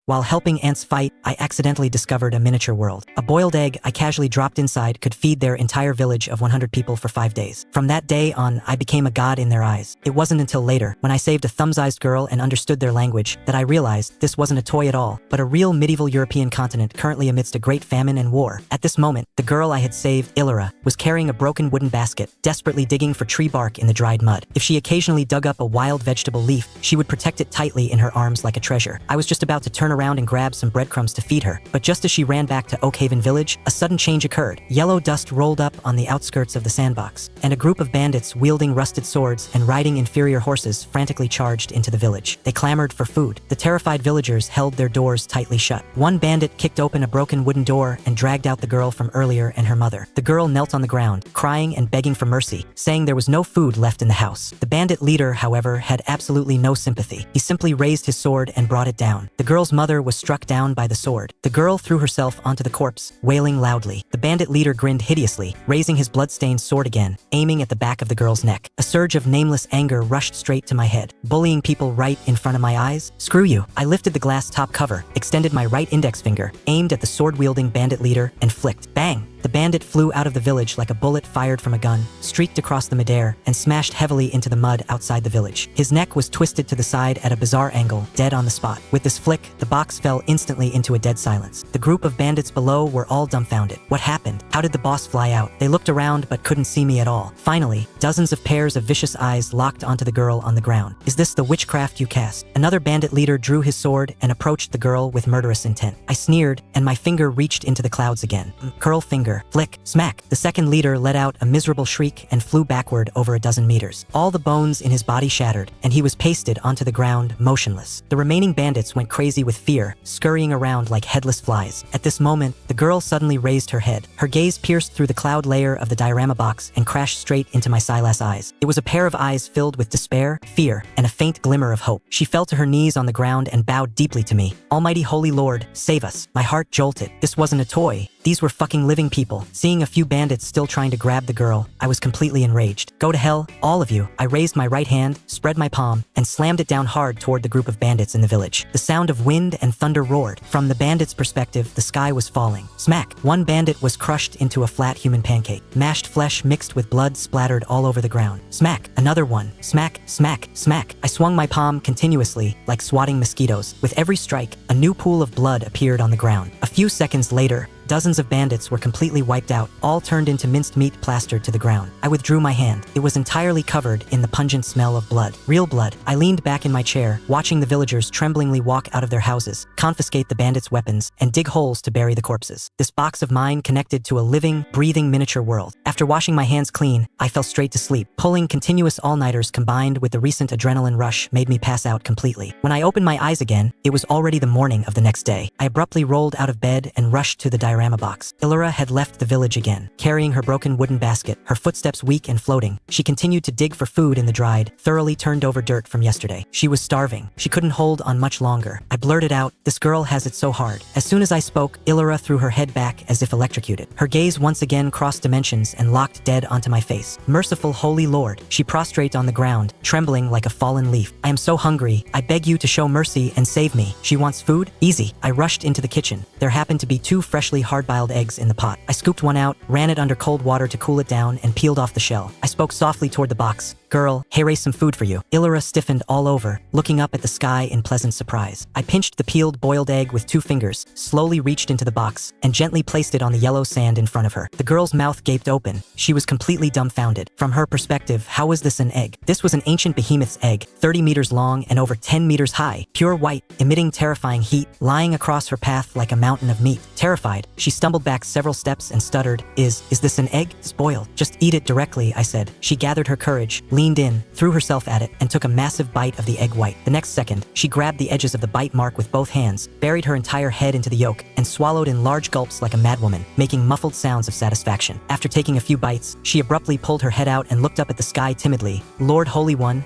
While helping ants fight, I accidentally discovered a miniature world. A boiled egg I casually dropped inside could feed their entire village of 100 people for 5 days. From that day on, I became a god in their eyes. It wasn't until later, when I saved a thumb-sized girl and understood their language, that I realized this wasn't a toy at all, but a real medieval European continent currently amidst a great famine and war. At this moment, the girl I had saved, Illyra, was carrying a broken wooden basket, desperately digging for tree bark in the dried mud. If she occasionally dug up a wild vegetable leaf, she would protect it tightly in her arms like a treasure. I was just about to turn around and grab some breadcrumbs to feed her, but just as she ran back to Oakhaven village, a sudden change occurred. Yellow dust rolled up on the outskirts of the sandbox, and a group of bandits wielding rusted swords and riding inferior horses frantically charged into the village. They clamored for food. The terrified villagers held their doors tightly shut. One bandit kicked open a broken wooden door and dragged out the girl from earlier and her mother. The girl knelt on the ground, crying and begging for mercy, saying there was no food left in the house. The bandit leader, however, had absolutely no sympathy. He simply raised his sword and brought it down. The girl's mother was struck down by the sword. The girl threw herself onto the corpse, wailing loudly. The bandit leader grinned hideously, raising his blood-stained sword again, aiming at the back of the girl's neck. A surge of nameless anger rushed straight to my head. Bullying people right in front of my eyes? Screw you. I lifted the glass top cover, extended my right index finger, aimed at the sword-wielding bandit leader, and flicked. Bang! The bandit flew out of the village like a bullet fired from a gun, streaked across the midair, and smashed heavily into the mud outside the village. His neck was twisted to the side at a bizarre angle, dead on the spot. With this flick, the box fell instantly into a dead silence. The group of bandits below were all dumbfounded. What happened? How did the boss fly out? They looked around but couldn't see me at all. Finally, dozens of pairs of vicious eyes locked onto the girl on the ground. Is this the witchcraft you cast? Another bandit leader drew his sword and approached the girl with murderous intent. I sneered, and my finger reached into the clouds again. Curl finger. Flick, smack. The second leader let out a miserable shriek and flew backward over a dozen meters. All the bones in his body shattered, and he was pasted onto the ground, motionless. The remaining bandits went crazy with fear, scurrying around like headless flies. At this moment, the girl suddenly raised her head. Her gaze pierced through the cloud layer of the diorama box and crashed straight into my Silas eyes. It was a pair of eyes filled with despair, fear, and a faint glimmer of hope. She fell to her knees on the ground and bowed deeply to me. Almighty Holy Lord, save us. My heart jolted. This wasn't a toy. These were fucking living people. Seeing a few bandits still trying to grab the girl, I was completely enraged. Go to hell, all of you. I raised my right hand, spread my palm, and slammed it down hard toward the group of bandits in the village. The sound of wind and thunder roared. From the bandits' perspective, the sky was falling. Smack! One bandit was crushed into a flat human pancake. Mashed flesh mixed with blood splattered all over the ground. Smack! Another one. Smack, smack, smack. I swung my palm continuously, like swatting mosquitoes. With every strike, a new pool of blood appeared on the ground. A few seconds later, dozens of bandits were completely wiped out, all turned into minced meat plastered to the ground. I withdrew my hand. It was entirely covered in the pungent smell of blood. Real blood. I leaned back in my chair, watching the villagers tremblingly walk out of their houses, confiscate the bandits' weapons, and dig holes to bury the corpses. This box of mine connected to a living, breathing miniature world. After washing my hands clean, I fell straight to sleep. Pulling continuous all-nighters combined with the recent adrenaline rush made me pass out completely. When I opened my eyes again, it was already the morning of the next day. I abruptly rolled out of bed and rushed to the diorama box. Illyra had left the village again, carrying her broken wooden basket, her footsteps weak and floating. She continued to dig for food in the dried, thoroughly turned over dirt from yesterday. She was starving. She couldn't hold on much longer. I blurted out, "This girl has it so hard." As soon as I spoke, Illyra threw her head back as if electrocuted. Her gaze once again crossed dimensions and locked dead onto my face. Merciful Holy Lord. She prostrate on the ground, trembling like a fallen leaf. "I am so hungry. I beg you to show mercy and save me." She wants food? Easy. I rushed into the kitchen. There happened to be 2 freshly hard-boiled eggs in the pot. I scooped one out, ran it under cold water to cool it down, and peeled off the shell. I spoke softly toward the box. "Girl, here is some food for you." Illyra stiffened all over, looking up at the sky in pleasant surprise. I pinched the peeled boiled egg with 2 fingers, slowly reached into the box, and gently placed it on the yellow sand in front of her. The girl's mouth gaped open. She was completely dumbfounded. From her perspective, how was this an egg? This was an ancient behemoth's egg, 30 meters long and over 10 meters high, pure white, emitting terrifying heat, lying across her path like a mountain of meat. Terrified, she stumbled back several steps and stuttered, Is this an egg? Spoiled. Just eat it directly," I said. She gathered her courage, leaned in, threw herself at it, and took a massive bite of the egg white. The next second, she grabbed the edges of the bite mark with both hands, buried her entire head into the yolk, and swallowed in large gulps like a madwoman, making muffled sounds of satisfaction. After taking a few bites, she abruptly pulled her head out and looked up at the sky timidly. "Lord Holy One,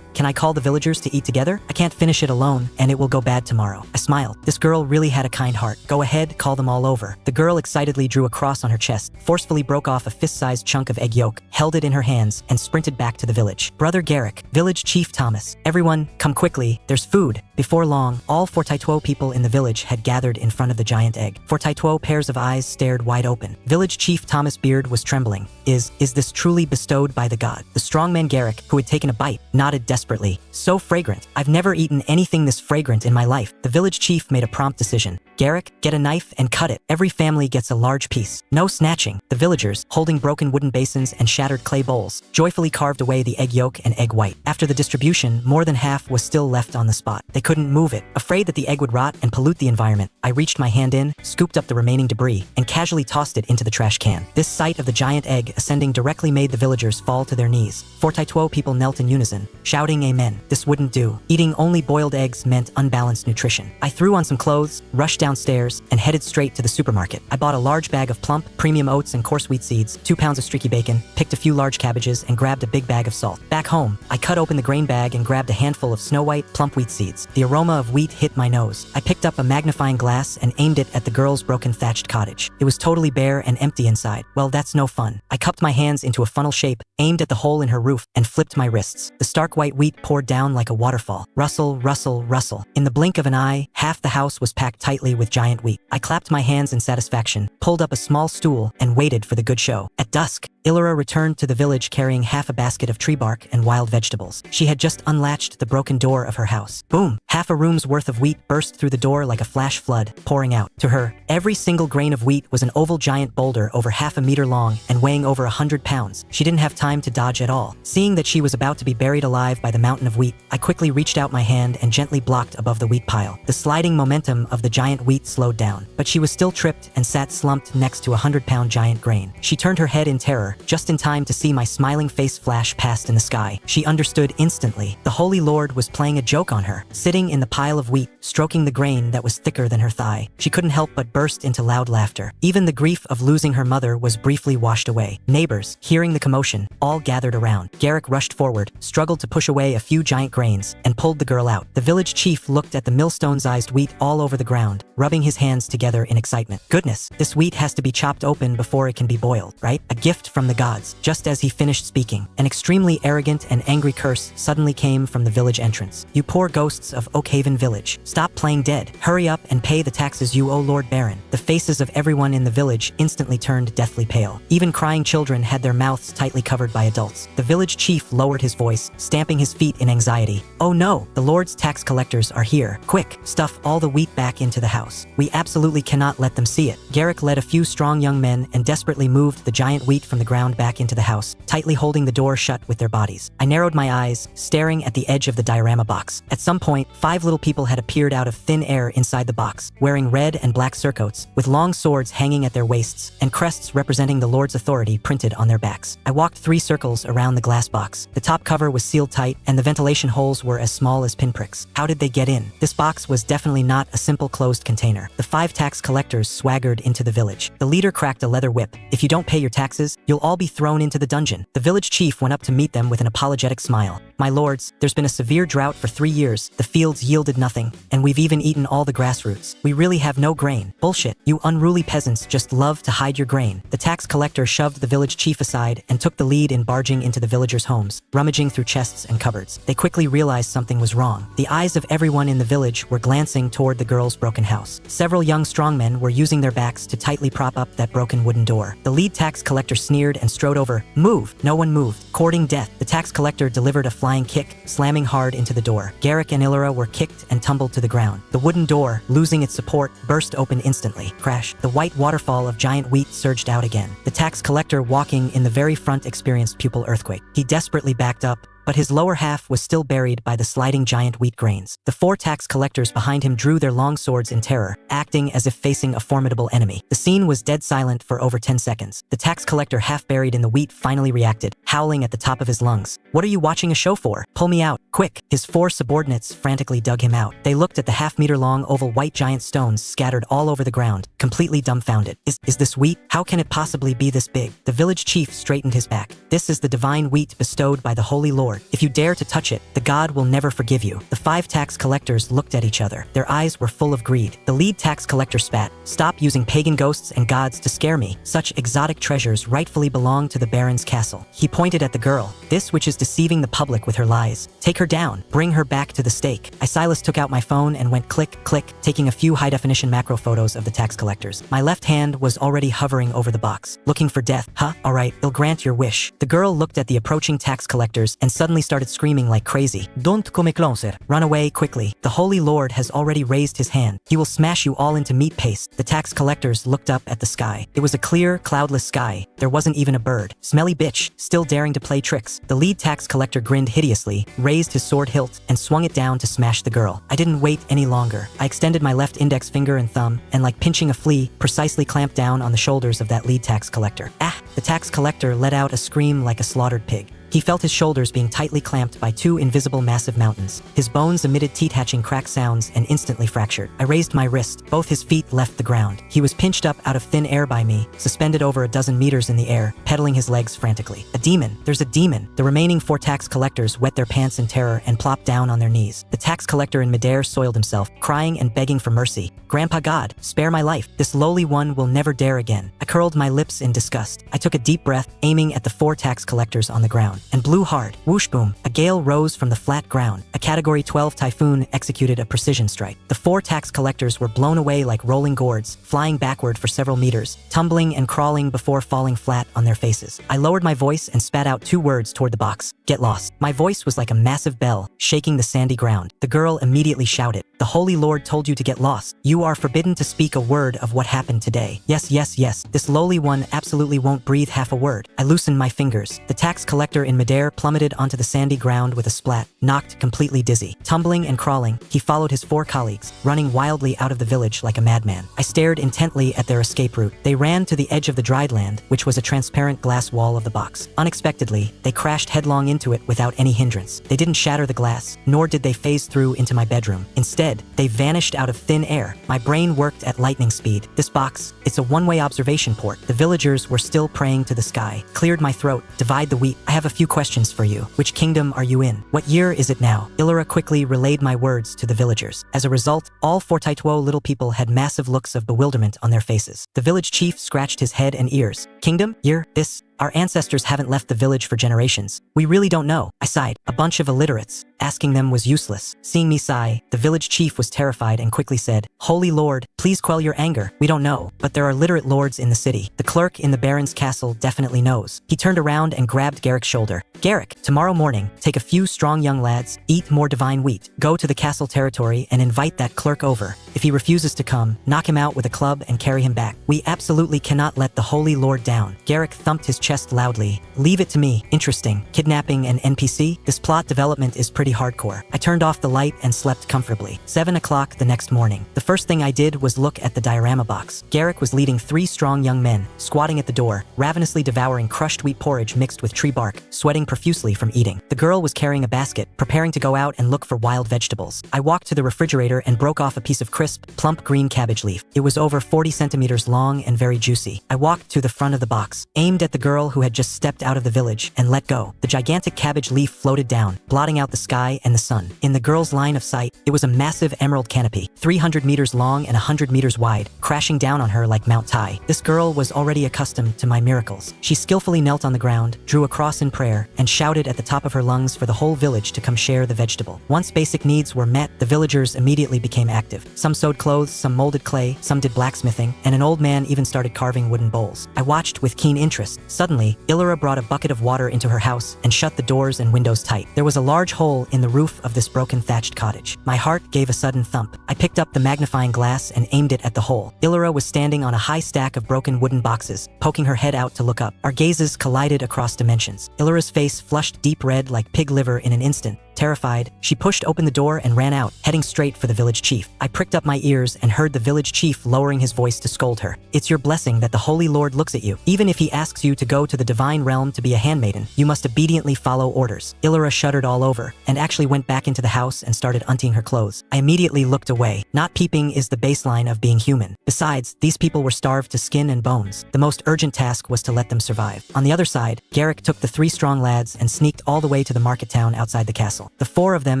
can I call the villagers to eat together? I can't finish it alone, and it will go bad tomorrow." I smiled. This girl really had a kind heart. "Go ahead, call them all over." The girl excitedly drew a cross on her chest, forcefully broke off a fist-sized chunk of egg yolk, held it in her hands, and sprinted back to the village. village. Brother Garrick, village chief Thomas. Everyone, come quickly, there's food. Before long, all 42 people in the village had gathered in front of the giant egg. 42 pairs of eyes stared wide open. Village chief Thomas' beard was trembling. Is this truly bestowed by the god? The strongman Garrick, who had taken a bite, nodded desperately. So fragrant. I've never eaten anything this fragrant in my life. The village chief made a prompt decision. Garrick, get a knife and cut it. Every family gets a large piece. No snatching. The villagers, holding broken wooden basins and shattered clay bowls, joyfully carved away the egg yolk and egg white. After the distribution, more than half was still left on the spot. They couldn't move it. Afraid that the egg would rot and pollute the environment, I reached my hand in, scooped up the remaining debris, and casually tossed it into the trash can. This sight of the giant egg ascending directly made the villagers fall to their knees. 42 people knelt in unison, shouting amen. This wouldn't do. Eating only boiled eggs meant unbalanced nutrition. I threw on some clothes, rushed downstairs, and headed straight to the supermarket. I bought a large bag of plump, premium oats and coarse wheat seeds, 2 pounds of streaky bacon, picked a few large cabbages, and grabbed a big bag of salt. Back home, I cut open the grain bag and grabbed a handful of snow-white, plump wheat seeds. The aroma of wheat hit my nose. I picked up a magnifying glass and aimed it at the girl's broken thatched cottage. It was totally bare and empty inside. Well, that's no fun. I cupped my hands into a funnel shape, aimed at the hole in her roof, and flipped my wrists. The stark white wheat poured down like a waterfall. Rustle, rustle, rustle. In the blink of an eye, half the house was packed tightly with giant wheat. I clapped my hands in satisfaction, pulled up a small stool, and waited for the good show. At dusk, Illyra returned to the village carrying half a basket of tree bark and wild vegetables. She had just unlatched the broken door of her house. Boom! Half a room's worth of wheat burst through the door like a flash flood, pouring out. To her, every single grain of wheat was an oval giant boulder over half a meter long and weighing over 100 pounds. She didn't have time to dodge at all. Seeing that she was about to be buried alive by the mountain of wheat, I quickly reached out my hand and gently blocked above the wheat pile. The sliding momentum of the giant wheat slowed down, but she was still tripped and sat slumped next to a 100-pound giant grain. She turned her head in terror, just in time to see my smiling face flash past in the sky. She understood instantly. The Holy Lord was playing a joke on her, sitting in the pile of wheat, stroking the grain that was thicker than her thigh. She couldn't help but burst into loud laughter. Even the grief of losing her mother was briefly washed away. Neighbors, hearing the commotion, all gathered around. Garrick rushed forward, struggled to push away a few giant grains, and pulled the girl out. The village chief looked at the millstone-sized wheat all over the ground, rubbing his hands together in excitement. Goodness, this wheat has to be chopped open before it can be boiled, right? A gift from the gods. Just as he finished speaking, an extremely arrogant and angry curse suddenly came from the village entrance. You poor ghosts of Oakhaven Village, stop playing dead. Hurry up and pay the taxes you owe Lord Baron. The faces of everyone in the village instantly turned deathly pale. Even crying children had their mouths tightly covered by adults. The village chief lowered his voice, stamping his feet in anxiety. Oh no, the Lord's tax collectors are here. Quick, stuff all the wheat back into the house. We absolutely cannot let them see it. Garrick led a few strong young men and desperately moved the giant wheat from the ground back into the house, tightly holding the door shut with their bodies. I narrowed my eyes, staring at the edge of the diorama box. At some point, 5 little people had appeared out of thin air inside the box, wearing red and black surcoats, with long swords hanging at their waists, and crests representing the Lord's authority printed on their backs. I walked 3 circles around the glass box. The top cover was sealed tight, and the ventilation holes were as small as pinpricks. How did they get in? This box was definitely not a simple closed container. The 5 tax collectors swaggered into the village. The leader cracked a leather whip. If you don't pay your taxes, you'll all be thrown into the dungeon. The village chief went up to meet them with an apologetic smile. My lords, there's been a severe drought for 3 years. The fields yielded nothing, and we've even eaten all the grass roots. We really have no grain. Bullshit. You unruly peasants just love to hide your grain. The tax collector shoved the village chief aside and took the lead in barging into the villagers' homes, rummaging through chests and cupboards. They quickly realized something was wrong. The eyes of everyone in the village were glancing toward the girl's broken house. Several young strongmen were using their backs to tightly prop up that broken wooden door. The lead tax collector sneered and strode over. Move! No one moved. Courting death. The tax collector delivered a flying kick, slamming hard into the door. Garrick and Illyra were kicked and tumbled to the ground. The wooden door, losing its support, burst open instantly. Crash. The white waterfall of giant wheat surged out again. The tax collector walking in the very front experienced pupil earthquake. He desperately backed up, but his lower half was still buried by the sliding giant wheat grains. The 4 tax collectors behind him drew their long swords in terror, acting as if facing a formidable enemy. The scene was dead silent for over 10 seconds. The tax collector, half buried in the wheat, finally reacted, howling at the top of his lungs. What are you watching a show for? Pull me out, quick! His 4 subordinates frantically dug him out. They looked at the half-meter-long oval white giant stones scattered all over the ground, completely dumbfounded. Is this wheat? How can it possibly be this big? The village chief straightened his back. This is the divine wheat bestowed by the Holy Lord. sword. If you dare to touch it, the god will never forgive you. The 5 tax collectors looked at each other. Their eyes were full of greed. The lead tax collector spat. Stop using pagan ghosts and gods to scare me. Such exotic treasures rightfully belong to the baron's castle. He pointed at the girl. This which is deceiving the public with her lies. Take her down. Bring her back to the stake. Silas took out my phone and went click, click, taking a few high-definition macro photos of the tax collectors. My left hand was already hovering over the box. Looking for death. Huh? Alright, I'll grant your wish. The girl looked at the approaching tax collectors and suddenly started screaming like crazy. Don't come closer. Run away quickly. The Holy Lord has already raised his hand. He will smash you all into meat paste. The tax collectors looked up at the sky. It was a clear, cloudless sky. There wasn't even a bird. Smelly bitch, still daring to play tricks. The lead tax collector grinned hideously, raised his sword hilt, and swung it down to smash the girl. I didn't wait any longer. I extended my left index finger and thumb, and like pinching a flea, precisely clamped down on the shoulders of that lead tax collector. Ah! The tax collector let out a scream like a slaughtered pig. He felt his shoulders being tightly clamped by 2 invisible massive mountains. His bones emitted teeth-hatching crack sounds and instantly fractured. I raised my wrist. Both his feet left the ground. He was pinched up out of thin air by me, suspended over a dozen meters in the air, pedaling his legs frantically. A demon! There's a demon! The remaining 4 tax collectors wet their pants in terror and plopped down on their knees. The tax collector in midair soiled himself, crying and begging for mercy. Grandpa God, spare my life. This lowly one will never dare again. I curled my lips in disgust. I took a deep breath, aiming at the 4 tax collectors on the ground, and blew hard. Whoosh boom. A gale rose from the flat ground. A Category 12 typhoon executed a precision strike. The 4 tax collectors were blown away like rolling gourds, flying backward for several meters, tumbling and crawling before falling flat on their faces. I lowered my voice and spat out 2 words toward the box. Get lost. My voice was like a massive bell, shaking the sandy ground. The girl immediately shouted, The Holy Lord told you to get lost. You are forbidden to speak a word of what happened today. Yes, yes, yes. This lowly one absolutely won't breathe half a word. I loosened my fingers. The tax collector in midair plummeted onto the sandy ground with a splat, knocked completely dizzy. Tumbling and crawling, he followed his 4 colleagues, running wildly out of the village like a madman. I stared intently at their escape route. They ran to the edge of the dried land, which was a transparent glass wall of the box. Unexpectedly, they crashed headlong into it without any hindrance. They didn't shatter the glass, nor did they phase through into my bedroom. Instead, they vanished out of thin air. My brain worked at lightning speed. This box, it's a one-way observation port. The villagers were still praying to the sky. Cleared my throat. Divide the wheat. I have a few questions for you. Which kingdom are you in? What year is it now? Illyra quickly relayed my words to the villagers. As a result, all 4 Taituo little people had massive looks of bewilderment on their faces. The village chief scratched his head and ears. Kingdom? Year? This? Our ancestors haven't left the village for generations. We really don't know. I sighed. A bunch of illiterates. Asking them was useless. Seeing me sigh, the village chief was terrified and quickly said, Holy Lord, please quell your anger. We don't know, but there are literate lords in the city. The clerk in the baron's castle definitely knows. He turned around and grabbed Garrick's shoulder. Garrick, tomorrow morning, take a few strong young lads, eat more divine wheat, go to the castle territory and invite that clerk over. If he refuses to come, knock him out with a club and carry him back. We absolutely cannot let the Holy Lord down. Garrick thumped his chest loudly. Leave it to me. Interesting. Kidnapping an NPC? This plot development is pretty hardcore. I turned off the light and slept comfortably. 7 o'clock the next morning. The first thing I did was look at the diorama box. Garrick was leading 3 strong young men, squatting at the door, ravenously devouring crushed wheat porridge mixed with tree bark, sweating profusely from eating. The girl was carrying a basket, preparing to go out and look for wild vegetables. I walked to the refrigerator and broke off a piece of crisp, plump green cabbage leaf. It was over 40 centimeters long and very juicy. I walked to the front of the box, aimed at the girl who had just stepped out of the village, and let go. The gigantic cabbage leaf floated down, blotting out the sky and the sun. In the girl's line of sight, it was a massive emerald canopy, 300 meters long and 100 meters wide, crashing down on her like Mount Tai. This girl was already accustomed to my miracles. She skillfully knelt on the ground, drew a cross in prayer, and shouted at the top of her lungs for the whole village to come share the vegetable. Once basic needs were met, the villagers immediately became active. Some sewed clothes, some molded clay, some did blacksmithing, and an old man even started carving wooden bowls. I watched with keen interest. Suddenly, Illyra brought a bucket of water into her house and shut the doors and windows tight. There was a large hole in the roof of this broken thatched cottage. My heart gave a sudden thump. I picked up the magnifying glass and aimed it at the hole. Illyra was standing on a high stack of broken wooden boxes, poking her head out to look up. Our gazes collided across dimensions. Illyra's face flushed deep red like pig liver in an instant. Terrified, she pushed open the door and ran out, heading straight for the village chief. I pricked up my ears and heard the village chief lowering his voice to scold her. It's your blessing that the Holy Lord looks at you. Even if he asks you to go to the divine realm to be a handmaiden, you must obediently follow orders. Illyra shuddered all over, and actually went back into the house and started untying her clothes. I immediately looked away. Not peeping is the baseline of being human. Besides, these people were starved to skin and bones. The most urgent task was to let them survive. On the other side, Garrick took the 3 strong lads and sneaked all the way to the market town outside the castle. The 4 of them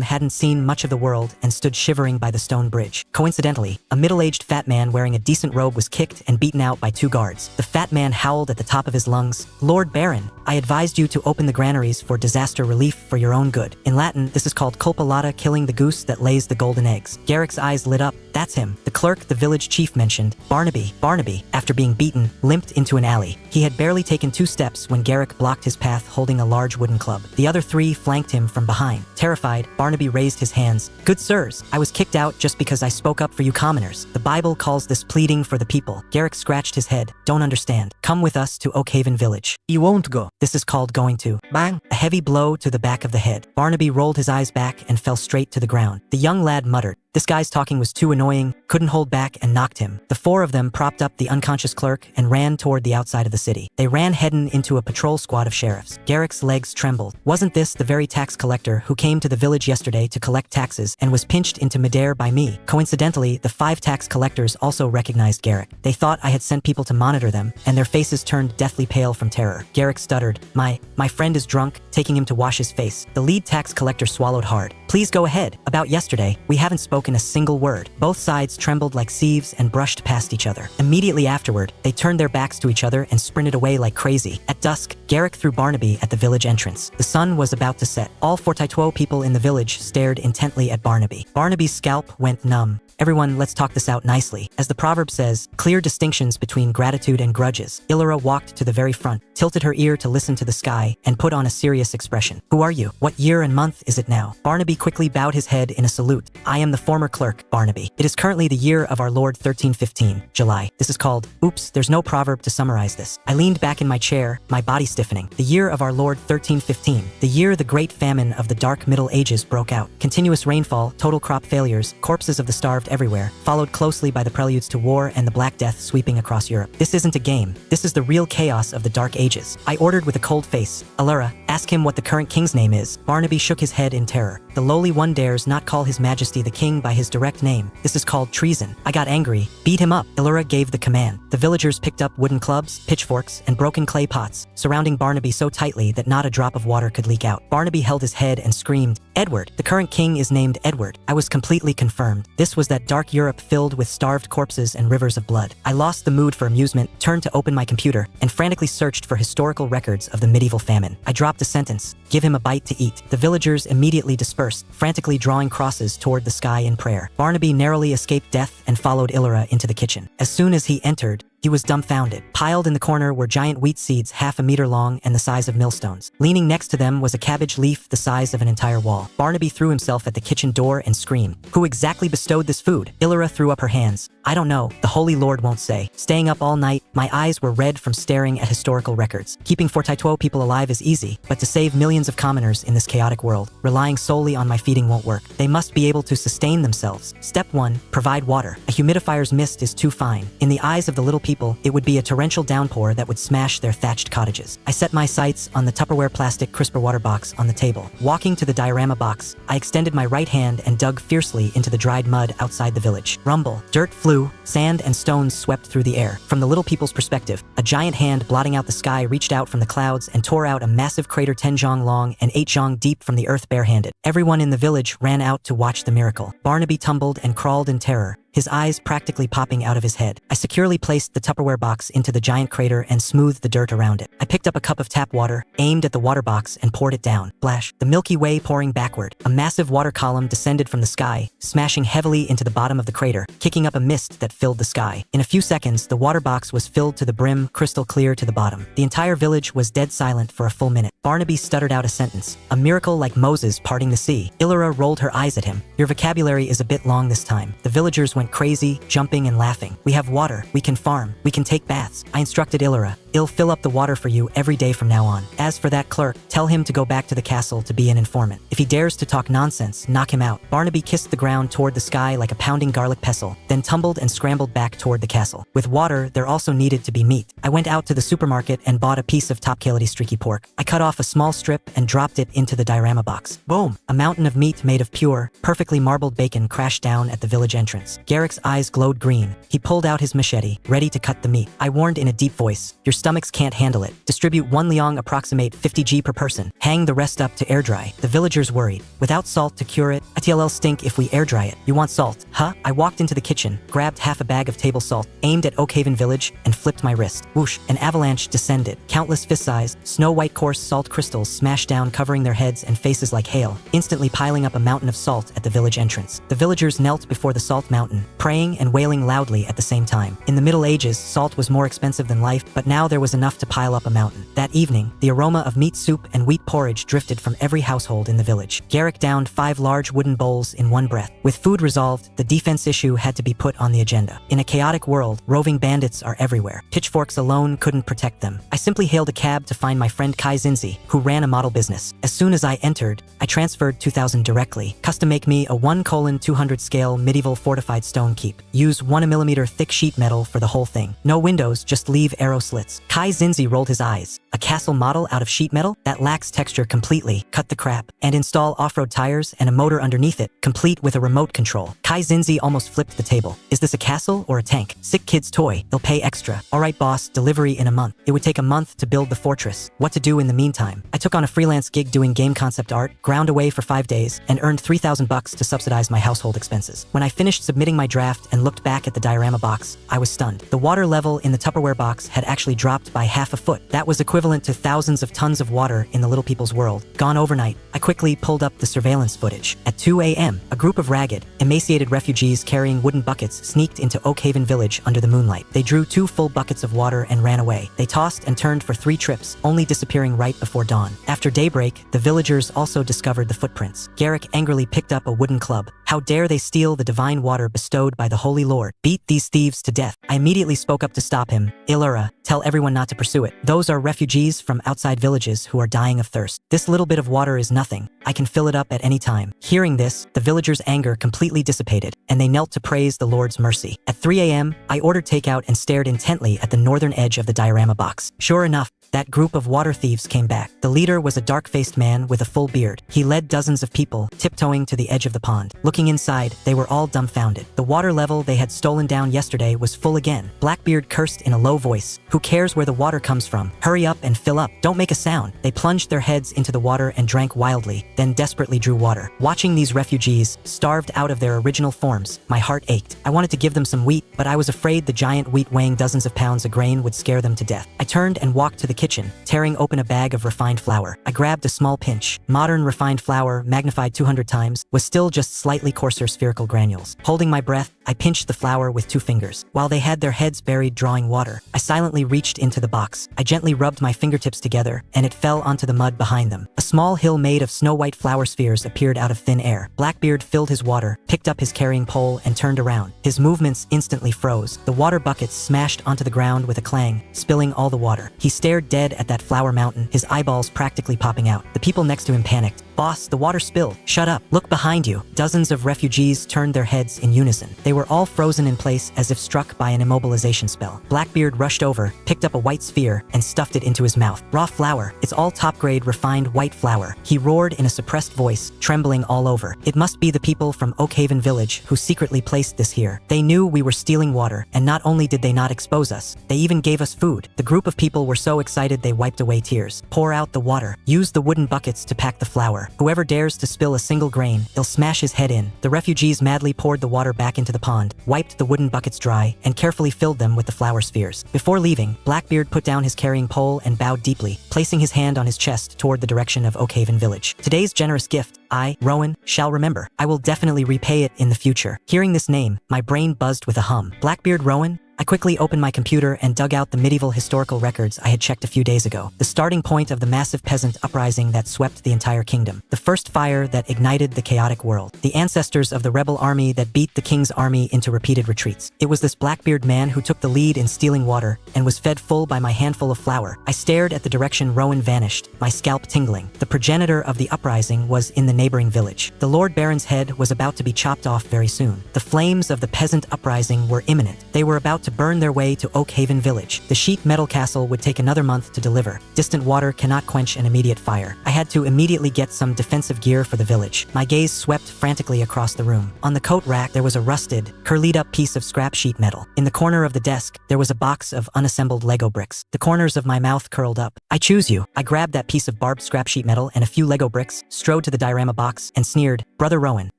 hadn't seen much of the world and stood shivering by the stone bridge. Coincidentally, a middle-aged fat man wearing a decent robe was kicked and beaten out by 2 guards. The fat man howled at the top of his lungs, "Lord Baron, I advised you to open the granaries for disaster relief for your own good." In Latin, this is called culpa lata, killing the goose that lays the golden eggs. Garrick's eyes lit up. That's him. The clerk the village chief mentioned, Barnaby, after being beaten, limped into an alley. He had barely taken 2 steps when Garrick blocked his path holding a large wooden club. The other 3 flanked him from behind. Terrified, Barnaby raised his hands. "Good sirs, I was kicked out just because I spoke up for you commoners. The Bible calls this pleading for the people." Garrick scratched his head. "Don't understand. Come with us to Oakhaven village." You won't go. "This is called going to." Bang! A heavy blow to the back of the head. Barnaby rolled his eyes back and fell straight to the ground. The young lad muttered, "This guy's talking was too annoying," couldn't hold back and knocked him. The 4 of them propped up the unconscious clerk and ran toward the outside of the city. They ran heading into a patrol squad of sheriffs. Garrick's legs trembled. Wasn't this the very tax collector who came to the village yesterday to collect taxes and was pinched into midair by me? Coincidentally, the 5 tax collectors also recognized Garrick. They thought I had sent people to monitor them, and their faces turned deathly pale from terror. Garrick stuttered, My friend is drunk," taking him to wash his face. The lead tax collector swallowed hard. "Please go ahead. About yesterday, we haven't spoken a single word." Both sides trembled like sieves and brushed past each other. Immediately afterward, they turned their backs to each other and sprinted away like crazy. At dusk, Garrick threw Barnaby at the village entrance. The sun was about to set. All 42 people in the village stared intently at Barnaby. Barnaby's scalp went numb. "Everyone, let's talk this out nicely. As the proverb says, clear distinctions between gratitude and grudges." Illyra walked to the very front, tilted her ear to listen to the sky, and put on a serious expression. "Who are you? What year and month is it now?" Barnaby quickly bowed his head in a salute. "I am the former clerk, Barnaby. It is currently the year of our Lord 1315, July. This is called..." Oops, there's no proverb to summarize this. I leaned back in my chair, my body stiffening. "The year of our Lord 1315. The year the great famine of the dark Middle Ages broke out. Continuous rainfall, total crop failures, corpses of the starved everywhere, followed closely by the preludes to war and the Black Death sweeping across Europe. This isn't a game. This is the real chaos of the Dark Ages." I ordered with a cold face, "Illyra, ask him what the current king's name is." Barnaby shook his head in terror. "The lowly one dares not call his majesty the king by his direct name. This is called treason." I got angry. "Beat him up." Illyra gave the command. The villagers picked up wooden clubs, pitchforks, and broken clay pots, surrounding Barnaby so tightly that not a drop of water could leak out. Barnaby held his head and screamed, "Edward! The current king is named Edward." I was completely confirmed. This was that dark Europe filled with starved corpses and rivers of blood. I lost the mood for amusement, turned to open my computer, and frantically searched for historical records of the medieval famine. I dropped a sentence, "Give him a bite to eat." The villagers immediately dispersed, frantically drawing crosses toward the sky in prayer. Barnaby narrowly escaped death and followed Illyra into the kitchen. As soon as he entered, he was dumbfounded. Piled in the corner were giant wheat seeds half a meter long and the size of millstones. Leaning next to them was a cabbage leaf the size of an entire wall. Barnaby threw himself at the kitchen door and screamed, "Who exactly bestowed this food?" Illyra threw up her hands. "I don't know. The Holy Lord won't say." Staying up all night, my eyes were red from staring at historical records. Keeping 42 people alive is easy, but to save millions of commoners in this chaotic world, relying solely on my feeding won't work. They must be able to sustain themselves. Step 1, provide water. A humidifier's mist is too fine. In the eyes of the little people, it would be a torrential downpour that would smash their thatched cottages. I set my sights on the Tupperware plastic crisper water box on the table. Walking to the diorama box, I extended my right hand and dug fiercely into the dried mud outside the village. Rumble. Dirt flew, sand and stones swept through the air. From the little people's perspective, a giant hand blotting out the sky reached out from the clouds and tore out a massive crater 10 zhong long and 8 zhong deep from the earth barehanded. Everyone in the village ran out to watch the miracle. Barnaby tumbled and crawled in terror, his eyes practically popping out of his head. I securely placed the Tupperware box into the giant crater and smoothed the dirt around it. I picked up a cup of tap water, aimed at the water box, and poured it down. Splash. The Milky Way pouring backward. A massive water column descended from the sky, smashing heavily into the bottom of the crater, kicking up a mist that filled the sky. In a few seconds, the water box was filled to the brim, crystal clear to the bottom. The entire village was dead silent for a full minute. Barnaby stuttered out a sentence. "A miracle like Moses parting the sea." Illyra rolled her eyes at him. "Your vocabulary is a bit long this time." The villagers went crazy, jumping and laughing. "We have water, we can farm, we can take baths." I instructed Illyra, I'll fill up the water for you every day from now on. As for that clerk, tell him to go back to the castle to be an informant. If he dares to talk nonsense, knock him out." Barnaby kissed the ground toward the sky like a pounding garlic pestle, then tumbled and scrambled back toward the castle. With water, there also needed to be meat. I went out to the supermarket and bought a piece of top-quality streaky pork. I cut off a small strip and dropped it into the diorama box. Boom! A mountain of meat made of pure, perfectly marbled bacon crashed down at the village entrance. Garrick's eyes glowed green. He pulled out his machete, ready to cut the meat. I warned in a deep voice, "Your stomachs can't handle it. Distribute 1 liang, approximate 50 g per person. Hang the rest up to air dry." The villagers worried. "Without salt to cure it, it'll stink if we air dry it. You want salt, huh?" I walked into the kitchen, grabbed half a bag of table salt, aimed at Oakhaven Village, and flipped my wrist. Whoosh! An avalanche descended. Countless fist-sized, snow-white coarse salt crystals smashed down, covering their heads and faces like hail, instantly piling up a mountain of salt at the village entrance. The villagers knelt before the salt mountain, praying and wailing loudly at the same time. In the Middle Ages, salt was more expensive than life, but now there was enough to pile up a mountain. That evening, the aroma of meat soup and wheat porridge drifted from every household in the village. Garrick downed 5 large wooden bowls in one breath. With food resolved, the defense issue had to be put on the agenda. In a chaotic world, roving bandits are everywhere. Pitchforks alone couldn't protect them. I simply hailed a cab to find my friend Kai Zinzi, who ran a model business. As soon as I entered, I transferred 2,000 directly. Custom make me a 1:200 scale medieval fortified stone keep. Use 1mm thick sheet metal for the whole thing. No windows, just leave arrow slits. Kai Zinzi rolled his eyes. A castle model out of sheet metal? That lacks texture completely. Cut the crap. And install off-road tires and a motor underneath it, complete with a remote control. Kai Zinzi almost flipped the table. "Is this a castle or a tank? Sick kid's toy. They'll pay extra." "Alright boss, delivery in a month." It would take a month to build the fortress. What to do in the meantime? I took on a freelance gig doing game concept art, ground away for 5 days, and earned $3,000 to subsidize my household expenses. When I finished submitting my draft and looked back at the diorama box, I was stunned. The water level in the Tupperware box had actually dropped by half a foot. That was equivalent to thousands of tons of water in the Little People's world, gone overnight. I quickly pulled up the surveillance footage. At 2 a.m., a group of ragged, emaciated refugees carrying wooden buckets sneaked into Oakhaven Village under the moonlight. They drew 2 full buckets of water and ran away. They tossed and turned for 3 trips, only disappearing right before dawn. After daybreak, the villagers also discovered the footprints. Garrick angrily picked up a wooden club. How dare they steal the divine water bestowed by the Holy Lord? Beat these thieves to death. I immediately spoke up to stop him. "Ilura, tell everyone not to pursue it. Those are refugees from outside villages who are dying of thirst. This little bit of water is nothing. I can fill it up at any time." Hearing this, the villagers' anger completely dissipated, and they knelt to praise the Lord's mercy. At 3 a.m., I ordered takeout and stared intently at the northern edge of the diorama box. Sure enough, that group of water thieves came back. The leader was a dark-faced man with a full beard. He led dozens of people, tiptoeing to the edge of the pond. Looking inside, they were all dumbfounded. The water level they had stolen down yesterday was full again. Blackbeard cursed in a low voice. "Who cares where the water comes from? Hurry up and fill up. Don't make a sound." They plunged their heads into the water and drank wildly, then desperately drew water. Watching these refugees, starved out of their original forms, my heart ached. I wanted to give them some wheat, but I was afraid the giant wheat weighing dozens of pounds of grain would scare them to death. I turned and walked to the kitchen, tearing open a bag of refined flour. I grabbed a small pinch. Modern refined flour, magnified 200 times, was still just slightly coarser spherical granules. Holding my breath, I pinched the flour with 2 fingers. While they had their heads buried drawing water, I silently reached into the box. I gently rubbed my fingertips together, and it fell onto the mud behind them. A small hill made of snow-white flour spheres appeared out of thin air. Blackbeard filled his water, picked up his carrying pole, and turned around. His movements instantly froze. The water buckets smashed onto the ground with a clang, spilling all the water. He stared dead at that flour mountain, his eyeballs practically popping out. The people next to him panicked. "Boss, the water spilled." "Shut up. Look behind you." Dozens of refugees turned their heads in unison. They were all frozen in place as if struck by an immobilization spell. Blackbeard rushed over, picked up a white sphere, and stuffed it into his mouth. "Raw flour. It's all top-grade refined white flour," he roared in a suppressed voice, trembling all over. "It must be the people from Oakhaven Village who secretly placed this here. They knew we were stealing water, and not only did they not expose us, they even gave us food." The group of people were so excited they wiped away tears. "Pour out the water. Use the wooden buckets to pack the flour. Whoever dares to spill a single grain, they'll smash his head in." The refugees madly poured the water back into the pond, wiped the wooden buckets dry, and carefully filled them with the flour spheres. Before leaving, Blackbeard put down his carrying pole and bowed deeply, placing his hand on his chest toward the direction of Oakhaven Village. "Today's generous gift, I, Rowan, shall remember. I will definitely repay it in the future." Hearing this name, my brain buzzed with a hum. Blackbeard Rowan? I I quickly opened my computer and dug out the medieval historical records I had checked a few days ago. The starting point of the massive peasant uprising that swept the entire kingdom. The first fire that ignited the chaotic world. The ancestors of the rebel army that beat the king's army into repeated retreats. It was this Blackbeard man who took the lead in stealing water and was fed full by my handful of flour. I stared at the direction Rowan vanished, my scalp tingling. The progenitor of the uprising was in the neighboring village. The Lord Baron's head was about to be chopped off very soon. The flames of the peasant uprising were imminent. They were about to burn their way to Oakhaven village. The sheet metal castle would take another month to deliver. Distant water cannot quench an immediate fire. I had to immediately get some defensive gear for the village. My gaze swept frantically across the room. On the coat rack there was a rusted, curlied-up piece of scrap sheet metal. In the corner of the desk there was a box of unassembled Lego bricks. The corners of my mouth curled up. I choose you. I grabbed that piece of barbed scrap sheet metal and a few Lego bricks, strode to the diorama box, and sneered, "Brother Rowan,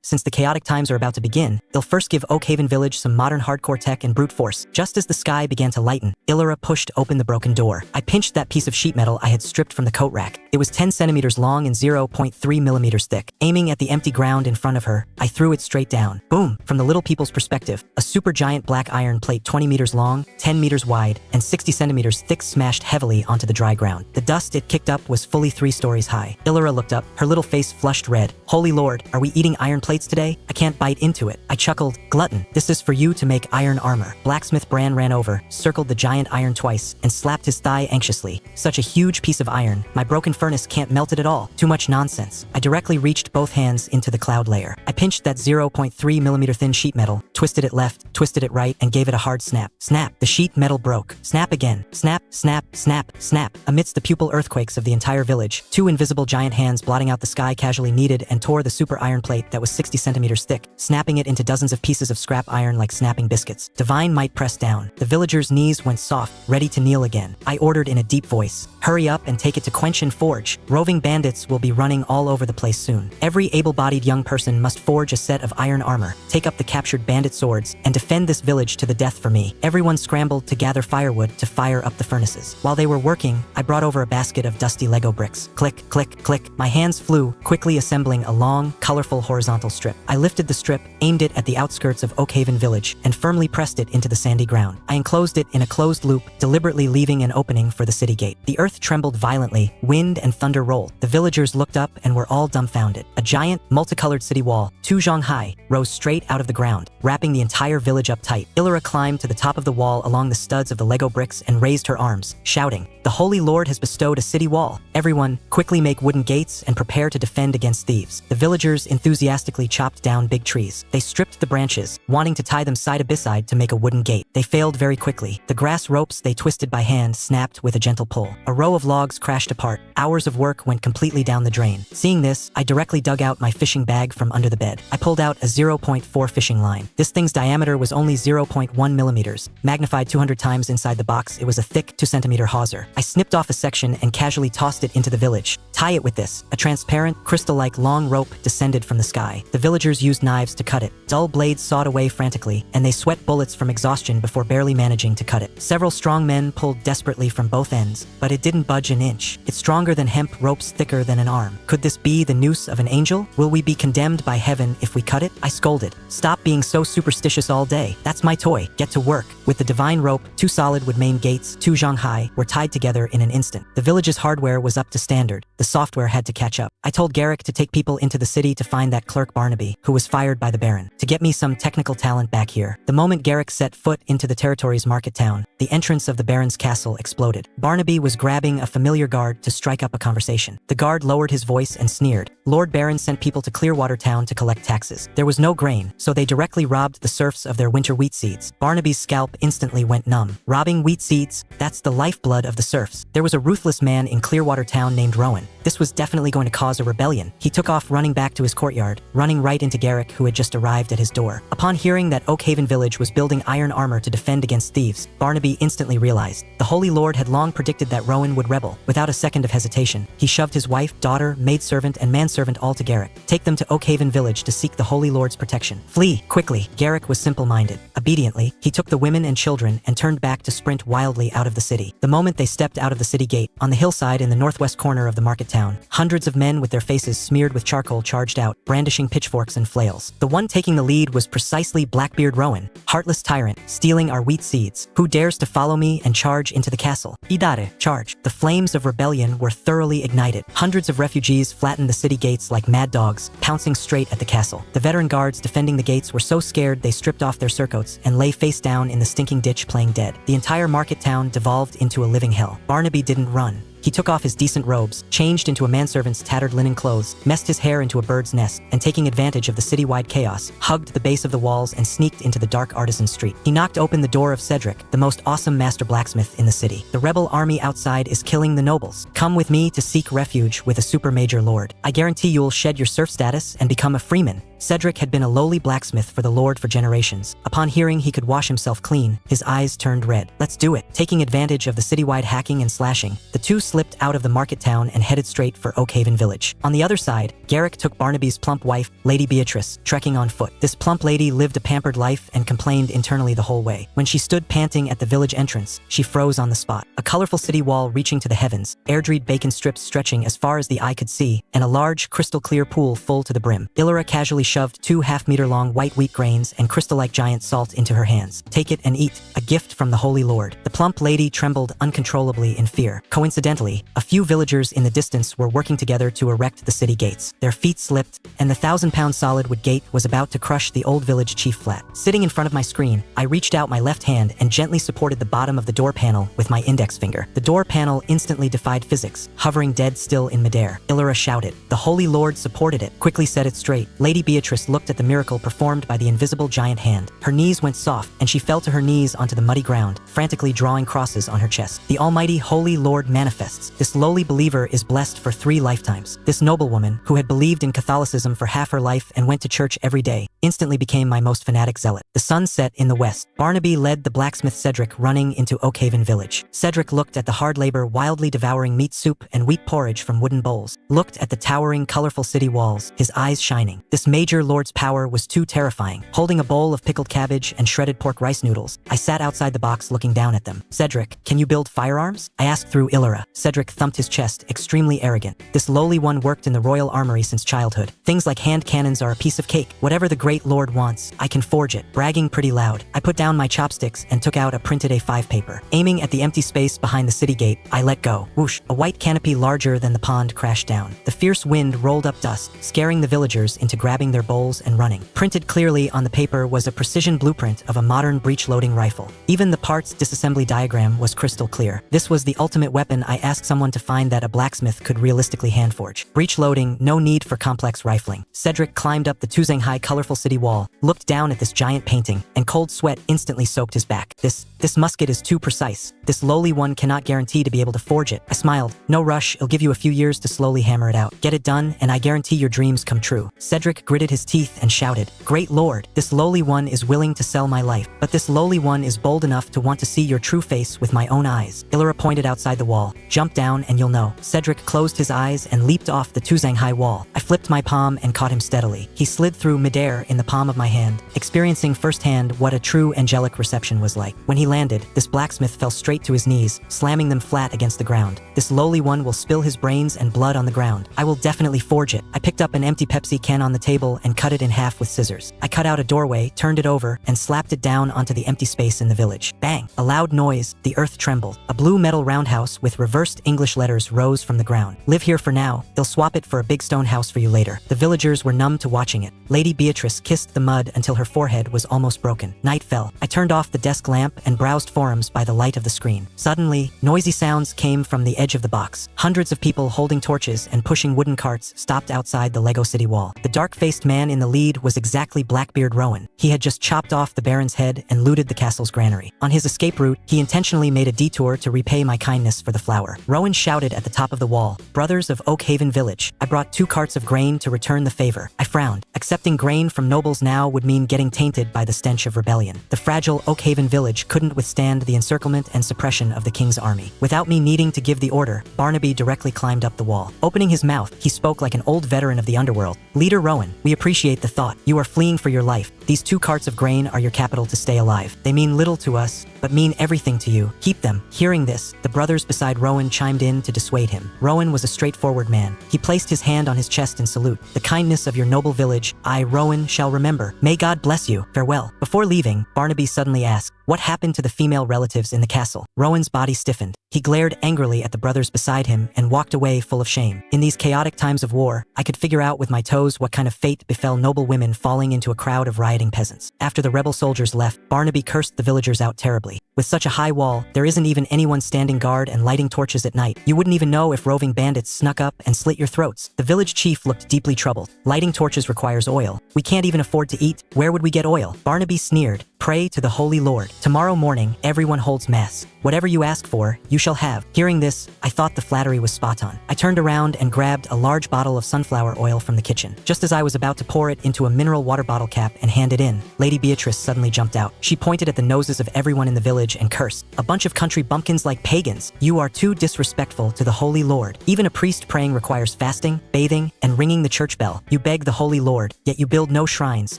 since the chaotic times are about to begin, they'll first give Oakhaven village some modern hardcore tech and brute force." Just as the sky began to lighten, Illyra pushed open the broken door. I pinched that piece of sheet metal I had stripped from the coat rack. It was 10 centimeters long and 0.3 millimeters thick. Aiming at the empty ground in front of her, I threw it straight down. Boom! From the little people's perspective, a supergiant black iron plate 20 meters long, 10 meters wide, and 60 centimeters thick smashed heavily onto the dry ground. The dust it kicked up was fully 3 stories high. Illyra looked up, her little face flushed red. "Holy Lord, are we eating iron plates today? I can't bite into it." I chuckled, "Glutton, this is for you to make iron armor." Blacksmith Bran ran over, circled the giant iron twice, and slapped his thigh anxiously. "Such a huge piece of iron. My broken furnace can't melt it at all. Too much nonsense." I directly reached both hands into the cloud layer. I pinched that 0.3 millimeter thin sheet metal, twisted it left, twisted it right, and gave it a hard snap. Snap! The sheet metal broke. Snap again. Snap, snap, snap, snap. Amidst the pupil earthquakes of the entire village, 2 invisible giant hands blotting out the sky casually kneaded and tore the super iron plate that was 60 centimeters thick, snapping it into dozens of pieces of scrap iron like snapping biscuits. Divine might pressed down. The villagers' knees went soft, ready to kneel again. I ordered in a deep voice, "Hurry up and take it to Quench and Forge. Roving bandits will be running all over the place soon. Every able-bodied young person must forge a set of iron armor, take up the captured bandit swords, and defend this village to the death for me." Everyone scrambled to gather firewood to fire up the furnaces. While they were working, I brought over a basket of dusty Lego bricks. Click, click, click. My hands flew, quickly assembling a long, colorful horizontal strip. I lifted the strip, aimed it at the outskirts of Oakhaven village, and firmly pressed it into the sandy ground. I enclosed it in a closed loop, deliberately leaving an opening for the city gate. The earth trembled violently, wind and thunder rolled. The villagers looked up and were all dumbfounded. A giant, multicolored city wall, 2 zhong high, rose straight out of the ground, wrapping the entire village up tight. Illyra climbed to the top of the wall along the studs of the Lego bricks and raised her arms, shouting, "The Holy Lord has bestowed a city wall. Everyone, quickly make wooden gates and prepare to defend against thieves." The villagers enthusiastically chopped down big trees. They stripped the branches, wanting to tie them side by side to make a wooden gate. They failed very quickly. The grass ropes they twisted by hand snapped with a gentle pull. A row of logs crashed apart. Hours of work went completely down the drain. Seeing this, I directly dug out my fishing bag from under the bed. I pulled out a 0.4 fishing line. This thing's diameter was only 0.1 millimeters. Magnified 200 times inside the box, it was a thick 2-centimeter hawser. I snipped off a section and casually tossed it into the village. "Tie it with this." A transparent, crystal-like long rope descended from the sky. The villagers used knives to cut it. Dull blades sawed away frantically, and they sweat bullets from exhaustion before barely managing to cut it. Several strong men pulled desperately from both ends, but it didn't budge an inch. It's stronger than hemp, ropes thicker than an arm. Could this be the noose of an angel? Will we be condemned by heaven if we cut it? I scolded. "Stop being so superstitious all day. That's my toy. Get to work." With the divine rope, 2 solid wood main gates, 2 zhong high, were tied together in an instant. The village's hardware was up to standard. The software had to catch up. I told Garrick to take people into the city to find that clerk Barnaby, who was fired by the Baron, to get me some technical talent back here. The moment Garrick set foot into the territory's market town, the entrance of the Baron's castle exploded. Barnaby was grabbing a familiar guard to strike up a conversation. The guard lowered his voice and sneered. "Lord Baron sent people to Clearwater Town to collect taxes. There was no grain, so they directly robbed the serfs of their winter wheat seeds." Barnaby's scalp instantly went numb. Robbing wheat seeds? That's the lifeblood of the serfs. There was a ruthless man in Clearwater Town named Rowan. This was definitely going to cause a rebellion. He took off running back to his courtyard, running right into Garrick, who had just arrived at his door. Upon hearing that Oakhaven village was building iron armor to defend against thieves, Barnaby instantly realized. The Holy Lord had long predicted that Rowan would rebel. Without a second of hesitation, he shoved his wife, daughter, maidservant, and manservant all to Garrick. "Take them to Oakhaven village to seek the Holy Lord's protection. Flee, quickly." Garrick was simple-minded. Obediently, he took the women and children and turned back to sprint wildly out of the city. The moment they stepped out of the city gate, on the hillside in the northwest corner of the market town. Hundreds of men with their faces smeared with charcoal charged out, brandishing pitchforks and flails. The one taking the lead was precisely Blackbeard Rowan, heartless tyrant, stealing our wheat seeds. Who dares to follow me and charge into the castle? Idare, charge. The flames of rebellion were thoroughly ignited. Hundreds of refugees flattened the city gates like mad dogs, pouncing straight at the castle. The veteran guards defending the gates were so scared they stripped off their surcoats and lay face down in the stinking ditch playing dead. The entire market town devolved into a living hell. Barnaby didn't run. He took off his decent robes, changed into a manservant's tattered linen clothes, messed his hair into a bird's nest, and taking advantage of the citywide chaos, hugged the base of the walls and sneaked into the dark artisan street. He knocked open the door of Cedric, the most awesome master blacksmith in the city. The rebel army outside is killing the nobles. Come with me to seek refuge with a super major lord. I guarantee you'll shed your serf status and become a freeman. Cedric had been a lowly blacksmith for the lord for generations. Upon hearing he could wash himself clean, his eyes turned red. Let's do it. Taking advantage of the citywide hacking and slashing, the two slipped out of the market town and headed straight for Oakhaven village. On the other side, Garrick took Barnaby's plump wife, Lady Beatrice, trekking on foot. This plump lady lived a pampered life and complained internally the whole way. When she stood panting at the village entrance, she froze on the spot. A colorful city wall reaching to the heavens, air-dried bacon strips stretching as far as the eye could see, and a large, crystal-clear pool full to the brim. Illyra casually shoved 2 half-meter-long white wheat grains and crystal-like giant salt into her hands. Take it and eat, a gift from the Holy Lord. The plump lady trembled uncontrollably in fear. Coincidentally, a few villagers in the distance were working together to erect the city gates. Their feet slipped, and the 1,000-pound solid wood gate was about to crush the old village chief flat. Sitting in front of my screen, I reached out my left hand and gently supported the bottom of the door panel with my index finger. The door panel instantly defied physics, hovering dead still in midair. Illyra shouted. The Holy Lord supported it, quickly set it straight. Lady Beatrice looked at the miracle performed by the invisible giant hand. Her knees went soft, and she fell to her knees onto the muddy ground, frantically drawing crosses on her chest. The Almighty Holy Lord manifests. This lowly believer is blessed for 3 lifetimes. This noblewoman, who had believed in Catholicism for half her life and went to church every day, instantly became my most fanatic zealot. The sun set in the west. Barnaby led the blacksmith Cedric running into Oakhaven village. Cedric looked at the hard labor wildly devouring meat soup and wheat porridge from wooden bowls, looked at the towering, colorful city walls, his eyes shining. This major lord's power was too terrifying. Holding a bowl of pickled cabbage and shredded pork rice noodles, I sat outside the box looking down at them. Cedric, can you build firearms? I asked through Illyra. Cedric thumped his chest, extremely arrogant. This lowly one worked in the royal armory since childhood. Things like hand cannons are a piece of cake. Whatever the great lord wants, I can forge it. Bragging pretty loud, I put down my chopsticks and took out a printed A5 paper. Aiming at the empty space behind the city gate, I let go. Whoosh! A white canopy larger than the pond crashed down. The fierce wind rolled up dust, scaring the villagers into grabbing their bowls and running. Printed clearly on the paper was a precision blueprint of a modern breech-loading rifle. Even the parts disassembly diagram was crystal clear. This was the ultimate weapon I asked someone to find that a blacksmith could realistically handforge. Breech loading, no need for complex rifling. Cedric climbed up the Tuzanghai colorful city wall, looked down at this giant painting, and cold sweat instantly soaked his back. This musket is too precise. This lowly one cannot guarantee to be able to forge it. I smiled. No rush, it'll give you a few years to slowly hammer it out. Get it done, and I guarantee your dreams come true. Cedric gritted his teeth and shouted, Great Lord, this lowly one is willing to sell my life, but this lowly one is bold enough to want to see your true face with my own eyes. Illyra pointed outside the wall. Jump down and you'll know. Cedric closed his eyes and leaped off the Tuzanghai wall. I flipped my palm and caught him steadily. He slid through midair in the palm of my hand, experiencing firsthand what a true angelic reception was like. When he landed, this blacksmith fell straight to his knees, slamming them flat against the ground. This lowly one will spill his brains and blood on the ground. I will definitely forge it. I picked up an empty Pepsi can on the table and cut it in half with scissors. I cut out a doorway, turned it over, and slapped it down onto the empty space in the village. Bang! A loud noise, the earth trembled. A blue metal roundhouse with reversed English letters rose from the ground. Live here for now, they'll swap it for a big stone house for you later. The villagers were numb to watching it. Lady Beatrice kissed the mud until her forehead was almost broken. Night fell. I turned off the desk lamp and browsed forums by the light of the screen. Suddenly, noisy sounds came from the edge of the box. Hundreds of people holding torches and pushing wooden carts stopped outside the Lego City wall. The dark-faced man in the lead was exactly Blackbeard Rowan. He had just chopped off the Baron's head and looted the castle's granary. On his escape route, he intentionally made a detour to repay my kindness for the flour. Rowan shouted at the top of the wall, Brothers of Oakhaven Village, I brought 2 carts of grain to return the favor. I frowned. Accepting grain from nobles now would mean getting tainted by the stench of rebellion. The fragile Oakhaven Village couldn't withstand the encirclement and suppression of the king's army. Without me needing to give the order, Barnaby directly climbed up the wall. Opening his mouth, he spoke like an old veteran of the underworld. Leader Rowan, we appreciate the thought. You are fleeing for your life, These 2 carts of grain are your capital to stay alive. They mean little to us, but mean everything to you. Keep them." Hearing this, the brothers beside Rowan chimed in to dissuade him. Rowan was a straightforward man. He placed his hand on his chest in salute. "The kindness of your noble village, I, Rowan, shall remember. May God bless you. Farewell." Before leaving, Barnaby suddenly asked, "What happened to the female relatives in the castle?" Rowan's body stiffened. He glared angrily at the brothers beside him and walked away full of shame. "In these chaotic times of war, I could figure out with my toes what kind of fate befell noble women falling into a crowd of rioting peasants." After the rebel soldiers left, Barnaby cursed the villagers out terribly. "With such a high wall, there isn't even anyone standing guard and lighting torches at night. You wouldn't even know if roving bandits snuck up and slit your throats." The village chief looked deeply troubled. "Lighting torches requires oil. We can't even afford to eat. Where would we get oil?" Barnaby sneered. "Pray to the Holy Lord. Tomorrow morning, everyone holds mass. Whatever you ask for, you shall have." Hearing this, I thought the flattery was spot on. I turned around and grabbed a large bottle of sunflower oil from the kitchen. Just as I was about to pour it into a mineral water bottle cap and hand it in, Lady Beatrice suddenly jumped out. She pointed at the noses of everyone in the village and cursed, "A bunch of country bumpkins like pagans. You are too disrespectful to the Holy Lord. Even a priest praying requires fasting, bathing, and ringing the church bell. You beg the Holy Lord, yet you build no shrines,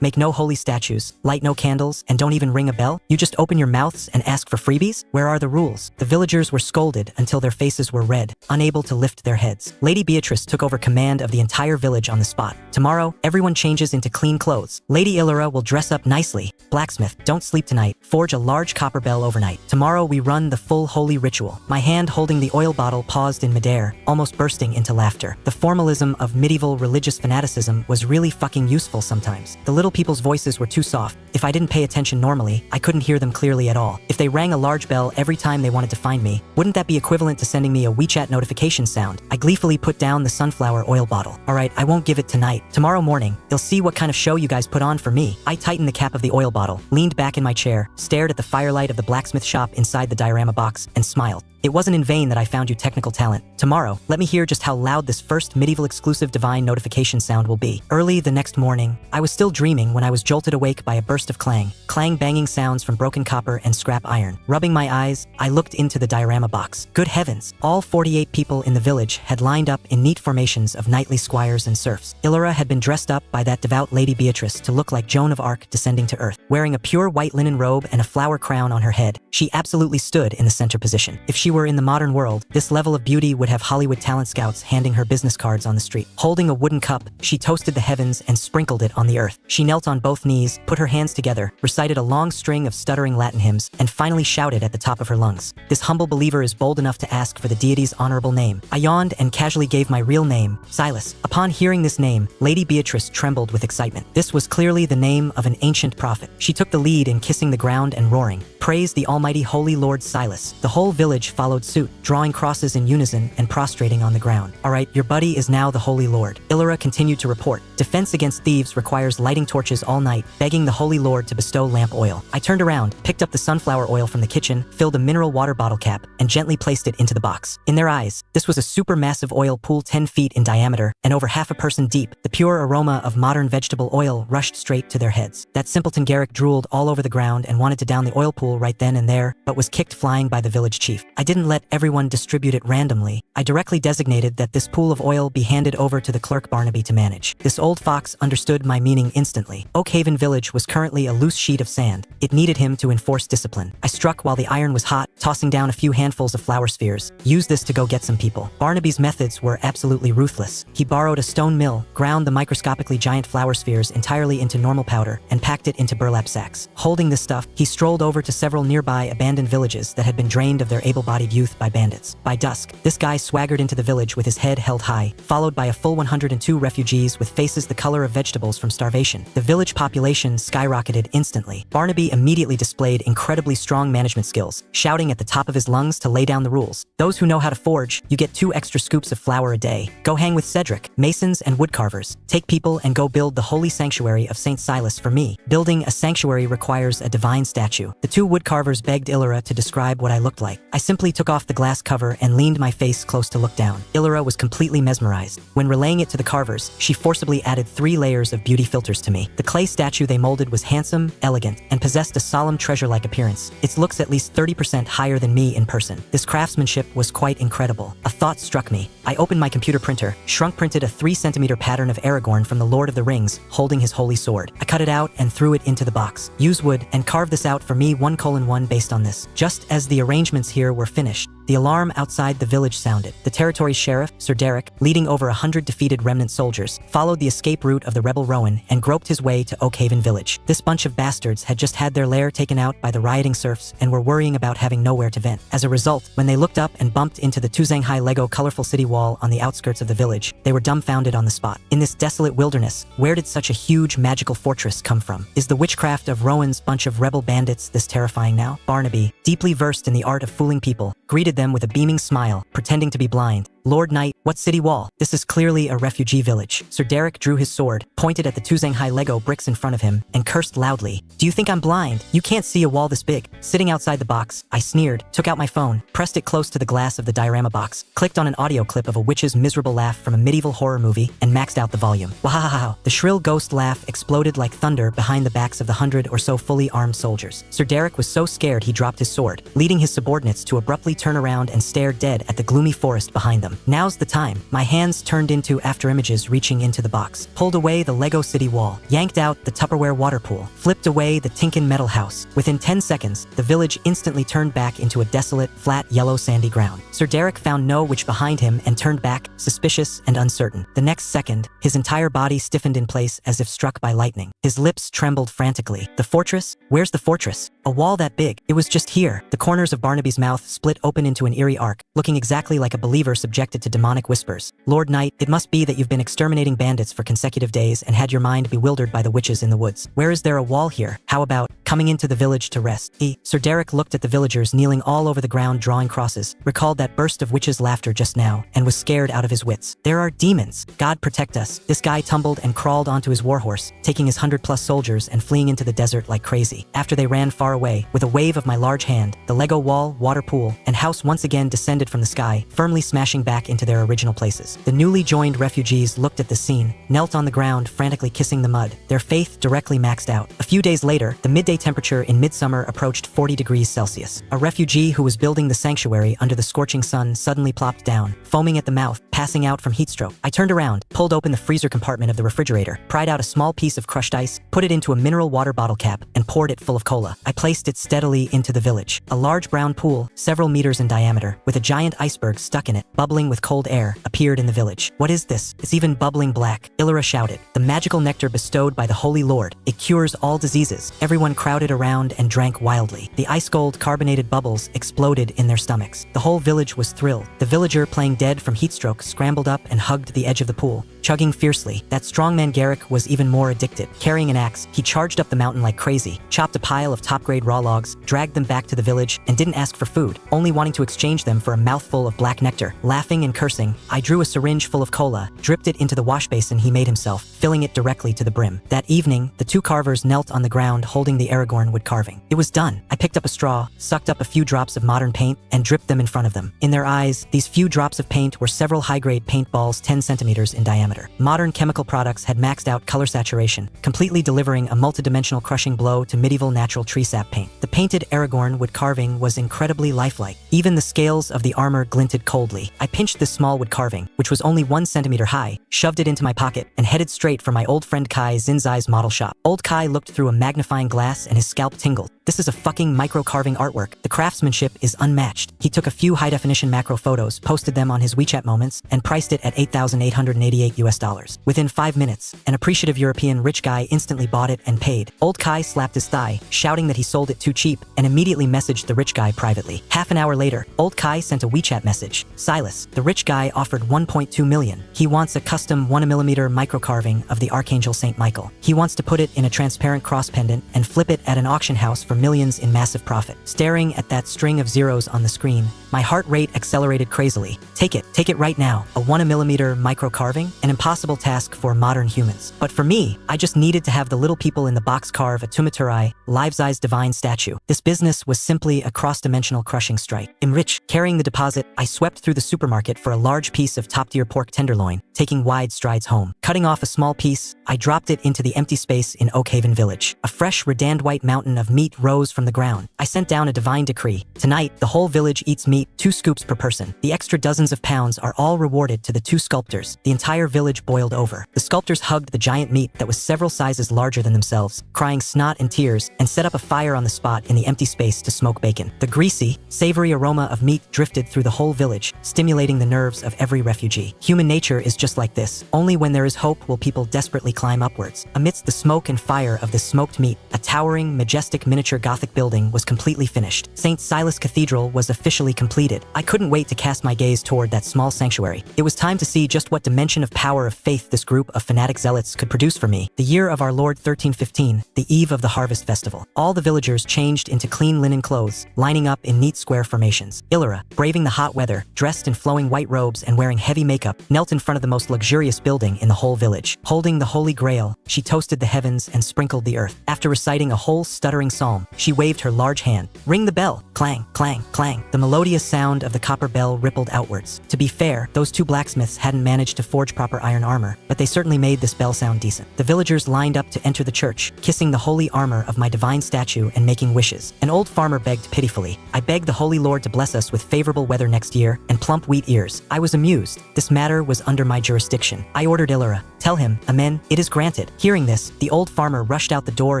make no holy statues, light no candles, and don't even ring a bell? You just open your mouths and ask for freebies? Where are the rules?" The villagers were scolded until their faces were red, unable to lift their heads. Lady Beatrice took over command of the entire village on the spot. "Tomorrow, everyone changes into clean clothes. Lady Illyra will dress up nicely. Blacksmith, don't sleep tonight. Forge a large copper bell overnight. Tomorrow we run the full holy ritual." My hand holding the oil bottle paused in midair, almost bursting into laughter. The formalism of medieval religious fanaticism was really fucking useful sometimes. The little people's voices were too soft. If I didn't pay attention normally, I couldn't hear them clearly at all. If they rang a large bell every time they wanted to find me, wouldn't that be equivalent to sending me a WeChat notification sound? I gleefully put down the sunflower oil bottle. "Alright, I won't give it tonight. Tomorrow morning, you'll see what kind of show you guys put on for me." I tightened the cap of the oil bottle, leaned back in my chair, stared at the firelight of the blacksmith shop inside the diorama box, and smiled. "It wasn't in vain that I found you technical talent. Tomorrow, let me hear just how loud this first medieval exclusive divine notification sound will be." Early the next morning, I was still dreaming when I was jolted awake by a burst of clang banging sounds from broken copper and scrap iron. Rubbing my eyes, I looked into the diorama box. Good heavens, all 48 people in the village had lined up in neat formations of knightly squires and serfs. Illyra had been dressed up by that devout Lady Beatrice to look like Joan of Arc descending to earth. Wearing a pure white linen robe and a flower crown on her head, she absolutely stood in the center position. If she were in the modern world, this level of beauty would have Hollywood talent scouts handing her business cards on the street. Holding a wooden cup, she toasted the heavens and sprinkled it on the earth. She knelt on both knees, put her hands together, recited a long string of stuttering Latin hymns, and finally shouted at the top of her lungs. This humble believer is bold enough to ask for the deity's honorable name. I yawned and casually gave my real name, Silas. Upon hearing this name, Lady Beatrice trembled with excitement. This was clearly the name of an ancient prophet. She took the lead in kissing the ground and roaring, "Praise the almighty holy Lord Silas." The whole village followed suit, drawing crosses in unison and prostrating on the ground. "Alright, your buddy is now the holy Lord." Illyra continued to report. "Defense against thieves requires lighting torches all night, begging the holy Lord to bestow lamp oil." I turned around, picked up the sunflower oil from the kitchen, filled a mineral water bottle cap, and gently placed it into the box. In their eyes, this was a supermassive oil pool 10 feet in diameter and over half a person deep. The pure aroma of modern vegetable oil rushed straight to their heads. That simpleton Garrick drooled all over the ground and wanted to down the oil pool right then and there, but was kicked flying by the village chief. I didn't let everyone distribute it randomly. I directly designated that this pool of oil be handed over to the clerk Barnaby to manage. This old fox understood my meaning instantly. Oakhaven Village was currently a loose sheet of sand. It needed him to enforce discipline. I struck while the iron was hot, tossing down a few handfuls of flour spheres. Use this to go get some people. Barnaby's methods were absolutely ruthless. He borrowed a stone mill, ground the microscopically giant flour spheres entirely into normal powder, and packed it into burlap sacks. Holding this stuff, he strolled over to several nearby abandoned villages that had been drained of their able-bodied youth by bandits. By dusk, this guy swaggered into the village with his head held high, followed by a full 102 refugees with faces the color of vegetables from starvation. The village population skyrocketed instantly. Barnaby immediately displayed incredibly strong management skills, shouting at the top of his lungs to lay down the rules. "Those who know how to forge, you get 2 extra scoops of flour a day. Go hang with Cedric, masons and woodcarvers. Take people and go build the holy sanctuary of St. Silas for me. Building a sanctuary requires a divine statue." The 2 woodcarvers begged Illyra to describe what I looked like. I simply took off the glass cover and leaned my face close to look down. Illyra was completely mesmerized. When relaying it to the carvers, she forcibly added 3 layers of beauty filters to me. The clay statue they molded was handsome, elegant, and possessed a solemn treasure-like appearance. Its looks at least 30% higher than me in person. This craftsmanship was quite incredible. A thought struck me. I opened my computer printer, shrunk printed a 3-centimeter pattern of Aragorn from the Lord of the Rings, holding his holy sword. I cut it out and threw it into the box. Use wood and carve this out for me 1:1 based on this. Just as the arrangements here were finished, the alarm outside the village sounded. The territory's sheriff, Sir Derek, leading over 100 defeated remnant soldiers, followed the escape route of the rebel Rowan and groped his way to Oakhaven village. This bunch of bastards had just had their lair taken out by the rioting serfs and were worrying about having nowhere to vent. As a result, when they looked up and bumped into the Tuzanghai Lego colorful city wall on the outskirts of the village, they were dumbfounded on the spot. In this desolate wilderness, where did such a huge magical fortress come from? Is the witchcraft of Rowan's bunch of rebel bandits this terrifying now? Barnaby, deeply versed in the art of fooling people, greeted them with a beaming smile, pretending to be blind. Lord Knight, what city wall? This is clearly a refugee village. Sir Derek drew his sword, pointed at the Tuzanghai Lego bricks in front of him, and cursed loudly. Do you think I'm blind? You can't see a wall this big. Sitting outside the box, I sneered, took out my phone, pressed it close to the glass of the diorama box, clicked on an audio clip of a witch's miserable laugh from a medieval horror movie, and maxed out the volume. Wahahaha! The shrill ghost laugh exploded like thunder behind the backs of the 100 or so fully armed soldiers. Sir Derek was so scared he dropped his sword, leading his subordinates to abruptly turn around and stare dead at the gloomy forest behind them. Now's the time. My hands turned into afterimages reaching into the box, pulled away the Lego city wall, yanked out the Tupperware water pool, flipped away the Tinkin metal house. Within 10 seconds, the village instantly turned back into a desolate, flat, yellow sandy ground. Sir Derek found no witch behind him and turned back, suspicious and uncertain. The next second, his entire body stiffened in place as if struck by lightning. His lips trembled frantically. The fortress? Where's the fortress? A wall that big? It was just here. The corners of Barnaby's mouth split open into an eerie arc, looking exactly like a believer subjected to demonic whispers. Lord Knight, it must be that you've been exterminating bandits for consecutive days and had your mind bewildered by the witches in the woods. Where is there a wall here? How about coming into the village to rest? Sir Derek looked at the villagers kneeling all over the ground drawing crosses, recalled that burst of witches' laughter just now, and was scared out of his wits. There are demons. God protect us. This guy tumbled and crawled onto his warhorse, taking his 100+ soldiers and fleeing into the desert like crazy. After they ran far away, with a wave of my large hand, the Lego wall, water pool, and house once again descended from the sky, firmly smashing back into their original places. The newly joined refugees looked at the scene, knelt on the ground frantically kissing the mud, their faith directly maxed out. A few days later, the midday temperature in midsummer approached 40 degrees Celsius. A refugee who was building the sanctuary under the scorching sun suddenly plopped down, foaming at the mouth, passing out from heatstroke. I turned around, pulled open the freezer compartment of the refrigerator, pried out a small piece of crushed ice, put it into a mineral water bottle cap, and poured it full of cola. I placed it steadily into the village. A large brown pool, several meters in diameter, with a giant iceberg stuck in it, bubbling with cold air, appeared in the village. What is this? It's even bubbling black. Illyra shouted. The magical nectar bestowed by the Holy Lord. It cures all diseases. Everyone crowded around and drank wildly. The ice-cold carbonated bubbles exploded in their stomachs. The whole village was thrilled. The villager playing dead from heatstroke scrambled up and hugged the edge of the pool, chugging fiercely. That strongman Garrick was even more addicted. Carrying an axe, he charged up the mountain like crazy, chopped a pile of top-grade raw logs, dragged them back to the village, and didn't ask for food, only wanting to exchange them for a mouthful of black nectar. Laughing and cursing, I drew a syringe full of cola, dripped it into the wash basin he made himself, filling it directly to the brim. That evening, the two carvers knelt on the ground holding the Aragorn wood carving. It was done. I picked up a straw, sucked up a few drops of modern paint, and dripped them in front of them. In their eyes, these few drops of paint were several high-grade paintballs 10 centimeters in diameter. Modern chemical products had maxed out color saturation, completely delivering a multidimensional crushing blow to medieval natural tree sap paint. The painted Aragorn wood carving was incredibly lifelike. Even the scales of the armor glinted coldly. I pinched this small wood carving, which was only 1 centimeter high, shoved it into my pocket, and headed straight for my old friend Kai Zinzai's model shop. Old Kai looked through a magnifying glass and his scalp tingled. This is a fucking micro-carving artwork. The craftsmanship is unmatched. He took a few high-definition macro photos, posted them on his WeChat Moments, and priced it at $8,888. Within 5 minutes, an appreciative European rich guy instantly bought it and paid. Old Kai slapped his thigh, shouting that he sold it too cheap, and immediately messaged the rich guy privately. Half an hour later, Old Kai sent a WeChat message. Silas, the rich guy offered 1.2 million. He wants a custom 1mm micro-carving of the Archangel St. Michael. He wants to put it in a transparent cross pendant and flip it at an auction house for millions in massive profit. Staring at that string of zeros on the screen, my heart rate accelerated crazily. Take it right now. A 1mm micro carving? An impossible task for modern humans. But for me, I just needed to have the little people in the box carve a Tumaturai, life-size divine statue. This business was simply a cross-dimensional crushing strike. Rich, carrying the deposit, I swept through the supermarket for a large piece of top-tier pork tenderloin, taking wide strides home. Cutting off a small piece, I dropped it into the empty space in Oakhaven Village. A fresh, redand white mountain of meat rose from the ground. I sent down a divine decree. Tonight, the whole village eats meat, 2 scoops per person. The extra dozens of pounds are all rewarded to the 2 sculptors. The entire village boiled over. The sculptors hugged the giant meat that was several sizes larger than themselves, crying snot and tears, and set up a fire on the spot in the empty space to smoke bacon. The greasy, savory aroma of meat drifted through the whole village, stimulating the nerves of every refugee. Human nature is just like this. Only when there is hope will people desperately climb upwards. Amidst the smoke and fire of this smoked meat, a towering, majestic miniature Gothic building was completely finished. St. Silas Cathedral was officially completed. I couldn't wait to cast my gaze toward that small sanctuary. It was time to see just what dimension of power of faith this group of fanatic zealots could produce for me. The year of our Lord 1315, the eve of the harvest festival. All the villagers changed into clean linen clothes, lining up in neat square formations. Illyra, braving the hot weather, dressed in flowing white robes and wearing heavy makeup, knelt in front of the most luxurious building in the whole village. Holding the Holy Grail, she toasted the heavens and sprinkled the earth. After reciting a whole stuttering psalm, she waved her large hand. Ring the bell! Clang, clang, clang. The melodious sound of the copper bell rippled outwards. To be fair, those 2 blacksmiths hadn't managed to forge proper iron armor, but they certainly made this bell sound decent. The villagers lined up to enter the church, kissing the holy armor of my divine statue and making wishes. An old farmer begged pitifully. I begged the Holy Lord to bless us with favorable weather next year and plump wheat ears. I was amused. This matter was under my jurisdiction. I ordered Illyra, "Tell him, amen, it is granted." Hearing this, the old farmer rushed out the door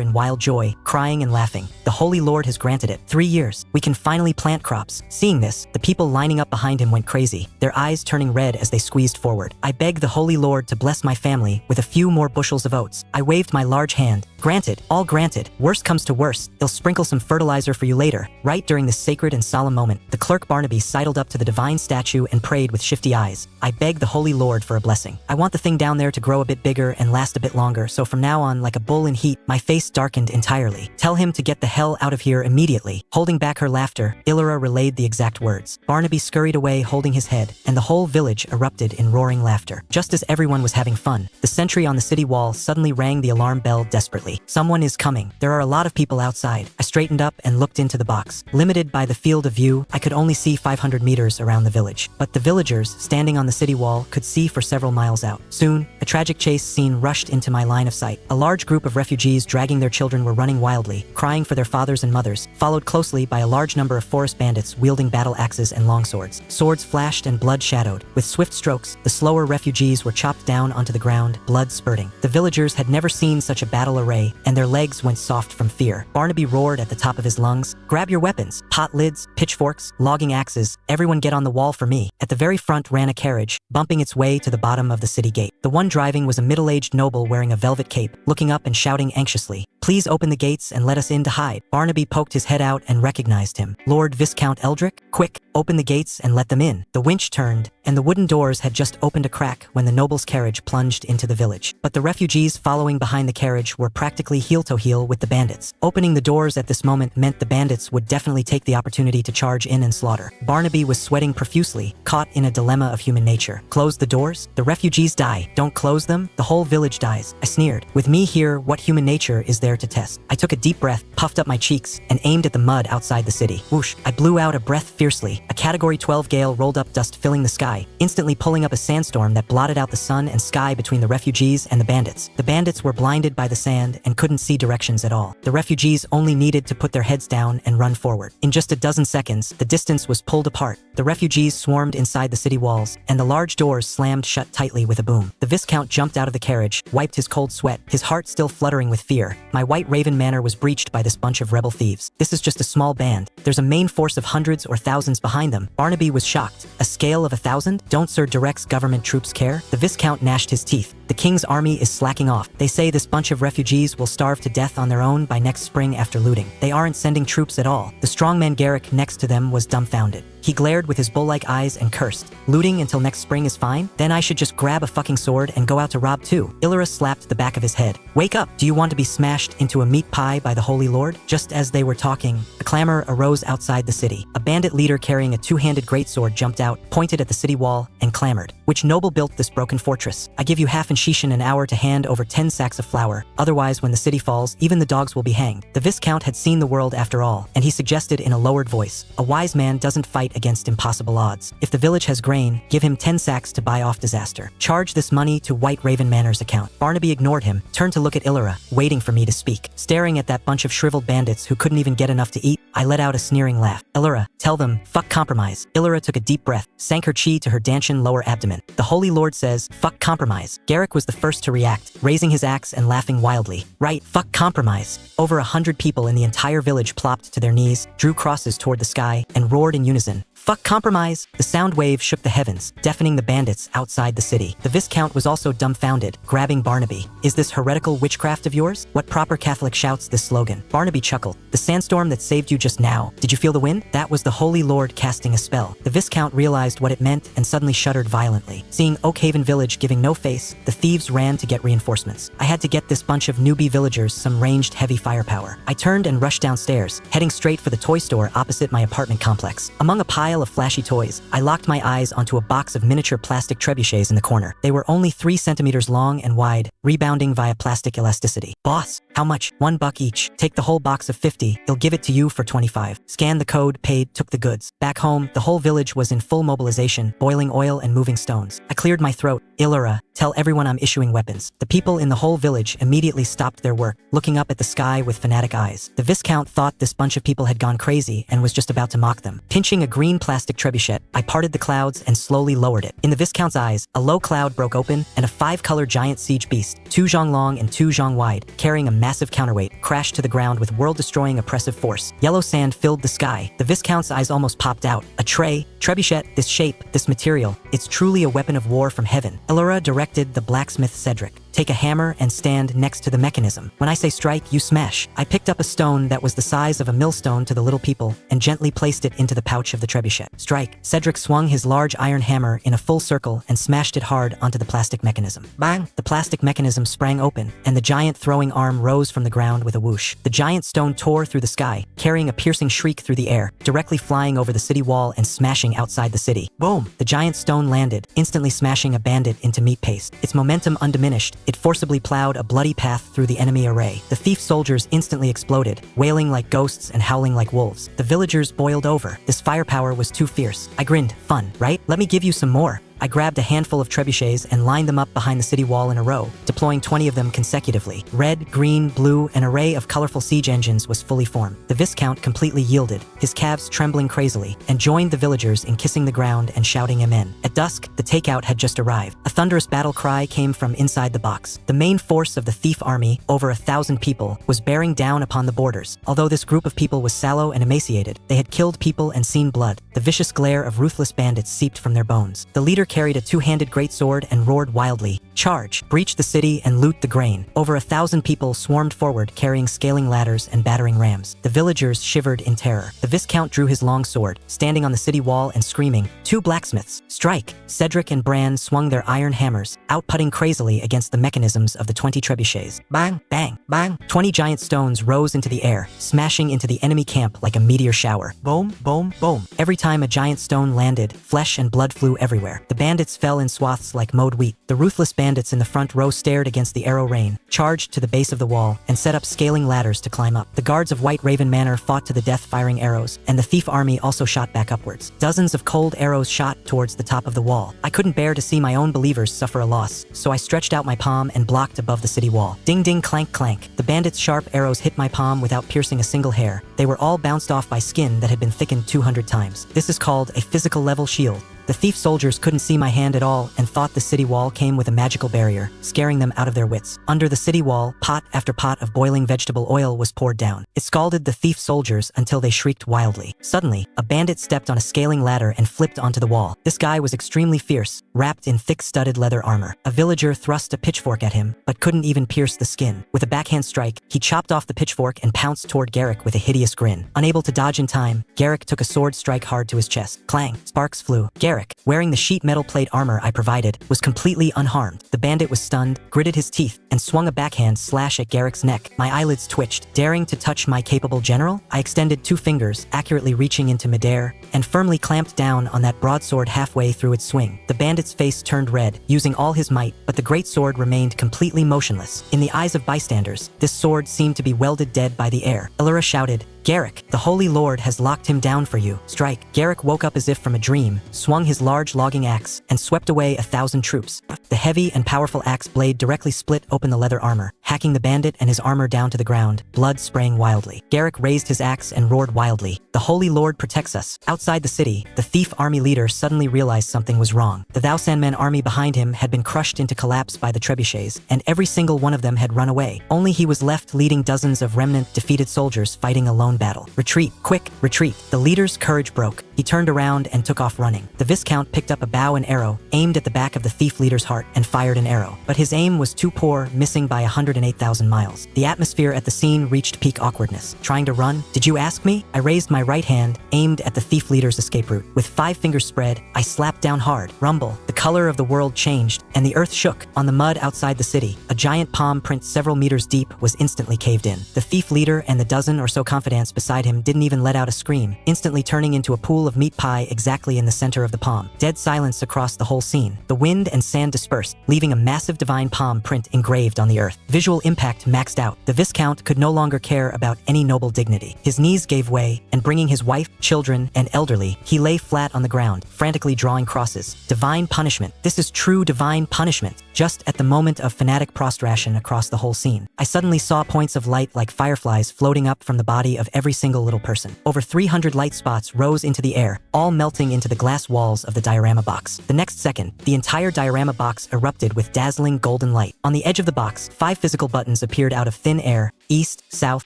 in wild joy, crying and laughing. The Holy Lord has granted it. 3 years. We can finally plant crops. Seeing this, the people lining up behind him went crazy, their eyes turning red as they squeezed forward. I begged the Holy Lord to bless my family with a few more bushels of oats. I waved my large hand. Granted, all granted. Worst comes to worst, they'll sprinkle some fertilizer for you later. Right during this sacred and solemn moment, the clerk Barnaby sidled up to the divine statue and prayed with shifty eyes. I begged the Holy Lord for a blessing. I want the thing down there to grow a bit bigger and last a bit longer, so from now on, like a bull in heat, my face darkened entirely. Tell him to get the hell out of here immediately. Holding back her laughter, Illyra relayed the exact words. Barnaby scurried away holding his head, and the whole village erupted in roaring laughter. Just as everyone was having fun, the sentry on the city wall suddenly rang the alarm bell desperately. Someone is coming. There are a lot of people outside. I straightened up and looked into the box. Limited by the field of view, I could only see 500 meters around the village. But the villagers, standing on the city wall, could see for several miles out. Soon, a tragic chase scene rushed into my line of sight. A large group of refugees dragging their children were running wildly, crying for their fathers and mothers, followed closely by a large number of forest bandits wielding battle axes and longswords. Swords flashed and blood shadowed. With swift strokes, the slower refugees were chopped down onto the ground, blood spurting. The villagers had never seen such a battle array, and their legs went soft from fear. Barnaby roared at the top of his lungs, "Grab your weapons! Pot lids, pitchforks, logging axes, everyone get on the wall for me." At the very front ran a carriage, bumping its way to the bottom of the city gate. The one driving was a middle-aged noble wearing a velvet cape, looking up and shouting anxiously, "Please open the gates and let us in to hide." Barnaby poked his head out and recognized him. "Lord Viscount Eldrick? Quick, open the gates and let them in." The winch turned, and the wooden doors had just opened a crack when the noble's carriage plunged into the village. But the refugees following behind the carriage were practically heel-to-heel with the bandits. Opening the doors at this moment meant the bandits would definitely take the opportunity to charge in and slaughter. Barnaby was sweating profusely, caught in a dilemma of human nature. Close the doors? The refugees die. Don't close them? The whole village dies. I sneered. With me here, what human nature is there to test? I took a deep breath, puffed up my cheeks, and aimed at the mud outside the city. Whoosh! I blew out a breath fiercely. A Category 12 gale rolled up, dust filling the sky, instantly pulling up a sandstorm that blotted out the sun and sky between the refugees and the bandits. The bandits were blinded by the sand and couldn't see directions at all. The refugees only needed to put their heads down and run forward. In just a dozen seconds, the distance was pulled apart. The refugees swarmed inside the city walls, and the large doors slammed shut tightly with a boom. The Viscount jumped out of the carriage, wiped his cold sweat, his heart still fluttering with fear. My white raven manor was breached by this bunch of rebel thieves. This is just a small band. There's a main force of hundreds or thousands behind behind them. Barnaby was shocked. A scale of 1,000? Don't Sir Direct's government troops care? The Viscount gnashed his teeth. The king's army is slacking off. They say this bunch of refugees will starve to death on their own by next spring after looting. They aren't sending troops at all. The strongman Garrick next to them was dumbfounded. He glared with his bull-like eyes and cursed. Looting until next spring is fine? Then I should just grab a fucking sword and go out to rob too. Illyra slapped the back of his head. Wake up! Do you want to be smashed into a meat pie by the Holy Lord? Just as they were talking, a clamor arose outside the city. A bandit leader carrying a two-handed greatsword jumped out, pointed at the city wall, and clamored. Which noble built this broken fortress? I give you half Inshishan an hour to hand over 10 sacks of flour. Otherwise, when the city falls, even the dogs will be hanged. The Viscount had seen the world after all, and he suggested in a lowered voice, a wise man doesn't fight against impossible odds. If the village has grain, give him 10 sacks to buy off disaster. Charge this money to White Raven Manor's account. Barnaby ignored him, turned to look at Illyra, waiting for me to speak. Staring at that bunch of shriveled bandits who couldn't even get enough to eat, I let out a sneering laugh. Illyra, tell them, fuck compromise. Illyra took a deep breath, sank her chi to her Danshan lower abdomen. The Holy Lord says, fuck compromise. Garrick was the first to react, raising his axe and laughing wildly. Right, fuck compromise. Over 100 people in the entire village plopped to their knees, drew crosses toward the sky, and roared in unison. Fuck compromise! The sound wave shook the heavens, deafening the bandits outside the city. The Viscount was also dumbfounded, grabbing Barnaby. Is this heretical witchcraft of yours? What proper Catholic shouts this slogan? Barnaby chuckled. The sandstorm that saved you just now. Did you feel the wind? That was the Holy Lord casting a spell. The Viscount realized what it meant and suddenly shuddered violently. Seeing Oakhaven village giving no face, the thieves ran to get reinforcements. I had to get this bunch of newbie villagers some ranged heavy firepower. I turned and rushed downstairs, heading straight for the toy store opposite my apartment complex. Among a pile of flashy toys, I locked my eyes onto a box of miniature plastic trebuchets in the corner. They were only 3 centimeters long and wide, rebounding via plastic elasticity. Boss, how much? $1 each. Take the whole box of 50. He'll give it to you for 25. Scanned the code, paid, took the goods. Back home, the whole village was in full mobilization, boiling oil and moving stones. I cleared my throat. Illyra, tell everyone I'm issuing weapons. The people in the whole village immediately stopped their work, looking up at the sky with fanatic eyes. The Viscount thought this bunch of people had gone crazy and was just about to mock them. Pinching a green plastic trebuchet, I parted the clouds and slowly lowered it. In the Viscount's eyes, a low cloud broke open and a 5-color giant siege beast, 2 zhong long and 2 zhong wide, carrying a massive counterweight, crashed to the ground with world-destroying oppressive force. Yellow sand filled the sky. The Viscount's eyes almost popped out. A tray, trebuchet, this shape, this material. It's truly a weapon of war from heaven. Illyra directed the blacksmith Cedric. Take a hammer and stand next to the mechanism. When I say strike, you smash. I picked up a stone that was the size of a millstone to the little people and gently placed it into the pouch of the trebuchet. Strike. Cedric swung his large iron hammer in a full circle and smashed it hard onto the plastic mechanism. Bang! The plastic mechanism sprang open, and the giant throwing arm rose from the ground with a whoosh. The giant stone tore through the sky, carrying a piercing shriek through the air, directly flying over the city wall and smashing outside the city. Boom! The giant stone landed, instantly smashing a bandit into meat paste. Its momentum undiminished, it forcibly plowed a bloody path through the enemy array. The thief soldiers instantly exploded, wailing like ghosts and howling like wolves. The villagers boiled over. This firepower was too fierce. I grinned. Fun, right? Let me give you some more. I grabbed a handful of trebuchets and lined them up behind the city wall in a row, deploying 20 of them consecutively. Red, green, blue, an array of colorful siege engines was fully formed. The Viscount completely yielded, his calves trembling crazily, and joined the villagers in kissing the ground and shouting amen. At dusk, the takeout had just arrived. A thunderous battle cry came from inside the box. The main force of the thief army, over 1,000 people, was bearing down upon the borders. Although this group of people was sallow and emaciated, they had killed people and seen blood. The vicious glare of ruthless bandits seeped from their bones. The leader carried a two-handed greatsword and roared wildly, "Charge! Breach the city and loot the grain." Over 1,000 people swarmed forward carrying scaling ladders and battering rams. The villagers shivered in terror. The Viscount drew his long sword, standing on the city wall and screaming, "Two blacksmiths! Strike!" Cedric and Bran swung their iron hammers, outputting crazily against the mechanisms of the 20 trebuchets. Bang! Bang! Bang! 20 giant stones rose into the air, smashing into the enemy camp like a meteor shower. Boom! Boom! Boom! Every time a giant stone landed, flesh and blood flew everywhere. The bandits fell in swaths like mowed wheat. The ruthless bandits in the front row stared against the arrow rain, charged to the base of the wall, and set up scaling ladders to climb up. The guards of White Raven Manor fought to the death firing arrows, and the thief army also shot back upwards. Dozens of cold arrows shot towards the top of the wall. I couldn't bear to see my own believers suffer a loss, so I stretched out my palm and blocked above the city wall. Ding ding clank clank. The bandits' sharp arrows hit my palm without piercing a single hair. They were all bounced off by skin that had been thickened 200 times. This is called a physical level shield. The The thief soldiers couldn't see my hand at all and thought the city wall came with a magical barrier, scaring them out of their wits. Under the city wall, pot after pot of boiling vegetable oil was poured down. It scalded the thief soldiers until they shrieked wildly. Suddenly, a bandit stepped on a scaling ladder and flipped onto the wall. This guy was extremely fierce, wrapped in thick studded leather armor. A villager thrust a pitchfork at him, but couldn't even pierce the skin. With a backhand strike, he chopped off the pitchfork and pounced toward Garrick with a hideous grin. Unable to dodge in time, Garrick took a sword strike hard to his chest. Clang! Sparks flew. Garrick, wearing the sheet metal plate armor I provided, was completely unharmed. The bandit was stunned, gritted his teeth, and swung a backhand slash at Garrick's neck. My eyelids twitched. Daring to touch my capable general? I extended 2 fingers, accurately reaching into midair, and firmly clamped down on that broadsword halfway through its swing. The bandit's face turned red, using all his might, but the great sword remained completely motionless. In the eyes of bystanders, this sword seemed to be welded dead by the air. Illura shouted, "Garrick, the Holy Lord has locked him down for you. Strike." Garrick woke up as if from a dream, swung his large logging axe, and swept away 1,000 troops. The heavy and powerful axe blade directly split open the leather armor, hacking the bandit and his armor down to the ground, blood spraying wildly. Garrick raised his axe and roared wildly, "The Holy Lord protects us." Outside the city, the thief army leader suddenly realized something was wrong. The Thou Sandman army behind him had been crushed into collapse by the trebuchets, and every single one of them had run away. Only he was left leading dozens of remnant defeated soldiers fighting a lone battle. "Retreat, quick, retreat." The leader's courage broke. He turned around and took off running. The Viscount picked up a bow and arrow, aimed at the back of the thief leader's heart, and fired an arrow. But his aim was too poor, missing by 108,000 miles. The atmosphere at the scene reached peak awkwardness. Trying to run? Did you ask me? I raised my right hand, aimed at the thief leader's escape route. With 5 fingers spread, I slapped down hard. Rumble. The color of the world changed, and the earth shook. On the mud outside the city, a giant palm print several meters deep was instantly caved in. The thief leader and the dozen or so confidants beside him didn't even let out a scream, instantly turning into a pool of meat pie exactly in the center of the palm. Dead silence across the whole scene. The wind and sand dispersed, leaving a massive divine palm print engraved on the earth. Visual impact maxed out. The Viscount could no longer care about any noble dignity. His knees gave way, and bringing his wife, children, and elderly, he lay flat on the ground, frantically drawing crosses. Divine punishment. This is true divine punishment. Just at the moment of fanatic prostration across the whole scene, I suddenly saw points of light like fireflies floating up from the body of every single little person. Over 300 light spots rose into the air, all melting into the glass walls of the diorama box. The next second, the entire diorama box erupted with dazzling golden light. On the edge of the box, 5 physical buttons appeared out of thin air: east, south,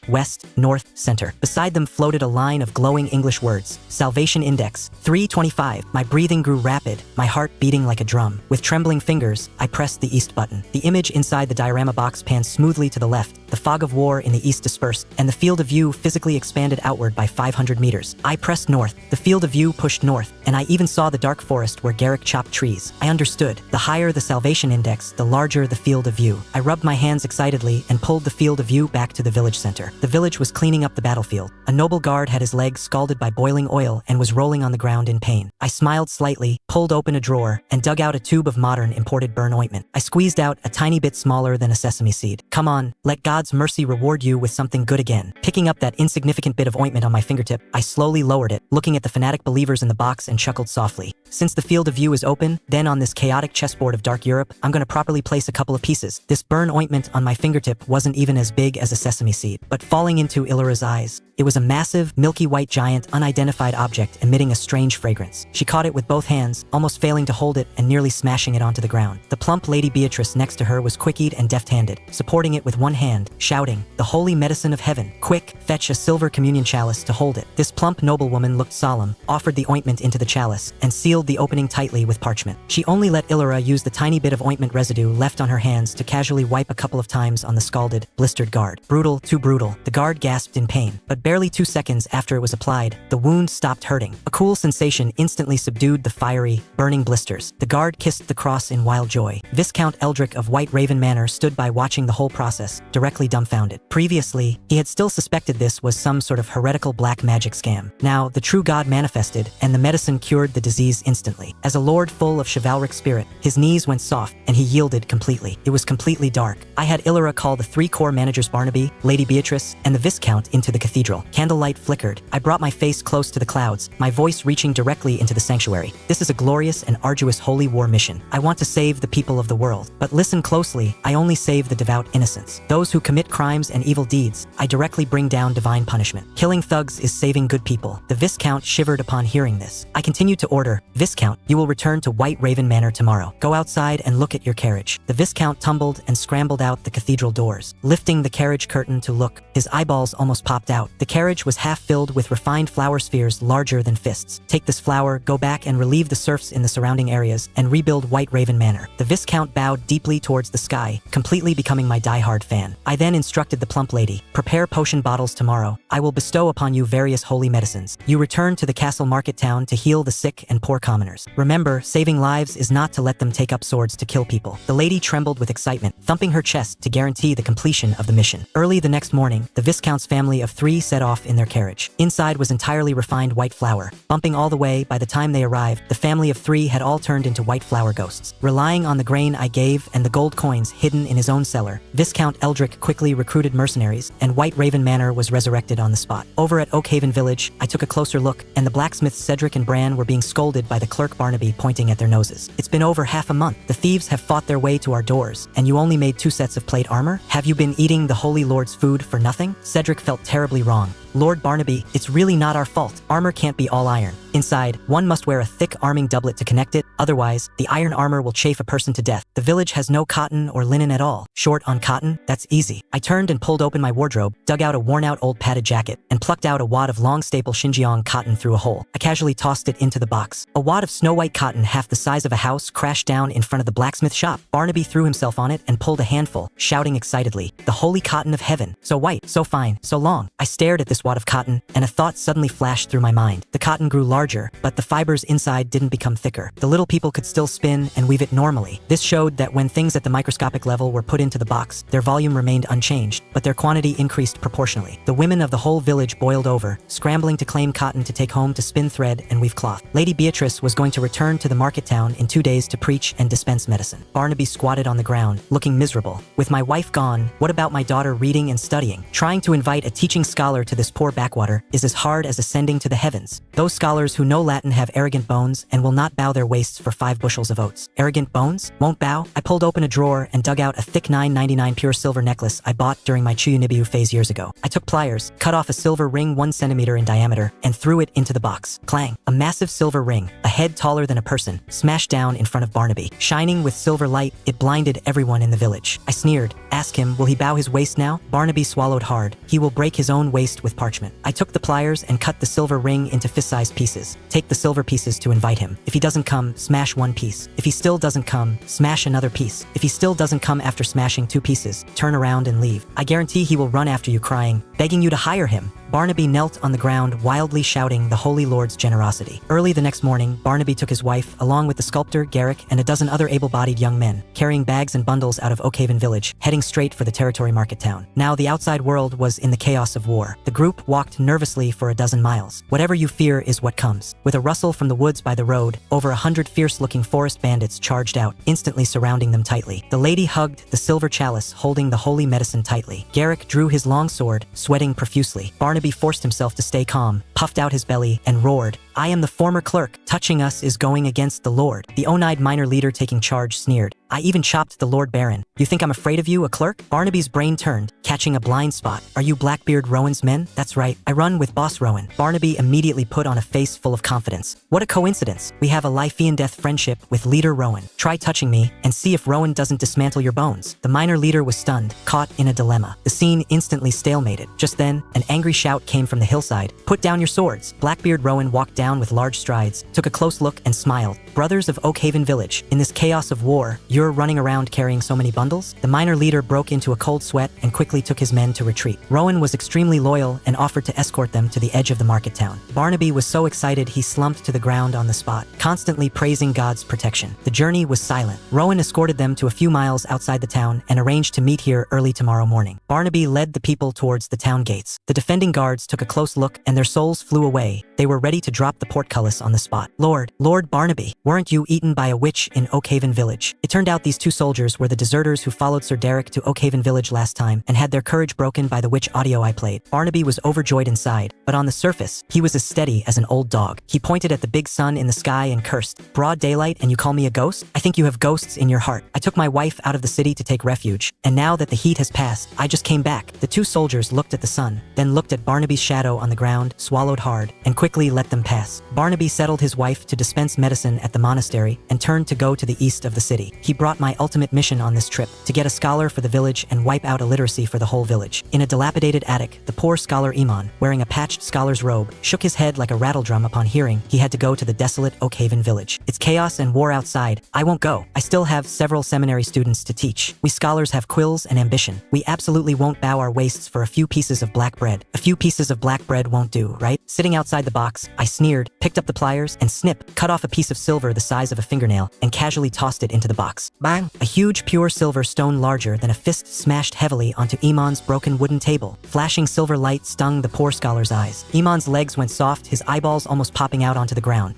west, north, center. Beside them floated a line of glowing English words: Salvation Index 325. My breathing grew rapid, my heart beating like a drum. With trembling fingers, I pressed the east button. The image inside the diorama box panned smoothly to the left. The fog of war in the east dispersed, and the field of view physically expanded outward by 500 meters. I pressed north. The field of view pushed north, and I even saw the dark forest where Garrick chopped trees. I understood. The higher the salvation index, the larger the field of view. I rubbed my hands excitedly and pulled the field of view back to the village center. The village was cleaning up the battlefield. A noble guard had his legs scalded by boiling oil and was rolling on the ground in pain. I smiled slightly, pulled open a drawer, and dug out a tube of modern imported burn ointment. I squeezed out a tiny bit smaller than a sesame seed. Come on, let God's mercy reward you with something good again. Picking up that insignificant bit of ointment on my fingertip, I slowly lowered it, looking at the fanatic believers in the box, and chuckled softly. Since the field of view is open, then on this chaotic chessboard of dark Europe, I'm gonna properly place a couple of pieces. This burn ointment on my fingertip wasn't even as big as a sesame seed, but falling into Illura's eyes, it was a massive, milky white giant, unidentified object emitting a strange fragrance. She caught it with both hands, almost failing to hold it and nearly smashing it onto the ground. The plump Lady Beatrice next to her was quick-eyed and deft-handed, supporting it with one hand, shouting, "The holy medicine of heaven. Quick, fetch a silver communion chalice to hold it." This plump noblewoman looked solemn, offered the ointment into the chalice, and sealed the opening tightly with parchment. She only let Illura use the tiny bit of ointment residue left on her hands to casually wipe a couple of times on the scalded, blistered guard. Brutal, too brutal. The guard gasped in pain, but barely 2 seconds after it was applied, the wound stopped hurting. A cool sensation instantly subdued the fiery, burning blisters. The guard kissed the cross in wild joy. Viscount Eldrick of White Raven Manor stood by watching the whole process, directly dumbfounded. Previously, he had still suspected this was some sort of heretical black magic scam. Now, the true god manifested, and the medicine cured the disease instantly. As a lord full of chivalric spirit, his knees went soft, and he yielded completely. It was completely dark. I had Illura call the 3 corps managers Barnaby Barnaby, Lady Beatrice, and the Viscount into the cathedral. Candlelight flickered. I brought my face close to the clouds, my voice reaching directly into the sanctuary. This is a glorious and arduous holy war mission. I want to save the people of the world. But listen closely, I only save the devout innocents. Those who commit crimes and evil deeds, I directly bring down divine punishment. Killing thugs is saving good people. The Viscount shivered upon hearing this. I continued to order, Viscount, you will return to White Raven Manor tomorrow. Go outside and look at your carriage. The Viscount tumbled and scrambled out the cathedral doors. Lifting the carriage curtain to look, his eyeballs almost popped out. The carriage was half filled with refined flower spheres larger than fists. Take this flower, go back and relieve the serfs in the surrounding areas, and rebuild White Raven Manor. The Viscount bowed deeply towards the sky, completely becoming my die-hard fan. I then instructed the plump lady, prepare potion bottles tomorrow. I will bestow upon you various holy medicines. You return to the castle market town to heal the sick and poor commoners. Remember, saving lives is not to let them take up swords to kill people. The lady trembled with excitement, thumping her chest to guarantee the completion of the mission. Early the next morning, the Viscount's family of 3 set off in their carriage. Inside was entirely refined white flour. Bumping all the way, by the time they arrived, the family of 3 had all turned into white flour ghosts. Relying on the grain I gave and the gold coins hidden in his own cellar, Viscount Eldrick quickly recruited mercenaries, and White Raven Manor was resurrected on the spot. Over at Oakhaven Village, I took a closer look, and the blacksmiths Cedric and Bran were being scolded by the clerk Barnaby, pointing at their noses. It's been over half a month. The thieves have fought their way to our doors, and you only made 2 sets of plate armor? Have you been eating the Holy Lord's food for nothing? Cedric felt terribly wrong. Lord Barnaby, it's really not our fault. Armor can't be all iron. Inside, one must wear a thick arming doublet to connect it, otherwise, the iron armor will chafe a person to death. The village has no cotton or linen at all. Short on cotton? That's easy. I turned and pulled open my wardrobe, dug out a worn-out old padded jacket, and plucked out a wad of long staple Xinjiang cotton through a hole. I casually tossed it into the box. A wad of snow-white cotton half the size of a house crashed down in front of the blacksmith shop. Barnaby threw himself on it and pulled a handful, shouting excitedly, "The holy cotton of heaven! So white, so fine, so long." I stared at this wad of cotton, and a thought suddenly flashed through my mind. The cotton grew larger, but the fibers inside didn't become thicker. The little people could still spin and weave it normally. This showed that when things at the microscopic level were put into the box, their volume remained unchanged, but their quantity increased proportionally. The women of the whole village boiled over, scrambling to claim cotton to take home to spin thread and weave cloth. Lady Beatrice was going to return to the market town in 2 days to preach and dispense medicine. Barnaby squatted on the ground, looking miserable. With my wife gone, what about my daughter reading and studying? Trying to invite a teaching scholar to this poor backwater is as hard as ascending to the heavens. Those scholars who know Latin have arrogant bones and will not bow their waists for 5 bushels of oats. Arrogant bones? Won't bow? I pulled open a drawer and dug out a thick $9.99 pure silver necklace I bought during my Chuyunibiu phase years ago. I took pliers, cut off a silver ring 1 centimeter in diameter, and threw it into the box. Clang! A massive silver ring, a head taller than a person, smashed down in front of Barnaby. Shining with silver light, it blinded everyone in the village. I sneered. Ask him, will he bow his waist now? Barnaby swallowed hard. He will break his own waist with parchment. I took the pliers and cut the silver ring into fist-sized pieces. Take the silver pieces to invite him. If he doesn't come, smash 1 piece. If he still doesn't come, smash another piece. If he still doesn't come after smashing 2 pieces, turn around and leave. I guarantee he will run after you crying, begging you to hire him. Barnaby knelt on the ground, wildly shouting the Holy Lord's generosity. Early the next morning, Barnaby took his wife, along with the sculptor, Garrick, and a dozen other able-bodied young men, carrying bags and bundles out of Oakhaven Village, heading straight for the territory market town. Now the outside world was in the chaos of war. The group walked nervously for a dozen miles. Whatever you fear is what comes. With a rustle from the woods by the road, over 100 fierce-looking forest bandits charged out, instantly surrounding them tightly. The lady hugged the silver chalice, holding the holy medicine tightly. Garrick drew his long sword, sweating profusely. Barnaby forced himself to stay calm, puffed out his belly, and roared, "I am the former clerk. Touching us is going against the Lord." The one-eyed minor leader taking charge sneered, "I even chopped the Lord Baron. You think I'm afraid of you, a clerk?" Barnaby's brain turned, catching a blind spot. "Are you Blackbeard Rowan's men?" "That's right. I run with Boss Rowan." Barnaby immediately put on a face full of confidence. "What a coincidence. We have a life-and-death friendship with Leader Rowan. Try touching me, and see if Rowan doesn't dismantle your bones." The minor leader was stunned, caught in a dilemma. The scene instantly stalemated. Just then, an angry shout came from the hillside. "Put down your swords." Blackbeard Rowan walked down with large strides, took a close look, and smiled. "Brothers of Oakhaven Village, in this chaos of war, you're running around carrying so many bundles?" The minor leader broke into a cold sweat and quickly took his men to retreat. Rowan was extremely loyal and offered to escort them to the edge of the market town. Barnaby was so excited he slumped to the ground on the spot, constantly praising God's protection. The journey was silent. Rowan escorted them to a few miles outside the town and arranged to meet here early tomorrow morning. Barnaby led the people towards the town gates. The defending guards took a close look and their souls flew away. They were ready to drop the portcullis on the spot. Lord Barnaby, weren't you eaten by a witch in Oakhaven Village?" It turned out these two soldiers were the deserters who followed Sir Derek to Oakhaven Village last time and had their courage broken by the witch audio I played. Barnaby was overjoyed inside, but on the surface, he was as steady as an old dog. He pointed at the big sun in the sky and cursed, "Broad daylight and you call me a ghost? I think you have ghosts in your heart. I took my wife out of the city to take refuge, and now that the heat has passed, I just came back." The two soldiers looked at the sun, then looked at Barnaby's shadow on the ground, swallowed hard, and quickly let them pass. Barnaby settled his wife to dispense medicine at the monastery and turned to go to the east of the city. He brought my ultimate mission on this trip, to get a scholar for the village and wipe out illiteracy for the whole village. In a dilapidated attic, the poor scholar Iman, wearing a patched scholar's robe, shook his head like a rattledrum upon hearing he had to go to the desolate Oakhaven village. "It's chaos and war outside. I won't go. I still have several seminary students to teach. We scholars have quills and ambition. We absolutely won't bow our waists for a few pieces of black bread. A few pieces of black bread won't do, right?" Sitting outside the box, I sneered, picked up the pliers, and snip, cut off a piece of silver the size of a fingernail, and casually tossed it into the box. Bang! A huge pure silver stone larger than a fist smashed heavily onto Iman's broken wooden table. Flashing silver light stung the poor scholar's eyes. Iman's legs went soft, his eyeballs almost popping out onto the ground.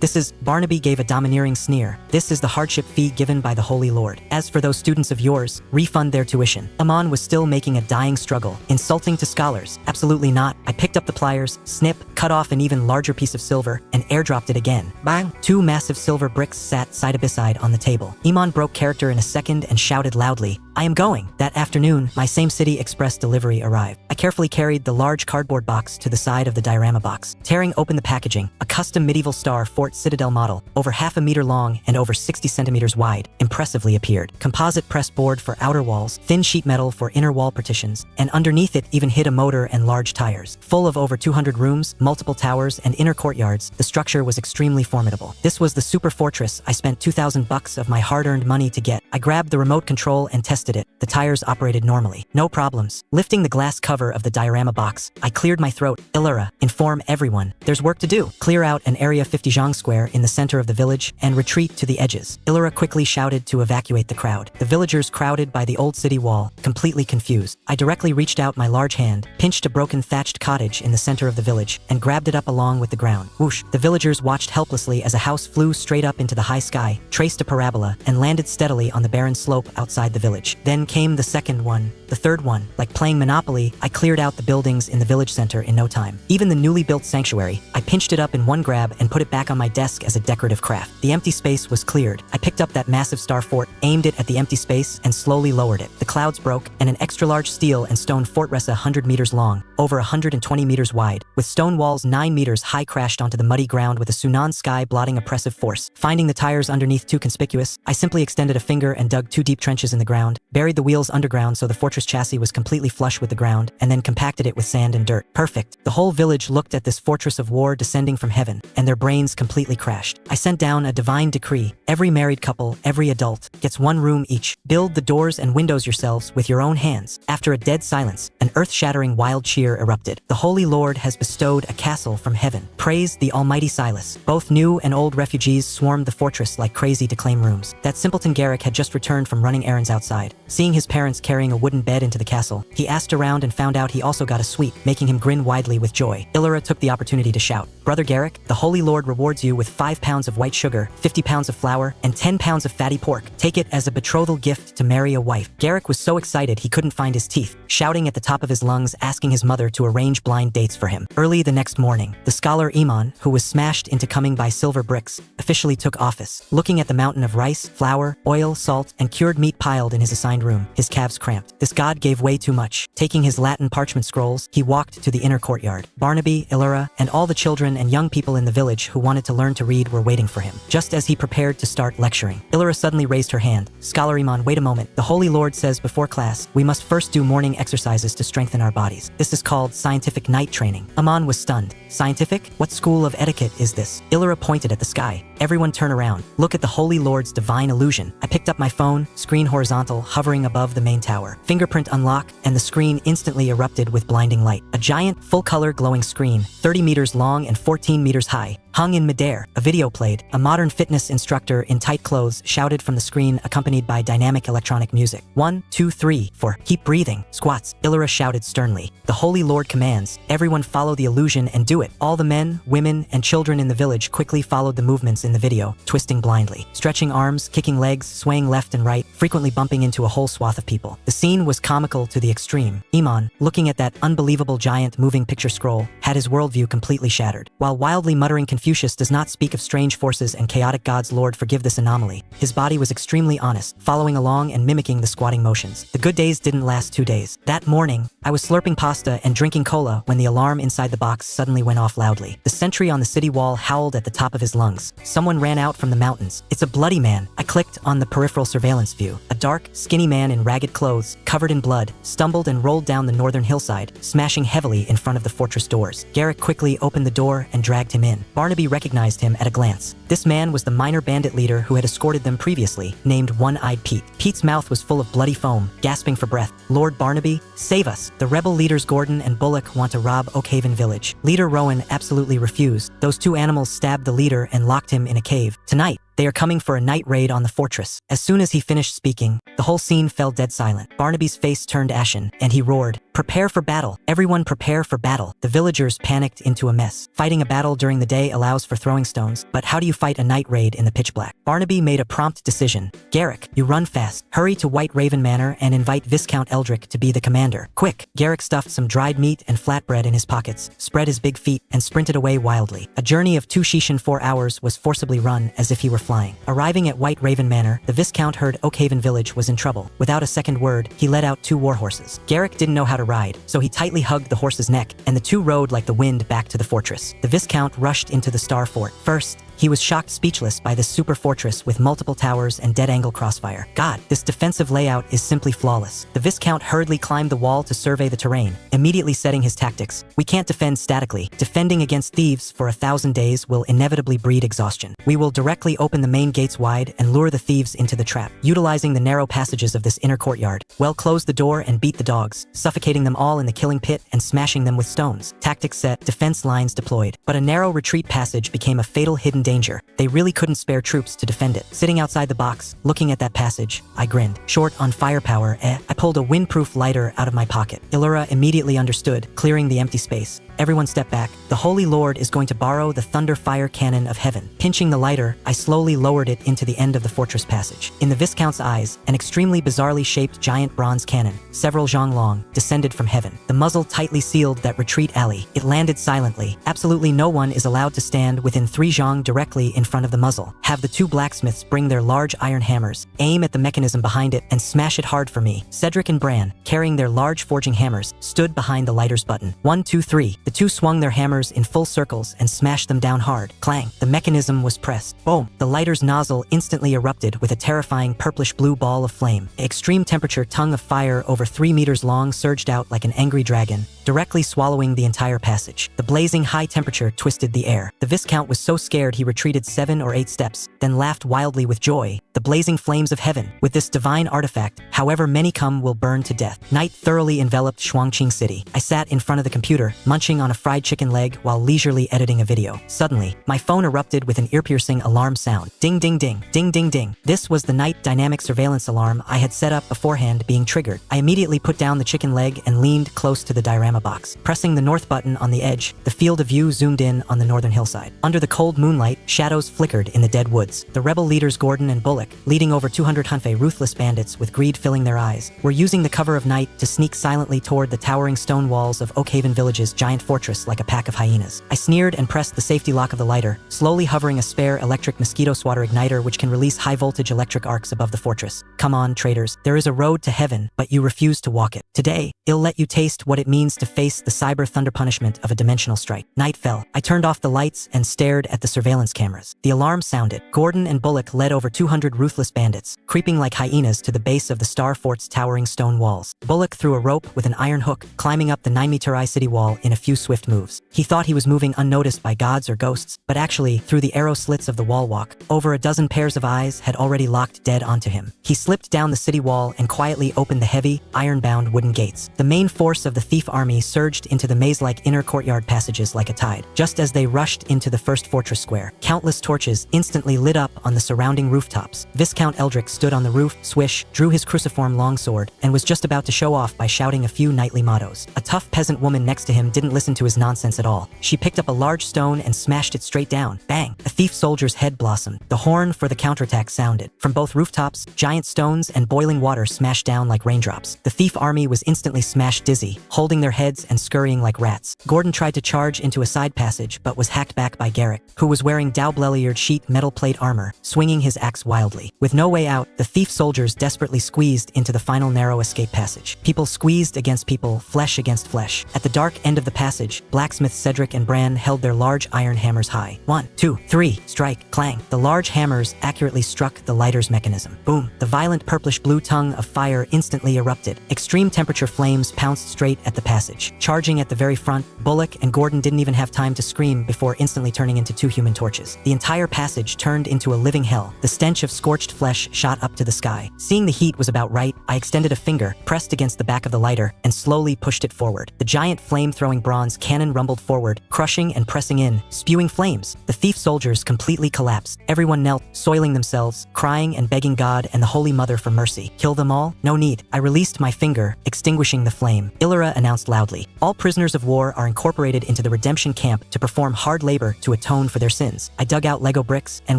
This is, Barnaby gave a domineering sneer. "This is the hardship fee given by the Holy Lord. As for those students of yours, refund their tuition." Iman was still making a dying struggle. "Insulting to scholars? Absolutely not." I picked up the pliers, snip, cut off an even larger piece of silver, and airdropped it again. Bang! Two massive silver bricks sat side by side on the table. Iman broke character in a second and shouted loudly, "I am going." That afternoon, my same city express delivery arrived. I carefully carried the large cardboard box to the side of the diorama box. Tearing open the packaging, a custom medieval star Fort Citadel model, over half a meter long and over 60 centimeters wide, impressively appeared. Composite press board for outer walls, thin sheet metal for inner wall partitions, and underneath it even hid a motor and large tires. Full of over 200 rooms, multiple towers, and inner courtyards, the structure was extremely formidable. This was the super fortress I spent $2,000 of my hard-earned money to get. I grabbed the remote control and tested it. The tires operated normally. No problems. Lifting the glass cover of the diorama box, I cleared my throat. "Illyra, inform everyone. There's work to do. Clear out an area 50 zhang square in the center of the village and retreat to the edges." Illyra quickly shouted to evacuate the crowd. The villagers crowded by the old city wall, completely confused. I directly reached out my large hand, pinched a broken thatched cottage in the center of the village, and grabbed it up along with the ground. Whoosh! The villagers watched helplessly as a house flew straight up into the high sky, traced a parabola, and landed steadily on the barren slope outside the village. Then came the second one, the third one. Like playing Monopoly, I cleared out the buildings in the village center in no time. Even the newly built sanctuary, I pinched it up in one grab and put it back on my desk as a decorative craft. The empty space was cleared. I picked up that massive star fort, aimed it at the empty space, and slowly lowered it. The clouds broke, and an extra-large steel and stone fortress 100 meters long, over 120 meters wide, with stone walls 9 meters high crashed onto the muddy ground with a Sunan sky blotting oppressive force. Finding the tires underneath too conspicuous, I simply extended a finger and dug 2 deep trenches in the ground, buried the wheels underground so the fortress chassis was completely flush with the ground, and then compacted it with sand and dirt. Perfect. The whole village looked at this fortress of war descending from heaven, and their brains completely crashed. I sent down a divine decree. Every married couple, every adult, gets 1 room each. Build the doors and windows yourselves with your own hands. After a dead silence, an earth-shattering wild cheer erupted. The Holy Lord has bestowed a castle from heaven. Praise the Almighty Silas. Both new and old refugees swarmed the fortress like crazy to claim rooms. That simpleton Garrick had just returned from running errands outside. Seeing his parents carrying a wooden bed into the castle, he asked around and found out he also got a suite, making him grin widely with joy. Illyra took the opportunity to shout, "Brother Garrick, the Holy Lord rewards you with 5 pounds of white sugar, 50 pounds of flour, and 10 pounds of fatty pork. Take it as a betrothal gift to marry a wife." Garrick was so excited he couldn't find his teeth, shouting at the top of his lungs, asking his mother to arrange blind dates for him. Early the next morning, the scholar Iman, who was smashed into coming by silver bricks, officially took office. Looking at the mountain of rice, flour, oil, salt, and cured meat piled in his assigned room, his calves cramped. This god gave way too much. Taking his Latin parchment scrolls, he walked to the inner courtyard. Barnaby, Illyra, and all the children and young people in the village who wanted to learn to read were waiting for him. Just as he prepared to start lecturing, Illyra suddenly raised her hand. "Scholar Iman, wait a moment. The Holy Lord says before class, we must first do morning exercises to strengthen our bodies. This is called scientific night training." Iman was stunned. "Scientific? What school of etiquette is this?" Illyra pointed at the sky. "Everyone turn around. Look at the Holy Lord's divine illusion." I picked up my phone, screen horizontal, hovering above the main tower. Fingerprint unlock, and the screen instantly erupted with blinding light. A giant, full-color glowing screen, 30 meters long and 14 meters high, hung in midair. A video played. A modern fitness instructor in tight clothes shouted from the screen, accompanied by dynamic electronic music. 1, 2, 3, 4. Keep breathing. Squats. Illyra shouted sternly. The Holy Lord commands. Everyone follow the illusion and do it. All the men, women, and children in the village quickly followed the movements in the video, twisting blindly, stretching arms, kicking legs, swaying left and right, frequently bumping into a whole swath of people. The scene was comical to the extreme. Iman, looking at that unbelievable giant moving picture scroll, had his worldview completely shattered. While wildly muttering, Confucius does not speak of strange forces and chaotic gods. Lord, forgive this anomaly. His body was extremely honest, following along and mimicking the squatting motions. The good days didn't last 2 days. That morning, I was slurping pasta and drinking cola when the alarm inside the box suddenly went off loudly. The sentry on the city wall howled at the top of his lungs. Someone ran out from the mountains. It's a bloody man. I clicked on the peripheral surveillance view. A dark, skinny man in ragged clothes, covered in blood, stumbled and rolled down the northern hillside, smashing heavily in front of the fortress doors. Garrick quickly opened the door and dragged him in. Barnaby recognized him at a glance. This man was the minor bandit leader who had escorted them previously, named One-Eyed Pete. Pete's mouth was full of bloody foam, gasping for breath. Lord Barnaby, save us. The rebel leaders Gordon and Bullock want to rob Oakhaven village. Leader Rowan absolutely refused. Those 2 animals stabbed the leader and locked him in a cave. Tonight, they are coming for a night raid on the fortress. As soon as he finished speaking, the whole scene fell dead silent. Barnaby's face turned ashen, and he roared, "Prepare for battle! Everyone prepare for battle!" The villagers panicked into a mess. Fighting a battle during the day allows for throwing stones, but how do you fight a night raid in the pitch black? Barnaby made a prompt decision. Garrick, you run fast. Hurry to White Raven Manor and invite Viscount Eldrick to be the commander. Quick! Garrick stuffed some dried meat and flatbread in his pockets, spread his big feet, and sprinted away wildly. A journey of 2 Shishin 4 hours was forcibly run as if he were flying. Arriving at White Raven Manor, the Viscount heard Oakhaven village was in trouble. Without a second word, he led out 2 war horses. Garrick didn't know how to ride, so he tightly hugged the horse's neck, and the 2 rode like the wind back to the fortress. The Viscount rushed into the Star Fort. First, he was shocked speechless by this super fortress with multiple towers and dead-angle crossfire. God, this defensive layout is simply flawless. The Viscount hurriedly climbed the wall to survey the terrain, immediately setting his tactics. We can't defend statically. Defending against thieves for 1,000 days will inevitably breed exhaustion. We will directly open the main gates wide and lure the thieves into the trap, utilizing the narrow passages of this inner courtyard. Well, close the door and beat the dogs, suffocating them all in the killing pit and smashing them with stones. Tactics set, defense lines deployed. But a narrow retreat passage became a fatal hidden danger. They really couldn't spare troops to defend it. Sitting outside the box, looking at that passage, I grinned. Short on firepower, I pulled a windproof lighter out of my pocket. Illyra immediately understood, clearing the empty space. Everyone stepped back. The Holy Lord is going to borrow the thunder fire cannon of heaven. Pinching the lighter, I slowly lowered it into the end of the fortress passage. In the Viscount's eyes, an extremely bizarrely shaped giant bronze cannon, several zhang long, descended from heaven. The muzzle tightly sealed that retreat alley. It landed silently. Absolutely no one is allowed to stand within 3 zhang directly in front of the muzzle. Have the 2 blacksmiths bring their large iron hammers, aim at the mechanism behind it, and smash it hard for me. Cedric and Bran, carrying their large forging hammers, stood behind the lighter's button. 1, 2, 3. The 2 swung their hammers in full circles and smashed them down hard. Clang. The mechanism was pressed. Boom. The lighter's nozzle instantly erupted with a terrifying purplish-blue ball of flame. The extreme temperature tongue of fire over 3 meters long surged out like an angry dragon, directly swallowing the entire passage. The blazing high temperature twisted the air. The Viscount was so scared he retreated 7 or 8 steps, then laughed wildly with joy. The blazing flames of heaven. With this divine artifact, however many come will burn to death. Night thoroughly enveloped Shuangqing City. I sat in front of the computer, munching on a fried chicken leg while leisurely editing a video. Suddenly, my phone erupted with an ear-piercing alarm sound. Ding ding ding, ding ding ding. This was the night dynamic surveillance alarm I had set up beforehand being triggered. I immediately put down the chicken leg and leaned close to the diorama box. Pressing the north button on the edge, the field of view zoomed in on the northern hillside. Under the cold moonlight, shadows flickered in the dead woods. The rebel leaders Gordon and Bullock, leading over 200 Hunfe ruthless bandits with greed filling their eyes, were using the cover of night to sneak silently toward the towering stone walls of Oakhaven Village's giant fortress like a pack of hyenas. I sneered and pressed the safety lock of the lighter, slowly hovering a spare electric mosquito swatter igniter which can release high-voltage electric arcs above the fortress. Come on, traitors. There is a road to heaven, but you refuse to walk it. Today, I'll let you taste what it means to face the cyber thunder punishment of a dimensional strike. Night fell. I turned off the lights and stared at the surveillance cameras. The alarm sounded. Gordon and Bullock led over 200 ruthless bandits, creeping like hyenas to the base of the Star Fort's towering stone walls. Bullock threw a rope with an iron hook, climbing up the 9-meter high city wall in a few swift moves. He thought he was moving unnoticed by gods or ghosts, but actually, through the arrow slits of the wall walk, over a dozen pairs of eyes had already locked dead onto him. He slipped down the city wall and quietly opened the heavy, iron-bound wooden gates. The main force of the thief army army surged into the maze-like inner courtyard passages like a tide. Just as they rushed into the first fortress square, countless torches instantly lit up on the surrounding rooftops. Viscount Eldrick stood on the roof, swish, drew his cruciform longsword, and was just about to show off by shouting a few knightly mottos. A tough peasant woman next to him didn't listen to his nonsense at all. She picked up a large stone and smashed it straight down. Bang! A thief soldier's head blossomed. The horn for the counterattack sounded. From both rooftops, giant stones and boiling water smashed down like raindrops. The thief army was instantly smashed dizzy, holding their heads and scurrying like rats. Gordon tried to charge into a side passage but was hacked back by Garrick, who was wearing Dowbleliered sheet metal plate armor, swinging his axe wildly. With no way out, the thief soldiers desperately squeezed into the final narrow escape passage. People squeezed against people, flesh against flesh. At the dark end of the passage, blacksmiths Cedric and Bran held their large iron hammers high. 1, 2, 3, strike, clang. The large hammers accurately struck the lighter's mechanism. Boom! The violent purplish-blue tongue of fire instantly erupted. Extreme temperature flames pounced straight at the passage. Charging at the very front, Bullock and Gordon didn't even have time to scream before instantly turning into two human torches. The entire passage turned into a living hell. The stench of scorched flesh shot up to the sky. Seeing the heat was about right, I extended a finger, pressed against the back of the lighter, and slowly pushed it forward. The giant flame-throwing bronze cannon rumbled forward, crushing and pressing in, spewing flames. The thief soldiers completely collapsed. Everyone knelt, soiling themselves, crying and begging God and the Holy Mother for mercy. Kill them all? No need. I released my finger, extinguishing the flame. Illyra announced loudly, "All prisoners of war are incorporated into the redemption camp to perform hard labor to atone for their sins." I dug out Lego bricks and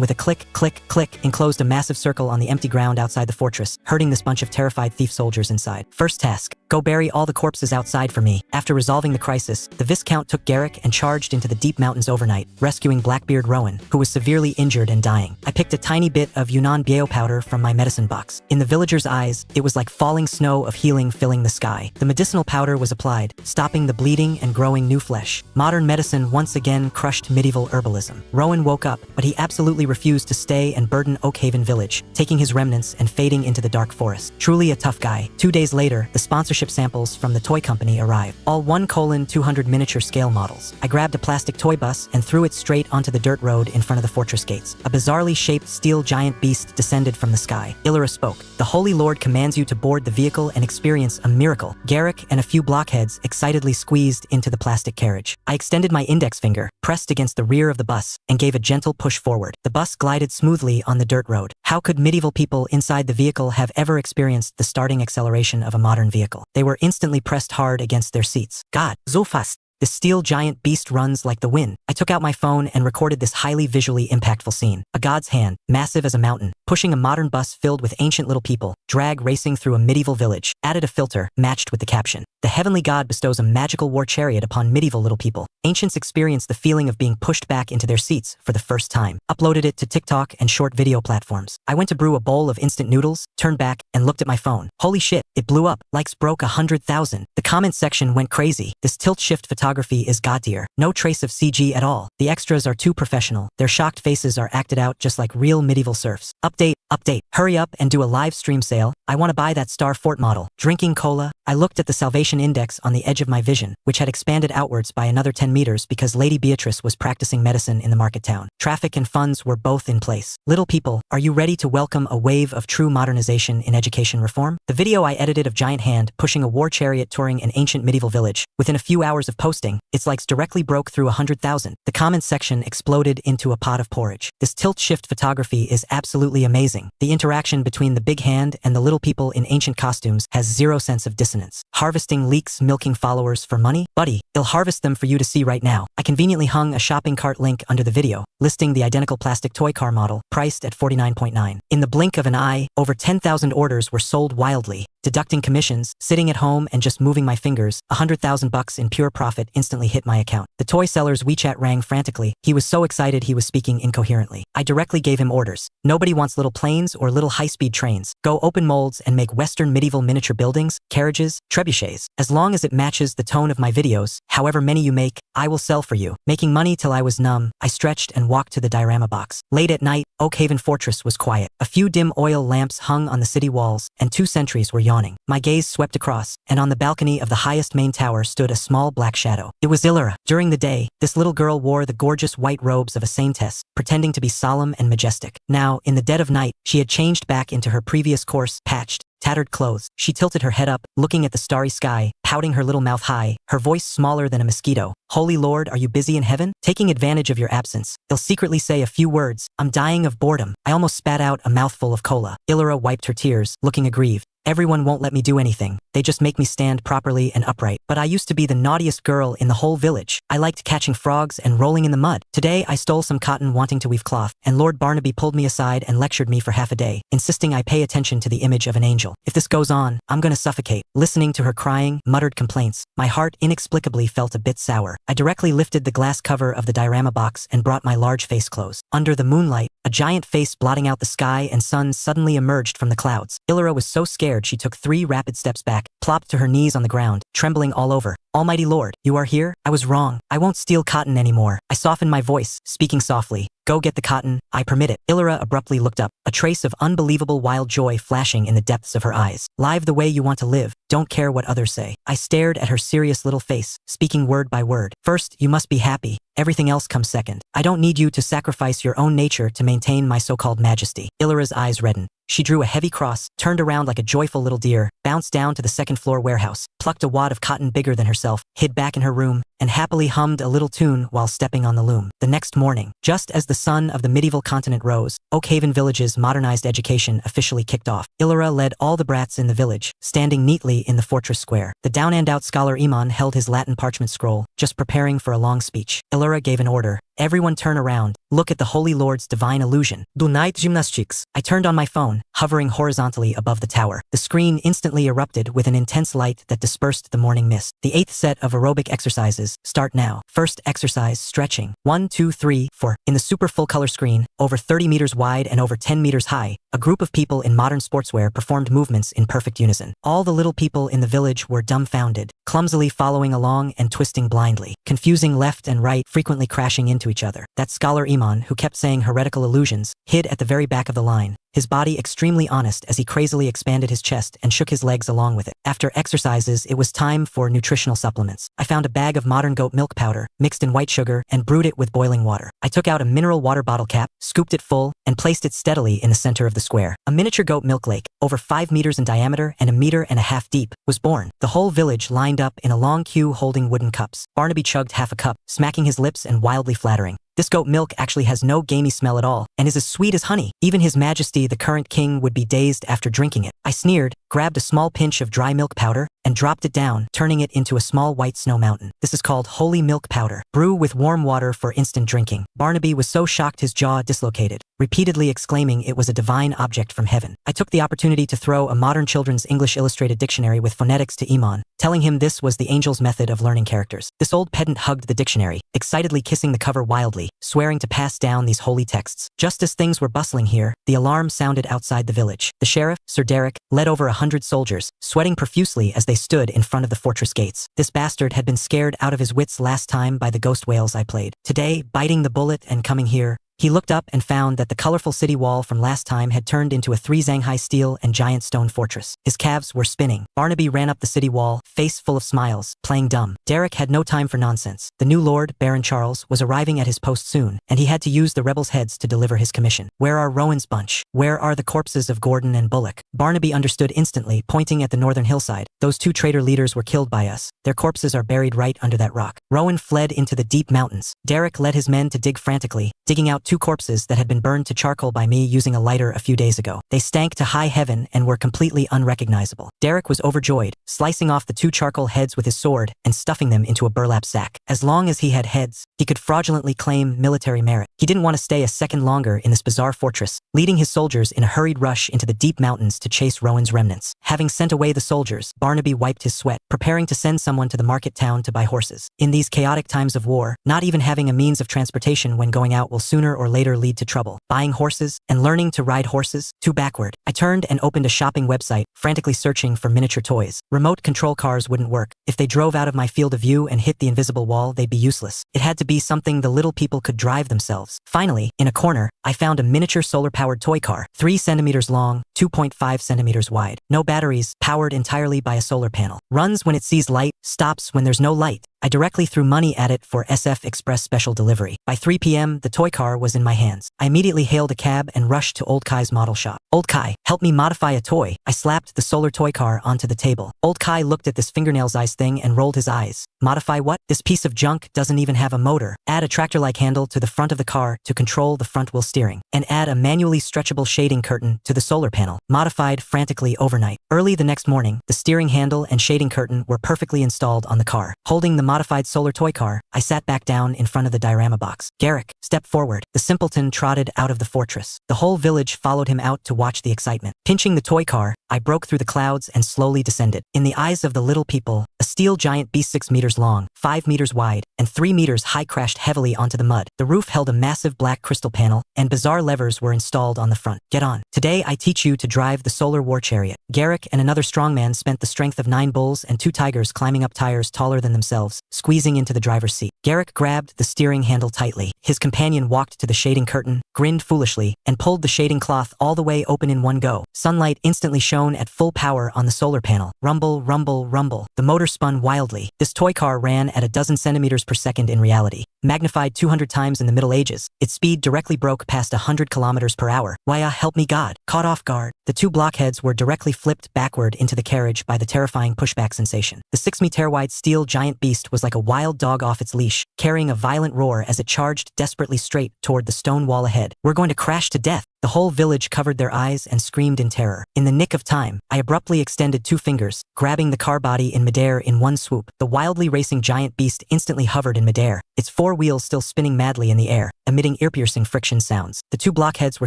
with a click, click, click, enclosed a massive circle on the empty ground outside the fortress, herding this bunch of terrified thief soldiers inside. First task, go bury all the corpses outside for me. After resolving the crisis, the Viscount took Garrick and charged into the deep mountains overnight, rescuing Blackbeard Rowan, who was severely injured and dying. I picked a tiny bit of Yunnan Biao powder from my medicine box. In the villagers' eyes, it was like falling snow of healing filling the sky. The medicinal powder was applied, stopping the bleeding and growing new flesh. Modern medicine once again crushed medieval herbalism. Rowan woke up, but he absolutely refused to stay and burden Oakhaven village, taking his remnants and fading into the dark forest. Truly a tough guy. 2 days later, the sponsorship samples from the toy company arrived. All 1:200 miniature scale models. I grabbed a plastic toy bus and threw it straight onto the dirt road in front of the fortress gates. A bizarrely shaped steel giant beast descended from the sky. Illyra spoke. "The Holy Lord commands you to board the vehicle and experience a miracle." Garrick and a few blockheads excitedly squeezed into the plastic carriage. I extended my index finger, pressed against the rear of the bus, and gave a gentle push forward. The bus glided smoothly on the dirt road. How could medieval people inside the vehicle have ever experienced the starting acceleration of a modern vehicle? They were instantly pressed hard against their seats. God, so fast. The steel giant beast runs like the wind. I took out my phone and recorded this highly visually impactful scene. A god's hand, massive as a mountain, pushing a modern bus filled with ancient little people, drag racing through a medieval village. Added a filter, matched with the caption. The heavenly god bestows a magical war chariot upon medieval little people. Ancients experience the feeling of being pushed back into their seats for the first time. Uploaded it to TikTok and short video platforms. I went to brew a bowl of instant noodles, turned back, and looked at my phone. Holy shit, it blew up. Likes broke 100,000. The comment section went crazy. This tilt-shift photography is god tier. No trace of CG at all. The extras are too professional. Their shocked faces are acted out just like real medieval serfs. Update, update. Hurry up and do a live stream sale. I want to buy that Star Fort model. Drinking cola. I looked at the salvation index on the edge of my vision, which had expanded outwards by another 10 meters because Lady Beatrice was practicing medicine in the market town. Traffic and funds were both in place. Little people, are you ready to welcome a wave of true modernization in education reform? The video I edited of Giant Hand pushing a war chariot touring an ancient medieval village. Within a few hours of posting, its likes directly broke through 100,000. The comments section exploded into a pot of porridge. This tilt-shift photography is absolutely amazing. The interaction between the big hand and the little people in ancient costumes has zero sense of dissonance. Harvesting leaks, milking followers for money? Buddy, I'll harvest them for you to see right now. I conveniently hung a shopping cart link under the video, listing the identical plastic toy car model, priced at $49.9. In the blink of an eye, over 10,000 orders were sold wildly. Deducting commissions, sitting at home and just moving my fingers, $100,000 in pure profit instantly hit my account. The toy seller's WeChat rang frantically. He was so excited he was speaking incoherently. I directly gave him orders. Nobody wants little planes or little high-speed trains. Go open molds and make Western medieval miniature buildings, carriages, trebuchets. As long as it matches the tone of my videos, however many you make, I will sell for you. Making money till I was numb, I stretched and walked to the diorama box. Late at night, Oakhaven Fortress was quiet. A few dim oil lamps hung on the city walls, and 2 sentries were yawning. My gaze swept across, and on the balcony of the highest main tower stood a small black shadow. It was Illyra. During the day, this little girl wore the gorgeous white robes of a saintess, pretending to be solemn and majestic. Now, in the dead of night, she had changed back into her previous coarse, patched, tattered clothes. She tilted her head up, looking at the starry sky, pouting her little mouth high, her voice smaller than a mosquito. Holy Lord, are you busy in heaven? Taking advantage of your absence, they'll secretly say a few words. I'm dying of boredom. I almost spat out a mouthful of cola. Illyra wiped her tears, looking aggrieved. Everyone won't let me do anything. They just make me stand properly and upright. But I used to be the naughtiest girl in the whole village. I liked catching frogs and rolling in the mud. Today, I stole some cotton wanting to weave cloth, and Lord Barnaby pulled me aside and lectured me for half a day, insisting I pay attention to the image of an angel. If this goes on, I'm gonna suffocate. Listening to her crying, muttered complaints, my heart inexplicably felt a bit sour. I directly lifted the glass cover of the diorama box and brought my large face close. Under the moonlight, a giant face blotting out the sky and sun suddenly emerged from the clouds. Illyra was so scared she took 3 rapid steps back, plopped to her knees on the ground, trembling all over. Almighty Lord, you are here? I was wrong. I won't steal cotton anymore. I softened my voice, speaking softly. Go get the cotton. I permit it. Illyra abruptly looked up, a trace of unbelievable wild joy flashing in the depths of her eyes. Live the way you want to live. Don't care what others say. I stared at her serious little face, speaking word by word. First, you must be happy. Everything else comes second. I don't need you to sacrifice your own nature to maintain my so-called majesty. Illyra's eyes reddened. She drew a heavy cross, turned around like a joyful little deer, bounced down to the second-floor warehouse, plucked a wad of cotton bigger than herself, hid back in her room, and happily hummed a little tune while stepping on the loom. The next morning, just as the sun of the medieval continent rose, Oakhaven Village's modernized education officially kicked off. Illyra led all the brats in the village, standing neatly in the fortress square. The down-and-out scholar Iman held his Latin parchment scroll, just preparing for a long speech. Illyra gave an order. Everyone turn around. Look at the Holy Lord's divine illusion. Do night gymnastics. I turned on my phone, hovering horizontally above the tower. The screen instantly erupted with an intense light that dispersed the morning mist. The 8th set of aerobic exercises start now. First exercise, stretching. 1, 2, 3, 4. In the super full-color screen, over 30 meters wide and over 10 meters high, a group of people in modern sportswear performed movements in perfect unison. All the little people in the village were dumbfounded, clumsily following along and twisting blindly, confusing left and right, frequently crashing into each other. That scholar Iman, who kept saying heretical illusions, hid at the very back of the line, his body extremely honest as he crazily expanded his chest and shook his legs along with it. After exercises, it was time for nutritional supplements. I found a bag of modern goat milk powder, mixed in white sugar, and brewed it with boiling water. I took out a mineral water bottle cap, scooped it full, and placed it steadily in the center of the square. A miniature goat milk lake, over 5 meters in diameter and 1.5 meters deep, was born. The whole village lined up in a long queue holding wooden cups. Barnaby chugged half a cup, smacking his lips and wildly flattering. This goat milk actually has no gamey smell at all, and is as sweet as honey. Even His Majesty the current king would be dazed after drinking it. I sneered, grabbed a small pinch of dry milk powder, and dropped it down, turning it into a small white snow mountain. This is called holy milk powder. Brew with warm water for instant drinking. Barnaby was so shocked his jaw dislocated, repeatedly exclaiming it was a divine object from heaven. I took the opportunity to throw a modern children's English illustrated dictionary with phonetics to Iman, telling him this was the angel's method of learning characters. This old pedant hugged the dictionary, excitedly kissing the cover wildly, swearing to pass down these holy texts. Just as things were bustling here, the alarm sounded outside the village. The sheriff, Sir Derek, led over 100 soldiers, sweating profusely as they stood in front of the fortress gates. This bastard had been scared out of his wits last time by the ghost whales I played. Today, biting the bullet and coming here, he looked up and found that the colorful city wall from last time had turned into a 3 Shanghai steel and giant stone fortress. His calves were spinning. Barnaby ran up the city wall, face full of smiles, playing dumb. Derek had no time for nonsense. The new lord, Baron Charles, was arriving at his post soon, and he had to use the rebels' heads to deliver his commission. Where are Rowan's bunch? Where are the corpses of Gordon and Bullock? Barnaby understood instantly, pointing at the northern hillside. Those 2 traitor leaders were killed by us. Their corpses are buried right under that rock. Rowan fled into the deep mountains. Derek led his men to dig frantically, digging out 2 corpses that had been burned to charcoal by me using a lighter a few days ago. They stank to high heaven and were completely unrecognizable. Derek was overjoyed, slicing off the 2 charcoal heads with his sword and stuffing them into a burlap sack. As long as he had heads, he could fraudulently claim military merit. He didn't want to stay a second longer in this bizarre fortress, leading his soldiers in a hurried rush into the deep mountains to chase Rowan's remnants. Having sent away the soldiers, Barnaby wiped his sweat, preparing to send someone to the market town to buy horses. In these chaotic times of war, not even having a means of transportation when going out will sooner or later lead to trouble. Buying horses and learning to ride horses, too backward. I turned and opened a shopping website, frantically searching for miniature toys. Remote control cars wouldn't work. If they drove out of my field of view and hit the invisible wall, they'd be useless. It had to be something the little people could drive themselves. Finally, in a corner, I found a miniature solar-powered toy car, 3 centimeters long, 2.5 centimeters wide. No batteries, powered entirely by a solar panel. Runs when it sees light, stops when there's no light. I directly threw money at it for SF Express special delivery. By 3 p.m., the toy car was in my hands. I immediately hailed a cab and rushed to Old Kai's model shop. "Old Kai, help me modify a toy." I slapped the solar toy car onto the table. Old Kai looked at this fingernail-sized thing and rolled his eyes. "Modify what? This piece of junk doesn't even have a motor. Add a tractor-like handle to the front of the car to control the front wheel steering. And add a manually stretchable shading curtain to the solar panel." Modified frantically overnight. Early the next morning, the steering handle and shading curtain were perfectly installed on the car. Holding the modified solar toy car, I sat back down in front of the diorama box. "Garrick, step forward." The simpleton trotted out of the fortress. The whole village followed him out to watch the excitement. Pinching the toy car, I broke through the clouds and slowly descended. In the eyes of the little people, a steel giant beast 6 meters long, 5 meters wide, and 3 meters high crashed heavily onto the mud. The roof held a massive black crystal panel, and bizarre levers were installed on the front. "Get on. Today I teach you to drive the solar war chariot." Garrick and another strongman spent the strength of 9 bulls and 2 tigers climbing up tires taller than themselves, squeezing into the driver's seat. Garrick grabbed the steering handle tightly. His companion walked to the shading curtain, grinned foolishly, and pulled the shading cloth all the way open in one go. Sunlight instantly shone at full power on the solar panel. Rumble, rumble, rumble. The motor spun wildly. This toy car ran at a dozen centimeters per second in reality. Magnified 200 times in the Middle Ages, its speed directly broke past 100 kilometers per hour. "Why, help me God." Caught off guard, the 2 blockheads were directly flipped backward into the carriage by the terrifying pushback sensation. The 6-meter-wide steel giant beast was like a wild dog off its leash, carrying a violent roar as it charged desperately straight toward the stone wall ahead. "We're going to crash to death." The whole village covered their eyes and screamed in terror. In the nick of time, I abruptly extended 2 fingers, grabbing the car body in midair in one swoop. The wildly racing giant beast instantly hovered in midair, its 4 wheels still spinning madly in the air, emitting ear-piercing friction sounds. The 2 blockheads were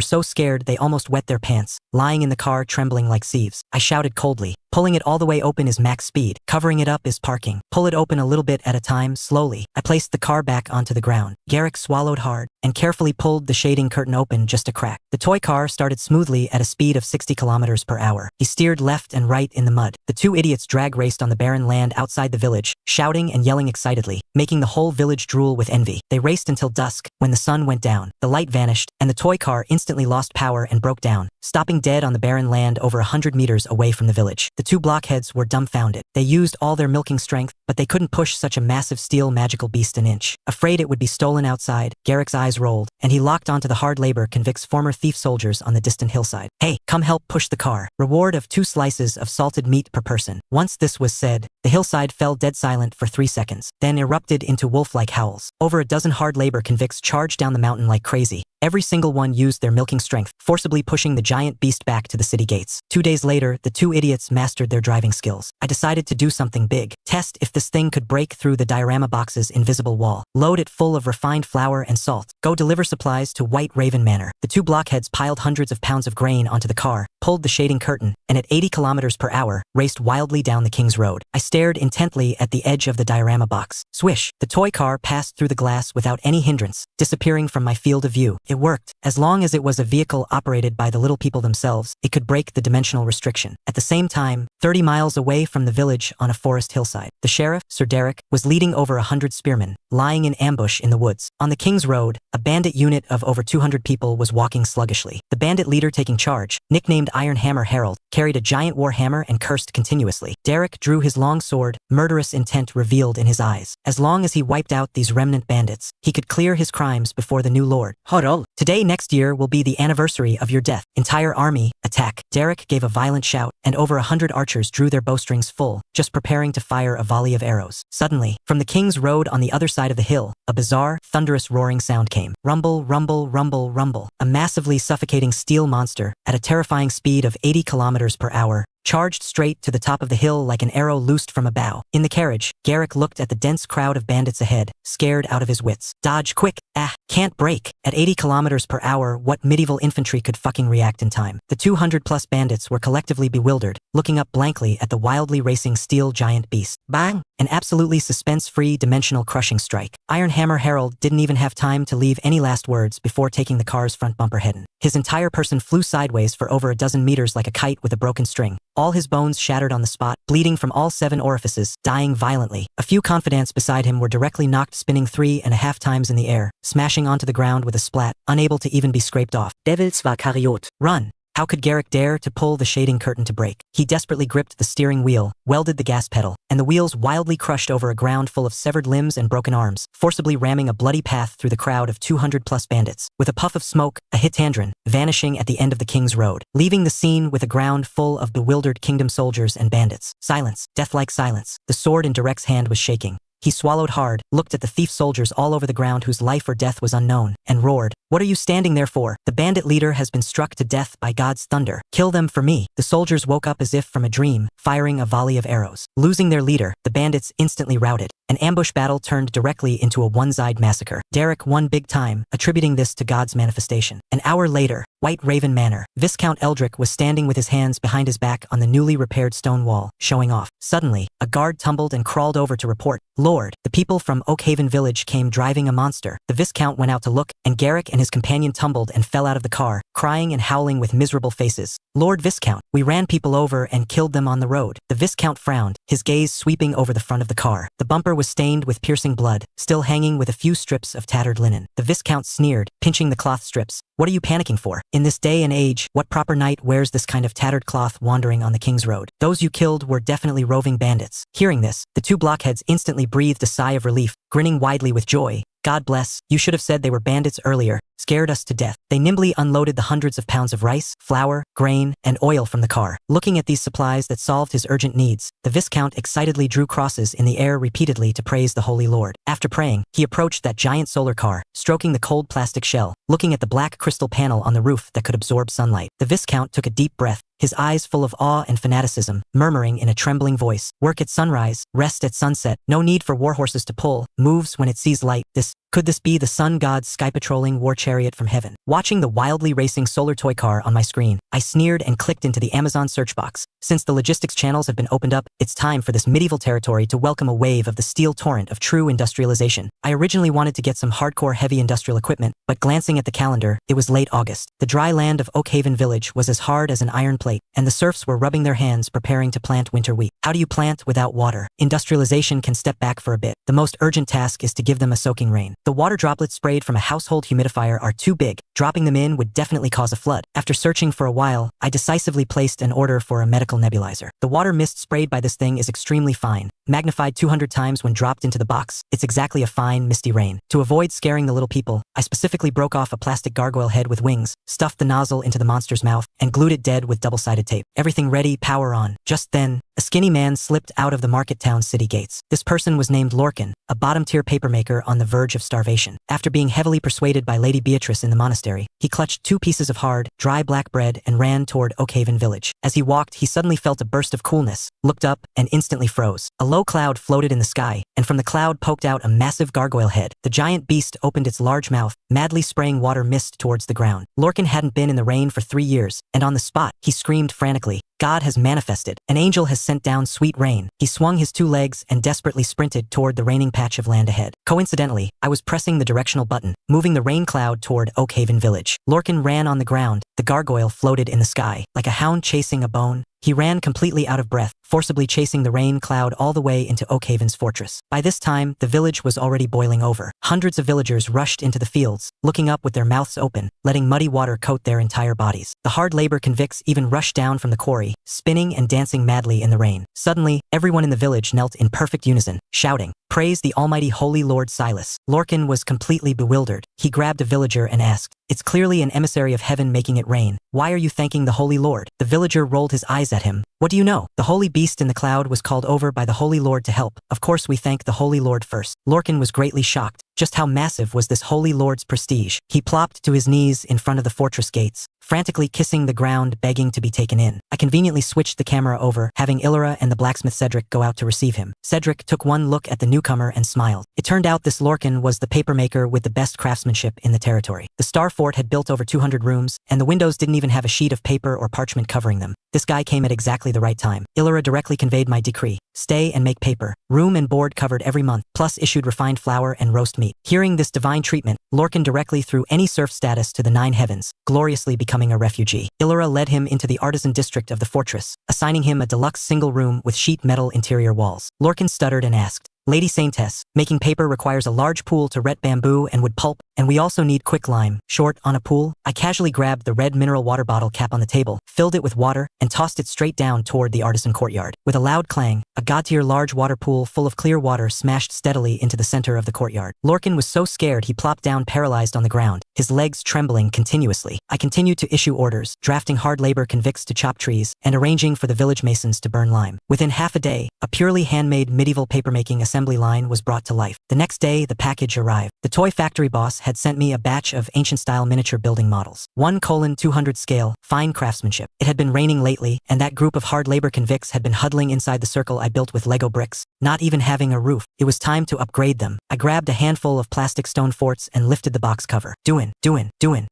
so scared they almost wet their pants, lying in the car trembling like sieves. I shouted coldly, "Pulling it all the way open is max speed. Covering it up is parking. Pull it open a little bit at a time, slowly." I placed the car back onto the ground. Garrick swallowed hard and carefully pulled the shading curtain open just a crack. The toy car started smoothly at a speed of 60 kilometers per hour. He steered left and right in the mud. The 2 idiots drag raced on the barren land outside the village, shouting and yelling excitedly, making the whole village drool with envy. They raced until dusk, when the sun went down. The light vanished, and the toy car instantly lost power and broke down, stopping dead on the barren land over 100 meters away from the village. The 2 blockheads were dumbfounded. They used all their milking strength, but they couldn't push such a massive steel magical beast an inch. Afraid it would be stolen outside, Garrick's eyes rolled, and he locked onto the hard labor convicts former thief soldiers on the distant hillside. "Hey, come help push the car." Reward of 2 slices of salted meat per person. Once this was said, the hillside fell dead silent for 3 seconds, then erupted into wolf-like howls. Over a dozen hard labor convicts charged down the mountain like crazy. Every single one used their milking strength, forcibly pushing the giant beast back to the city gates. 2 days later, the 2 idiots mastered their driving skills. I decided to do something big. Test if this thing could break through the diorama box's invisible wall. Load it full of refined flour and salt. Go deliver supplies to White Raven Manor. The 2 blockheads piled hundreds of pounds of grain onto the car, pulled the shading curtain, and at 80 kilometers per hour, raced wildly down the King's Road. I stared intently at the edge of the diorama box. Swish! The toy car passed through the glass without any hindrance, disappearing from my field of view. It worked. As long as it was a vehicle operated by the little people themselves, it could break the dimensional restriction. At the same time, 30 miles away from the village on a forest hillside, the sheriff, Sir Derek, was leading over 100 spearmen, lying in ambush in the woods. On the King's Road, a bandit unit of over 200 people was walking sluggishly. The bandit leader taking charge, nicknamed Iron Hammer Harold, carried a giant war hammer and cursed continuously. Derek drew his long sword, murderous intent revealed in his eyes. As long as he wiped out these remnant bandits, he could clear his crimes before the new lord. Horol. Today next year will be the anniversary of your death. Entire army, attack. Derek gave a violent shout, and over 100 archers drew their bowstrings full, just preparing to fire a volley of arrows. Suddenly, from the King's Road on the other side of the hill, a bizarre, thunderous roaring sound came. Rumble, rumble, rumble, rumble. A massively suffocating steel monster, at a terrifying speed of 80 kilometers per hour, charged straight to the top of the hill like an arrow loosed from a bow. In the carriage, Garrick looked at the dense crowd of bandits ahead, scared out of his wits. Dodge quick! Can't brake! At 80 kilometers per hour, what medieval infantry could fucking react in time? The 200-plus bandits were collectively bewildered, looking up blankly at the wildly racing steel giant beast. Bang! An absolutely suspense-free dimensional crushing strike. Iron Hammer Harold didn't even have time to leave any last words before taking the car's front bumper head-on. His entire person flew sideways for over a dozen meters like a kite with a broken string. All his bones shattered on the spot, bleeding from all 7 orifices, dying violently. A few confidants beside him were directly knocked spinning 3.5 times in the air, smashing onto the ground with a splat, unable to even be scraped off. Devils war Kariot. Run! How could Garrick dare to pull the shading curtain to break? He desperately gripped the steering wheel, welded the gas pedal, and the wheels wildly crushed over a ground full of severed limbs and broken arms, forcibly ramming a bloody path through the crowd of 200+ bandits. With a puff of smoke, a hitandron, vanishing at the end of the King's Road, leaving the scene with a ground full of bewildered kingdom soldiers and bandits. Silence, death-like silence. The sword in Derek's hand was shaking. He swallowed hard, looked at the thief soldiers all over the ground whose life or death was unknown, and roared, "What are you standing there for? The bandit leader has been struck to death by God's thunder. Kill them for me." The soldiers woke up as if from a dream, firing a volley of arrows. Losing their leader, the bandits instantly routed. An ambush battle turned directly into a one-sided massacre. Derek won big time, attributing this to God's manifestation. An hour later, White Raven Manor. Viscount Eldrick was standing with his hands behind his back on the newly repaired stone wall, showing off. Suddenly, a guard tumbled and crawled over to report, "Lord, the people from Oakhaven Village came driving a monster." The Viscount went out to look, and Garrick and his companion tumbled and fell out of the car, crying and howling with miserable faces. "Lord Viscount, we ran people over and killed them on the road." The Viscount frowned, his gaze sweeping over the front of the car. The bumper was stained with piercing blood, still hanging with a few strips of tattered linen. The Viscount sneered, pinching the cloth strips. "What are you panicking for? In this day and age, what proper knight wears this kind of tattered cloth wandering on the King's Road? Those you killed were definitely roving bandits." Hearing this, the two blockheads instantly breathed a sigh of relief, grinning widely with joy. "God bless, you should have said they were bandits earlier. Scared us to death." They nimbly unloaded the hundreds of pounds of rice, flour, grain, and oil from the car. Looking at these supplies that solved his urgent needs, the Viscount excitedly drew crosses in the air repeatedly to praise the Holy Lord. After praying, he approached that giant solar car, stroking the cold plastic shell, looking at the black crystal panel on the roof that could absorb sunlight. The Viscount took a deep breath, his eyes full of awe and fanaticism, murmuring in a trembling voice, "Work at sunrise, rest at sunset, no need for war horses to pull, moves when it sees light." Could this be the sun god's sky-patrolling war chariot from heaven? Watching the wildly racing solar toy car on my screen, I sneered and clicked into the Amazon search box. Since the logistics channels have been opened up, it's time for this medieval territory to welcome a wave of the steel torrent of true industrialization. I originally wanted to get some hardcore heavy industrial equipment, but glancing at the calendar, it was late August. The dry land of Oakhaven Village was as hard as an iron plate, and the serfs were rubbing their hands preparing to plant winter wheat. How do you plant without water? Industrialization can step back for a bit. The most urgent task is to give them a soaking rain. The water droplets sprayed from a household humidifier are too big. Dropping them in would definitely cause a flood. After searching for a while, I decisively placed an order for a medical nebulizer. The water mist sprayed by this thing is extremely fine. Magnified 200 times when dropped into the box, it's exactly a fine, misty rain. To avoid scaring the little people, I specifically broke off a plastic gargoyle head with wings, stuffed the nozzle into the monster's mouth, and glued it dead with double-sided tape. Everything ready, power on. Just then, a skinny man slipped out of the market town city gates. This person was named Lorcan, a bottom-tier papermaker on the verge of starvation. After being heavily persuaded by Lady Beatrice in the monastery, he clutched 2 pieces of hard, dry black bread and ran toward Oakhaven Village. As he walked, he suddenly felt a burst of coolness, looked up, and instantly froze. A low cloud floated in the sky, and from the cloud poked out a massive gargoyle head. The giant beast opened its large mouth, madly spraying water mist towards the ground. Lorcan hadn't been in the rain for 3 years, and on the spot, he screamed frantically, "God has manifested. An angel has sent down sweet rain." He swung his 2 legs and desperately sprinted toward the raining patch of land ahead. Coincidentally, I was pressing the directional button, moving the rain cloud toward Oakhaven Village. Lorcan ran on the ground. The gargoyle floated in the sky, like a hound chasing a bone. He ran completely out of breath, forcibly chasing the rain cloud all the way into Oakhaven's fortress. By this time, the village was already boiling over. Hundreds of villagers rushed into the fields, looking up with their mouths open, letting muddy water coat their entire bodies. The hard labor convicts even rushed down from the quarry, spinning and dancing madly in the rain. Suddenly, everyone in the village knelt in perfect unison, shouting, "Praise the almighty holy Lord Silas." Lorcan was completely bewildered. He grabbed a villager and asked, "It's clearly an emissary of heaven making it rain. Why are you thanking the holy Lord?" The villager rolled his eyes at him. "What do you know? The holy beast in the cloud was called over by the holy Lord to help. Of course we thank the holy Lord first." Lorcan was greatly shocked. Just how massive was this holy Lord's prestige? He plopped to his knees in front of the fortress gates, frantically kissing the ground, begging to be taken in. I conveniently switched the camera over, having Illyra and the blacksmith Cedric go out to receive him. Cedric took one look at the newcomer and smiled. It turned out this Lorcan was the papermaker with the best craftsmanship in the territory. The Star Fort had built over 200 rooms, and the windows didn't even have a sheet of paper or parchment covering them. This guy came at exactly the right time. Illyra directly conveyed my decree. Stay and make paper. Room and board covered every month, plus issued refined flour and roast meat. Hearing this divine treatment, Lorcan directly threw any serf status to the 9 heavens, gloriously becoming a refugee. Illyra led him into the artisan district of the fortress, assigning him a deluxe single room with sheet metal interior walls. Lorcan stuttered and asked, Lady Saintess, making paper requires a large pool to wet bamboo and wood pulp, and we also need quick lime. Short on a pool, I casually grabbed the red mineral water bottle cap on the table, filled it with water, and tossed it straight down toward the artisan courtyard. With a loud clang, a god-tier large water pool full of clear water smashed steadily into the center of the courtyard. Lorcan was so scared he plopped down paralyzed on the ground, his legs trembling continuously. I continued to issue orders, drafting hard labor convicts to chop trees, and arranging for the village masons to burn lime. Within half a day, a purely handmade medieval papermaking assembly line was brought to life. The next day, the package arrived. The toy factory boss had sent me a batch of ancient-style miniature building models. 1:200 scale, fine craftsmanship. It had been raining lately, and that group of hard labor convicts had been huddling inside the circle I built with Lego bricks, not even having a roof. It was time to upgrade them. I grabbed a handful of plastic stone forts and lifted the box cover. Doin'.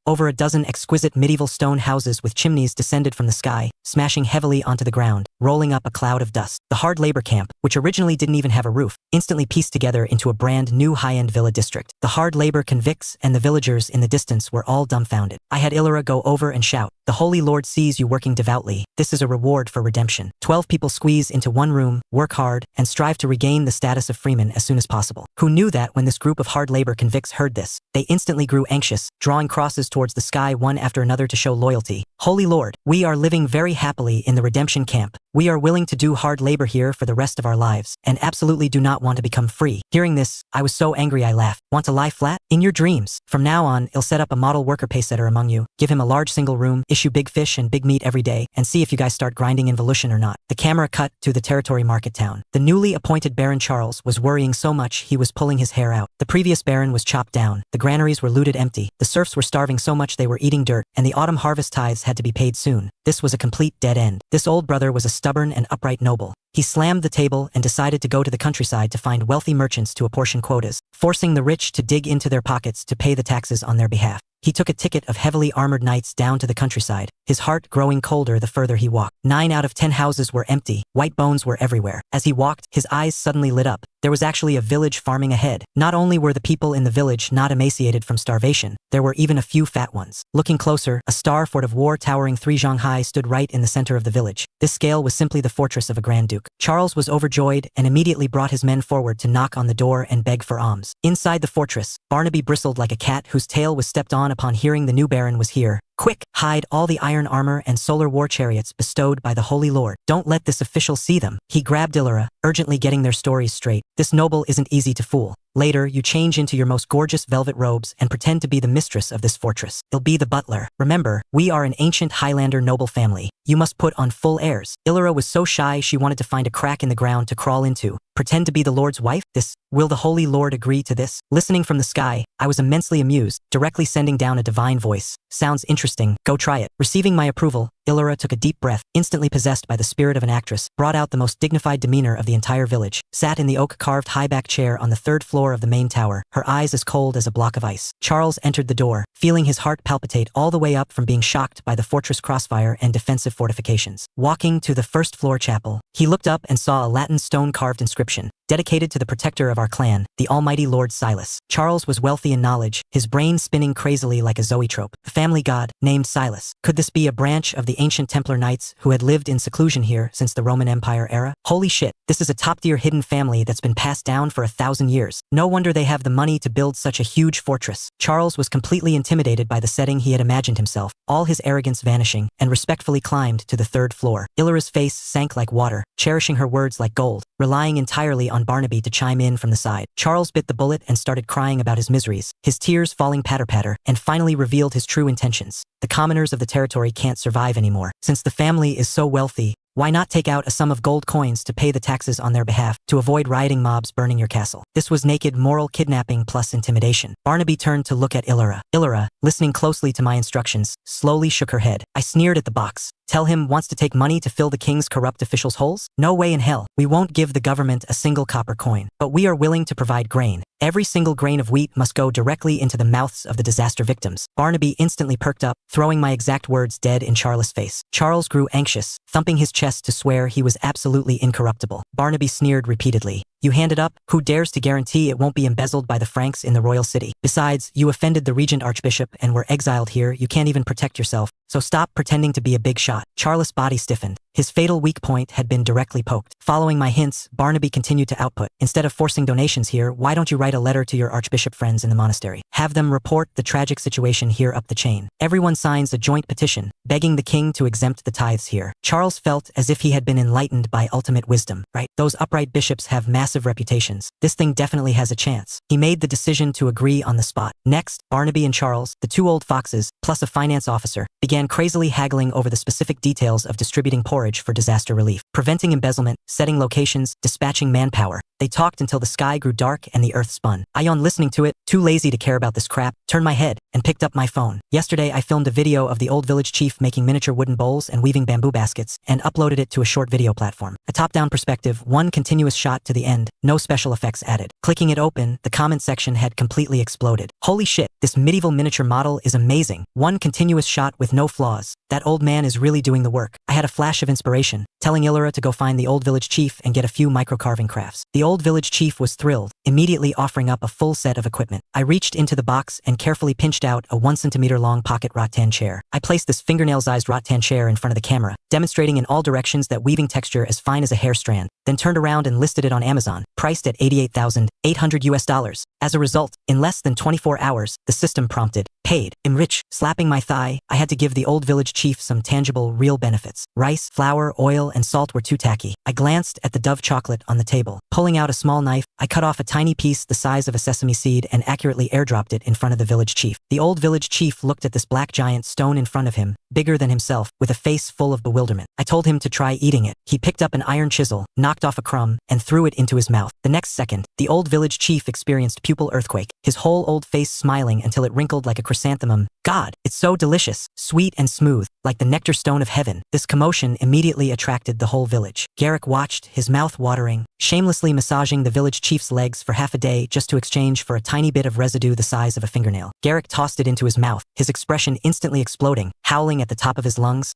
Over a dozen exquisite medieval stone houses with chimneys descended from the sky, smashing heavily onto the ground, rolling up a cloud of dust. The hard labor camp, which originally didn't even have a roof, instantly pieced together into a brand new high-end villa district. The hard labor convicts and the villagers in the distance were all dumbfounded. I had Illyra go over and shout, "The Holy Lord sees you working devoutly. This is a reward for redemption." 12 people squeeze into one room, work hard, and strive to regain the status of freemen as soon as possible. Who knew that when this group of hard labor convicts heard this, they instantly grew anxious, drawing crosses towards the sky one after another to show loyalty. "Holy Lord, we are living very happily in the redemption camp. We are willing to do hard labor here for the rest of our lives, and absolutely do not want to become free." Hearing this, I was so angry I laughed. "Want to lie flat? In your dreams. From now on, I'll set up a model worker paysetter among you, give him a large single room, issue big fish and big meat every day, and see if you guys start grinding involution or not." The camera cut to the territory market town. The newly appointed Baron Charles was worrying so much he was pulling his hair out. The previous Baron was chopped down, the granaries were looted empty, the serfs were starving so much they were eating dirt, and the autumn harvest tithes had to be paid soon. This was a complete dead end. This old brother was a stubborn and upright noble. He slammed the table and decided to go to the countryside to find wealthy merchants to apportion quotas, forcing the rich to dig into their pockets to pay the taxes on their behalf. He took a ticket of heavily armored knights down to the countryside, his heart growing colder the further he walked. 9 out of 10 houses were empty, white bones were everywhere. As he walked, his eyes suddenly lit up. There was actually a village farming ahead. Not only were the people in the village not emaciated from starvation, there were even a few fat ones. Looking closer, a star fort of war towering 3 zhang high stood right in the center of the village. This scale was simply the fortress of a Grand Duke. Charles was overjoyed and immediately brought his men forward to knock on the door and beg for alms. Inside the fortress, Barnaby bristled like a cat whose tail was stepped on upon hearing the new baron was here. "Quick, hide all the iron armor and solar war chariots bestowed by the Holy Lord. Don't let this official see them." He grabbed Illyra, urgently getting their stories straight. "This noble isn't easy to fool. Later, you change into your most gorgeous velvet robes and pretend to be the mistress of this fortress. You'll be the butler. Remember, we are an ancient Highlander noble family. You must put on full airs." Illyra was so shy she wanted to find a crack in the ground to crawl into. Pretend to be the Lord's wife? Will the Holy Lord agree to this? Listening from the sky, I was immensely amused, directly sending down a divine voice. "Sounds interesting, go try it." Receiving my approval, Illyra took a deep breath, instantly possessed by the spirit of an actress, brought out the most dignified demeanor of the entire village, sat in the oak-carved high-back chair on the 3rd floor of the main tower, her eyes as cold as a block of ice. Charles entered the door, feeling his heart palpitate all the way up from being shocked by the fortress crossfire and defensive fortifications. Walking to the 1st floor chapel, he looked up and saw a Latin stone-carved inscription, dedicated to the protector of our clan, the almighty Lord Silas. Charles was wealthy in knowledge, his brain spinning crazily like a zoetrope. A family god, named Silas. Could this be a branch of the ancient Templar Knights who had lived in seclusion here since the Roman Empire era? Holy shit, this is a top-tier hidden family that's been passed down for 1,000 years. No wonder they have the money to build such a huge fortress. Charles was completely intimidated by the setting he had imagined himself, all his arrogance vanishing, and respectfully climbed to the 3rd floor. Illyra's face sank like water, cherishing her words like gold, relying entirely on Barnaby to chime in from the side. Charles bit the bullet and started crying about his miseries, his tears falling patter-patter, and finally revealed his true intentions. The commoners of the territory can't survive anymore. Since the family is so wealthy, why not take out a sum of gold coins to pay the taxes on their behalf, to avoid rioting mobs burning your castle? This was naked moral kidnapping plus intimidation. Barnaby turned to look at Illyra. Illyra, listening closely to my instructions, slowly shook her head. I sneered at the box. Tell him wants to take money to fill the king's corrupt officials' holes? No way in hell. We won't give the government a single copper coin. But we are willing to provide grain. Every single grain of wheat must go directly into the mouths of the disaster victims. Barnaby instantly perked up, throwing my exact words dead in Charles' face. Charles grew anxious, thumping his chest to swear he was absolutely incorruptible. Barnaby sneered repeatedly. You hand it up? Who dares to guarantee it won't be embezzled by the Franks in the royal city? Besides, you offended the regent archbishop and were exiled here. You can't even protect yourself. so stop pretending to be a big shot. Charles' body stiffened. His fatal weak point had been directly poked. Following my hints, Barnaby continued to output. Instead of forcing donations here, why don't you write a letter to your archbishop friends in the monastery? Have them report the tragic situation here up the chain. Everyone signs a joint petition, begging the king to exempt the tithes here. Charles felt as if he had been enlightened by ultimate wisdom, right? Those upright bishops have massive reputations. This thing definitely has a chance. He made the decision to agree on the spot. Next, Barnaby and Charles, the two old foxes, plus a finance officer, began crazily haggling over the specific details of distributing porridge for disaster relief, preventing embezzlement, setting locations, dispatching manpower. They talked until the sky grew dark and the earth spun. I yawned listening to it, too lazy to care about this crap, turned my head, and picked up my phone. Yesterday I filmed a video of the old village chief making miniature wooden bowls and weaving bamboo baskets, and uploaded it to a short video platform. A top-down perspective, one continuous shot to the end, no special effects added. Clicking it open, the comment section had completely exploded. Holy shit, this medieval miniature model is amazing. One continuous shot with no flaws. That old man is really doing the work. I had a flash of inspiration, telling Illyra to go find the old village chief and get a few micro-carving crafts. The old village chief was thrilled, immediately offering up a full set of equipment. I reached into the box and carefully pinched out a 1 centimeter long pocket rattan chair. I placed this fingernail-sized rattan chair in front of the camera, demonstrating in all directions that weaving texture as fine as a hair strand, then turned around and listed it on Amazon, priced at $88,800 US. As a result, in less than 24 hours, the system prompted, paid. I'm rich. Slapping my thigh, I had to give the old village chief some tangible, real benefits. Rice, flour, oil, and salt were too tacky. I glanced at the Dove chocolate on the table. Pulling out a small knife, I cut off a tiny piece the size of a sesame seed and accurately airdropped it in front of the village chief. The old village chief looked at this black giant stone in front of him, bigger than himself, with a face full of bewilderment. I told him to try eating it. He picked up an iron chisel, knocked off a crumb, and threw it into his mouth. The next second, the old village chief experienced pupil earthquake, his whole old face smiling until it wrinkled like a chrysanthemum. God, it's so delicious, sweet and smooth, like the nectar stone of heaven. This commotion immediately attracted the whole village. Garrick watched, his mouth watering, shamelessly massaging the village chief's legs for half a day just to exchange for a tiny bit of residue the size of a fingernail. Garrick tossed it into his mouth, his expression instantly exploding, howling at the top of his lungs.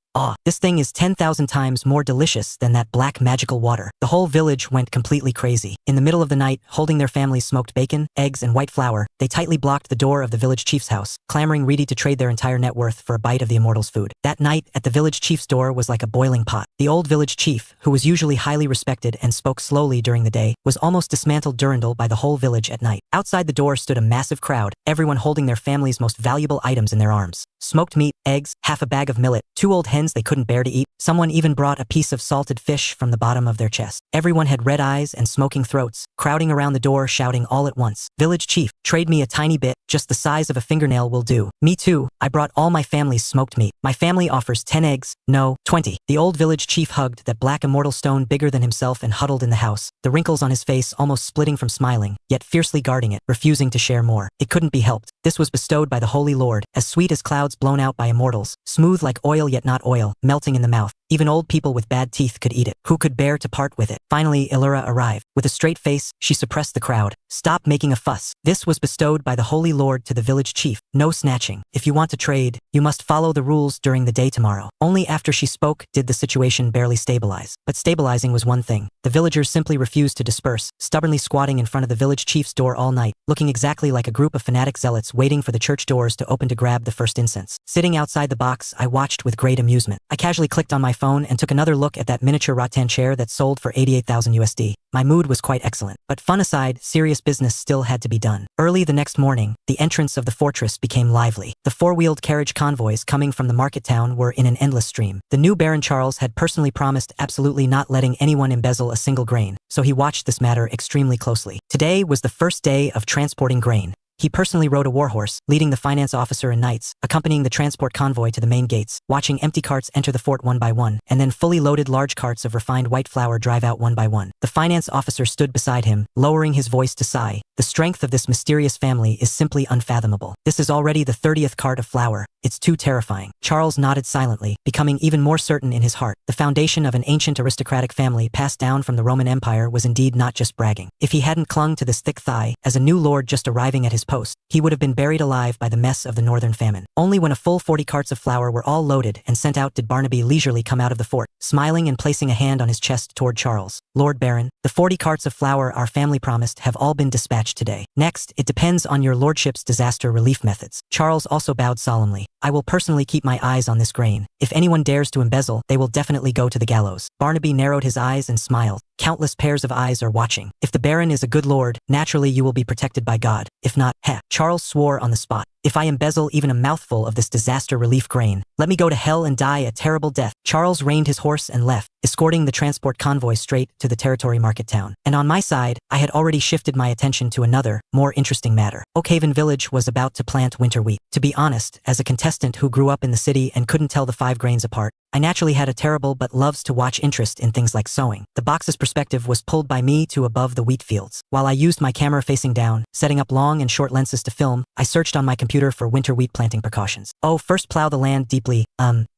This thing is 10,000 times more delicious than that black magical water. The whole village went completely crazy. In the middle of the night, holding their family's smoked bacon, eggs, and white flour, they tightly blocked the door of the village chief's house, clamoring ready to trade their entire net worth for a bite of the immortal's food. That night, at the village chief's door was like a boiling pot. The old village chief, who was usually highly respected and spoke slowly during the day, was almost dismantled Durandal by the whole village at night. Outside the door stood a massive crowd, everyone holding their family's most valuable items in their arms. Smoked meat, eggs, half a bag of millet, 2 old hens they couldn't bear to eat. Someone even brought a piece of salted fish from the bottom of their chest. Everyone had red eyes and smoking throats, crowding around the door shouting all at once, "Village chief, trade me a tiny bit, just the size of a fingernail will do." Me too, I brought all my family's smoked meat. My family offers 10 eggs, no, 20. The old village chief hugged that black immortal stone bigger than himself and huddled in the house, the wrinkles on his face almost splitting from smiling, yet fiercely guarding it, refusing to share more. It couldn't be helped. This was bestowed by the Holy Lord, as sweet as clouds blown out by immortals, smooth like oil yet not oil, melting in the mouth. Even old people with bad teeth could eat it. Who could bear to part with it? Finally, Illyra arrived. With a straight face, she suppressed the crowd. "Stop making a fuss. This was bestowed by the Holy Lord to the village chief. No snatching. If you want to trade, you must follow the rules during the day tomorrow." Only after she spoke did the situation barely stabilize. But stabilizing was one thing. The villagers simply refused to disperse, stubbornly squatting in front of the village chief's door all night, looking exactly like a group of fanatic zealots waiting for the church doors to open to grab the first incense. Sitting outside the box, I watched with great amusement. I casually clicked on my phone and took another look at that miniature rattan chair that sold for 88,000 USD. My mood was quite excellent. But fun aside, serious business still had to be done. Early the next morning, the entrance of the fortress became lively. The 4-wheeled carriage convoys coming from the market town were in an endless stream. The new Baron Charles had personally promised absolutely not letting anyone embezzle a single grain, so he watched this matter extremely closely. Today was the first day of transporting grain. He personally rode a warhorse, leading the finance officer and knights, accompanying the transport convoy to the main gates, watching empty carts enter the fort one by one, and then fully loaded large carts of refined white flour drive out one by one. The finance officer stood beside him, lowering his voice to sigh. The strength of this mysterious family is simply unfathomable. This is already the 30th cart of flour. It's too terrifying. Charles nodded silently, becoming even more certain in his heart. The foundation of an ancient aristocratic family passed down from the Roman Empire was indeed not just bragging. If he hadn't clung to this thick thigh, as a new lord just arriving at his post, he would have been buried alive by the mess of the northern famine. Only when a full 40 carts of flour were all loaded and sent out did Barnaby leisurely come out of the fort, smiling and placing a hand on his chest toward Charles. "Lord Baron, the 40 carts of flour our family promised have all been dispatched today. Next, it depends on your lordship's disaster relief methods." Charles also bowed solemnly. I will personally keep my eyes on this grain. If anyone dares to embezzle, they will definitely go to the gallows. Barnaby narrowed his eyes and smiled. Countless pairs of eyes are watching. If the Baron is a good lord, naturally you will be protected by God. If not, heh. Charles swore on the spot. If I embezzle even a mouthful of this disaster relief grain, let me go to hell and die a terrible death. Charles reined his horse and left, escorting the transport convoy straight to the territory market town. And on my side, I had already shifted my attention to another, more interesting matter. Oakhaven Village was about to plant winter wheat. To be honest, as a contestant who grew up in the city and couldn't tell the 5 grains apart, I naturally had a terrible but loves to watch interest in things like sowing. The box's perspective was pulled by me to above the wheat fields. While I used my camera facing down, setting up long and short lenses to film, I searched on my computer for winter wheat planting precautions. Oh, first plow the land deeply,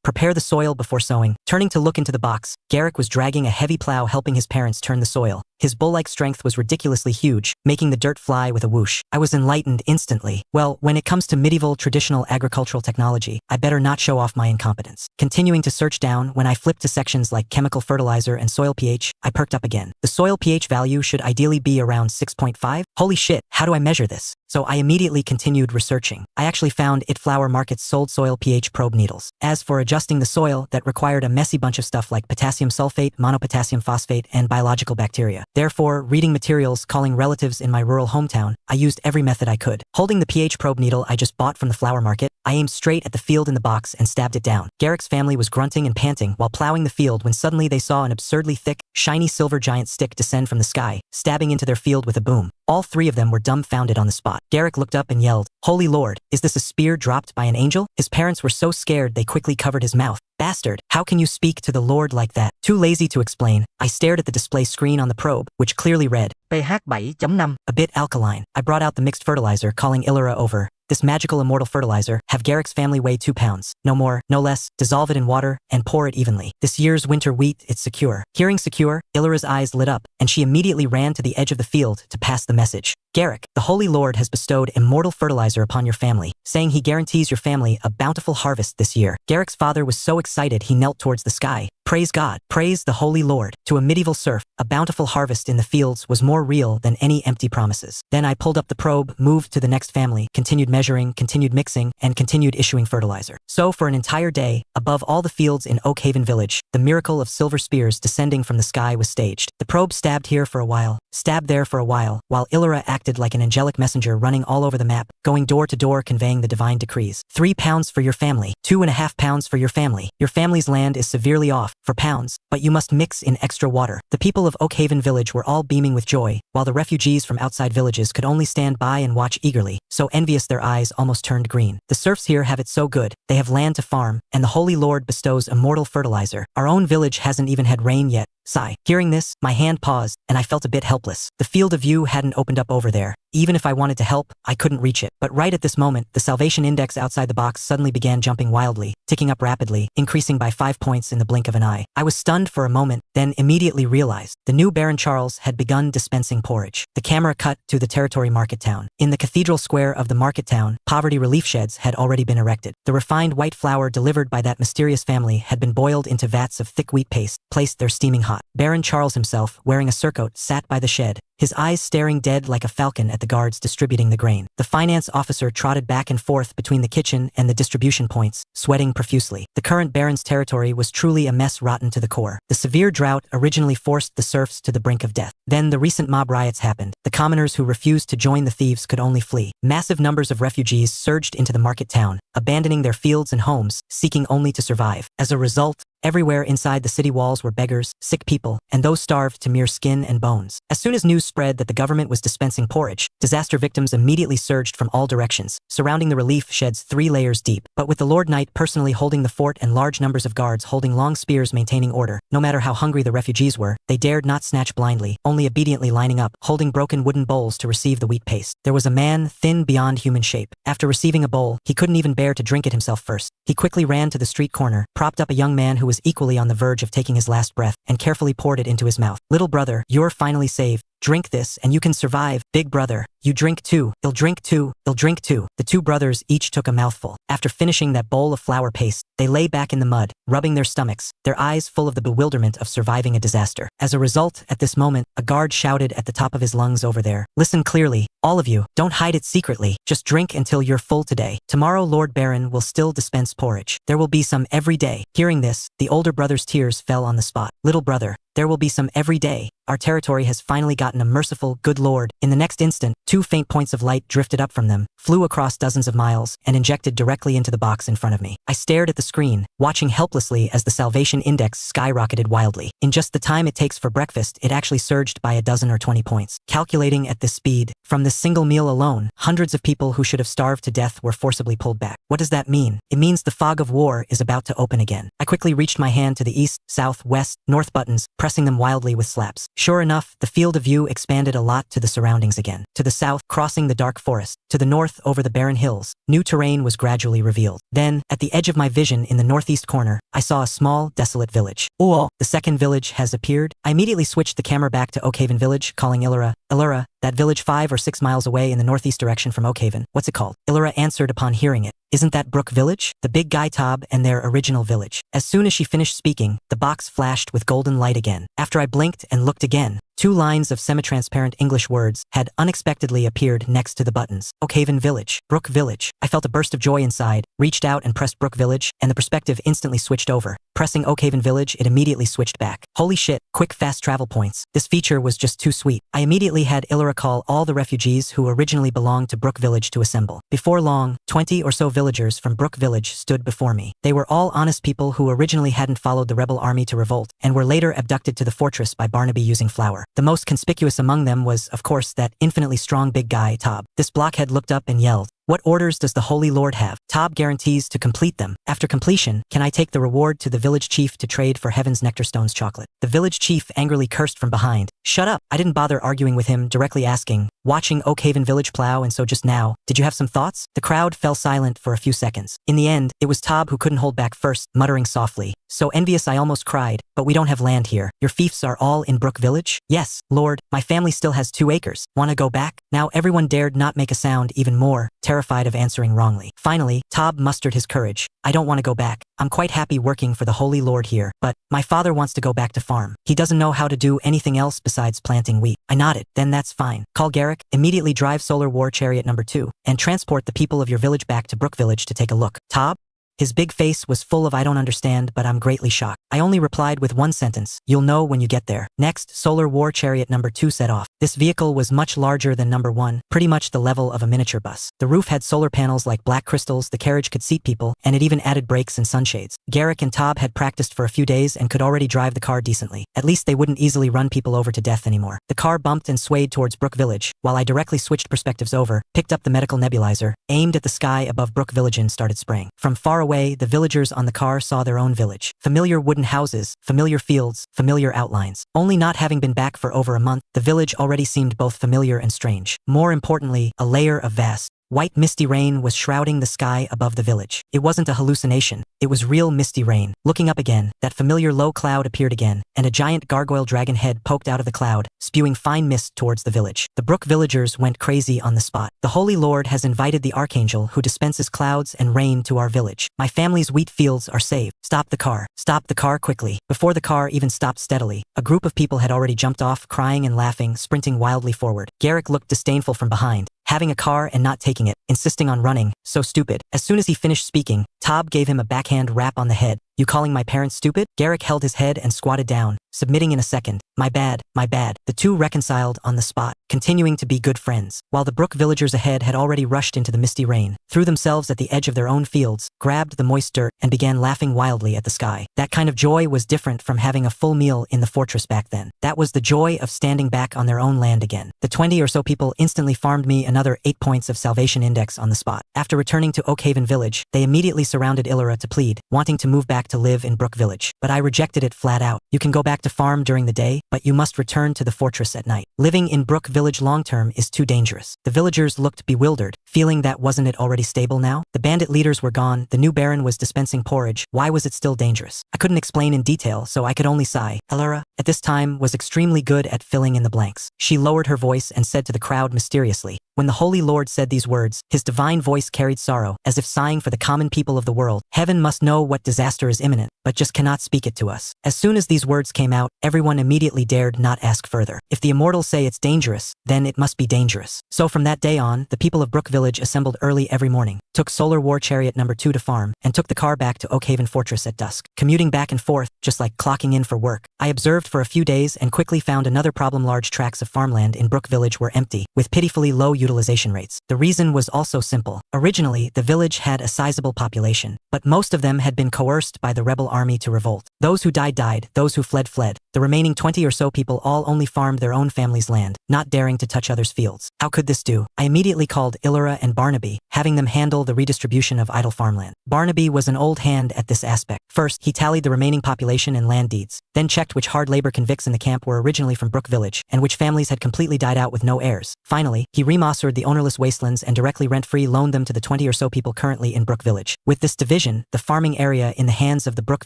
prepare the soil before sowing. Turning to look into the box, Garrick was dragging a heavy plow helping his parents turn the soil. His bull-like strength was ridiculously huge, making the dirt fly with a whoosh. I was enlightened instantly. Well, when it comes to medieval traditional agricultural technology, I better not show off my incompetence. Continuing to search down, when I flipped to sections like chemical fertilizer and soil pH, I perked up again. The soil pH value should ideally be around 6.5. Holy shit, how do I measure this? So I immediately continued researching. I actually found it flower markets sold soil pH probe needles. As for adjusting the soil, that required a messy bunch of stuff like potassium sulfate, monopotassium phosphate, and biological bacteria. Therefore, reading materials, calling relatives in my rural hometown, I used every method I could. Holding the pH probe needle I just bought from the flower market, I aimed straight at the field in the box and stabbed it down. Garrick's family was grunting and panting while plowing the field when suddenly they saw an absurdly thick, shiny silver giant stick descend from the sky, stabbing into their field with a boom. All 3 of them were dumbfounded on the spot. Garrick looked up and yelled, "Holy Lord, is this a spear dropped by an angel?" His parents were so scared they quickly covered his mouth. Bastard, how can you speak to the Lord like that? Too lazy to explain, I stared at the display screen on the probe, which clearly read, pH 7.5, a bit alkaline. I brought out the mixed fertilizer, calling Illyra over. This magical immortal fertilizer, have Garrick's family weigh 2 pounds. No more, no less, dissolve it in water, and pour it evenly. This year's winter wheat, it's secure. Hearing secure, Illyra's eyes lit up, and she immediately ran to the edge of the field to pass the message. Garrick, the Holy Lord has bestowed immortal fertilizer upon your family, saying he guarantees your family a bountiful harvest this year. Garrick's father was so excited he knelt towards the sky. Praise God, praise the Holy Lord. To a medieval serf, a bountiful harvest in the fields was more real than any empty promises. Then I pulled up the probe, moved to the next family, continued measuring, continued mixing, and continued issuing fertilizer. So for an entire day, above all the fields in Oakhaven Village, the miracle of silver spears descending from the sky was staged. The probe stabbed here for a while, stabbed there for a while Illyra acted like an angelic messenger running all over the map, going door to door conveying the divine decrees. 3 pounds for your family, 2.5 pounds for your family. Your family's land is severely off, for pounds, but you must mix in extra water. The people of Oakhaven Village were all beaming with joy, while the refugees from outside villages could only stand by and watch eagerly, so envious their eyes almost turned green. The serfs here have it so good, they have land to farm, and the Holy Lord bestows immortal fertilizer. Our own village hasn't even had rain yet. Sigh. Hearing this, my hand paused, and I felt a bit helpless. The field of view hadn't opened up over there. Even if I wanted to help, I couldn't reach it. But right at this moment, the salvation index outside the box suddenly began jumping wildly, ticking up rapidly, increasing by 5 points in the blink of an eye. I was stunned for a moment, then immediately realized the new Baron Charles had begun dispensing porridge. The camera cut to the territory market town. In the cathedral square of the market town, poverty relief sheds had already been erected. The refined white flour delivered by that mysterious family had been boiled into vats of thick wheat paste, placed there steaming hot. Baron Charles himself, wearing a surcoat, sat by the shed, his eyes staring dead like a falcon at the guards distributing the grain. The finance officer trotted back and forth between the kitchen and the distribution points, sweating profusely. The current Baron's territory was truly a mess rotten to the core. The severe drought originally forced the serfs to the brink of death. Then the recent mob riots happened. The commoners who refused to join the thieves could only flee. Massive numbers of refugees surged into the market town, abandoning their fields and homes, seeking only to survive. As a result, everywhere inside the city walls were beggars, sick people, and those starved to mere skin and bones. As soon as news spread that the government was dispensing porridge, disaster victims immediately surged from all directions, surrounding the relief sheds 3 layers deep. But with the Lord Knight personally holding the fort and large numbers of guards holding long spears maintaining order, no matter how hungry the refugees were, they dared not snatch blindly, only obediently lining up, holding broken wooden bowls to receive the wheat paste. There was a man, thin beyond human shape. After receiving a bowl, he couldn't even bear to drink it himself first. He quickly ran to the street corner, propped up a young man who was equally on the verge of taking his last breath, and carefully poured it into his mouth. "Little brother, you're finally saved," drink this and you can survive. Big brother, you drink too. I'll drink too. I'll drink too. The two brothers each took a mouthful. After finishing that bowl of flour paste, they lay back in the mud, rubbing their stomachs, their eyes full of the bewilderment of surviving a disaster. As a result, at this moment, a guard shouted at the top of his lungs over there, "Listen clearly, all of you, don't hide it secretly. Just drink until you're full today. Tomorrow Lord Baron will still dispense porridge. There will be some every day." Hearing this, the older brother's tears fell on the spot. "Little brother, there will be some every day. Our territory has finally gotten a merciful, good lord." In the next instant, two faint points of light drifted up from them, flew across dozens of miles, and injected directly into the box in front of me. I stared at the screen, watching helplessly as the salvation index skyrocketed wildly. In just the time it takes for breakfast, it actually surged by a dozen or 20 points. Calculating at this speed, from this single meal alone, hundreds of people who should have starved to death were forcibly pulled back. What does that mean? It means the fog of war is about to open again. I quickly reached my hand to the east, south, west, north buttons, pressing them wildly with slaps. Sure enough, the field of view expanded a lot to the surroundings again. To the south, crossing the dark forest. To the north, over the barren hills, new terrain was gradually revealed. Then, at the edge of my vision in the northeast corner, I saw a small, desolate village. "Oh, the second village has appeared." I immediately switched the camera back to Oakhaven Village, calling Illura. "Illura, that village 5 or 6 miles away in the northeast direction from Oakhaven. What's it called?" Illura answered upon hearing it. "Isn't that Brook Village? The big guy Tob and their original village." As soon as she finished speaking, the box flashed with golden light again. After I blinked and looked again, 2 lines of semi-transparent English words had unexpectedly appeared next to the buttons. Oakhaven Village. Brook Village. I felt a burst of joy inside, reached out and pressed Brook Village, and the perspective instantly switched over. Pressing Oakhaven Village, it immediately switched back. Holy shit, quick fast travel points. This feature was just too sweet. I immediately had Illura call all the refugees who originally belonged to Brook Village to assemble. Before long, 20 or so villagers from Brook Village stood before me. They were all honest people who originally hadn't followed the rebel army to revolt, and were later abducted to the fortress by Barnaby using flour. The most conspicuous among them was, of course, that infinitely strong big guy, Tob. This blockhead looked up and yelled, "What orders does the Holy Lord have?" Tob guarantees to complete them. After completion, can I take the reward to the village chief to trade for Heaven's Nectarstone's chocolate? The village chief angrily cursed from behind. "Shut up." I didn't bother arguing with him, directly asking, "Watching Oakhaven Village plow and so just now, did you have some thoughts?" The crowd fell silent for a few seconds. In the end, it was Tob who couldn't hold back first, muttering softly, "So envious I almost cried, but we don't have land here. Your fiefs are all in Brook Village?" "Yes, Lord, my family still has 2 acres. Wanna go back?" Now everyone dared not make a sound, even more, terrified of answering wrongly. Finally, Tob mustered his courage. "I don't want to go back. I'm quite happy working for the Holy Lord here, but my father wants to go back to farm. He doesn't know how to do anything else besides planting wheat." I nodded. "Then that's fine. Call Garrick, immediately drive Solar War Chariot number 2, and transport the people of your village back to Brook Village to take a look." "Tob?" His big face was full of "I don't understand, but I'm greatly shocked." I only replied with one sentence, "You'll know when you get there." Next, Solar War Chariot number 2 set off. This vehicle was much larger than number 1, pretty much the level of a miniature bus. The roof had solar panels like black crystals, the carriage could seat people, and it even added brakes and sunshades. Garrick and Tob had practiced for a few days and could already drive the car decently. At least they wouldn't easily run people over to death anymore. The car bumped and swayed towards Brook Village, while I directly switched perspectives over, picked up the medical nebulizer, aimed at the sky above Brook Village and started spraying. From far away, the villagers on the car saw their own village. Familiar wooden houses, familiar fields, familiar outlines. Only not having been back for over a month, the village already seemed both familiar and strange. More importantly, a layer of vast, white misty rain was shrouding the sky above the village. It wasn't a hallucination. It was real misty rain. Looking up again, that familiar low cloud appeared again, and a giant gargoyle dragon head poked out of the cloud, spewing fine mist towards the village. The Brook villagers went crazy on the spot. "The Holy Lord has invited the Archangel who dispenses clouds and rain to our village. My family's wheat fields are saved. Stop the car. Stop the car quickly." Before the car even stopped steadily, a group of people had already jumped off, crying and laughing, sprinting wildly forward. Garrick looked disdainful from behind. Having a car and not taking it, insisting on running, so stupid. As soon as he finished speaking, Tob gave him a backhand rap on the head. "You calling my parents stupid?" Garrick held his head and squatted down, submitting in a second. My bad, my bad." The two reconciled on the spot, continuing to be good friends, while the Brook villagers ahead had already rushed into the misty rain, threw themselves at the edge of their own fields, grabbed the moist dirt, and began laughing wildly at the sky. That kind of joy was different from having a full meal in the fortress back then. That was the joy of standing back on their own land again. The 20 or so people instantly farmed me another 8 points of salvation index on the spot. After returning to Oakhaven Village, they immediately surrounded Illura to plead, wanting to move back to live in Brook Village. But I rejected it flat out. "You can go back back to farm during the day, but you must return to the fortress at night. Living in Brook Village long-term is too dangerous. The villagers looked bewildered, feeling that wasn't it already stable now? The bandit leaders were gone, the new baron was dispensing porridge, why was it still dangerous? I couldn't explain in detail, so I could only sigh. Elora, at this time, was extremely good at filling in the blanks. She lowered her voice and said to the crowd mysteriously, when the Holy Lord said these words, his divine voice carried sorrow, as if sighing for the common people of the world. Heaven must know what disaster is imminent, but just cannot speak it to us. As soon as these words came out, everyone immediately dared not ask further. If the immortals say it's dangerous, then it must be dangerous. So from that day on, the people of Brook Village assembled early every morning, took Solar War Chariot number 2 to farm, and took the car back to Oakhaven Fortress at dusk. Commuting back and forth, just like clocking in for work. I observed for a few days and quickly found another problem: large tracts of farmland in Brook Village were empty, with pitifully low utilization rates. The reason was also simple. Originally, the village had a sizable population, but most of them had been coerced by the rebel army to revolt. Those who died, those who fled. The remaining 20 or so people all only farmed their own family's land, not daring to touch others' fields. How could this do? I immediately called Illyra and Barnaby, having them handle the redistribution of idle farmland. Barnaby was an old hand at this aspect. First, he tallied the remaining population and land deeds, then checked which hard labor convicts in the camp were originally from Brook Village, and which families had completely died out with no heirs. Finally, he remastered the ownerless wastelands and directly rent-free loaned them to the 20 or so people currently in Brook Village. With this division, the farming area in the hands of the Brook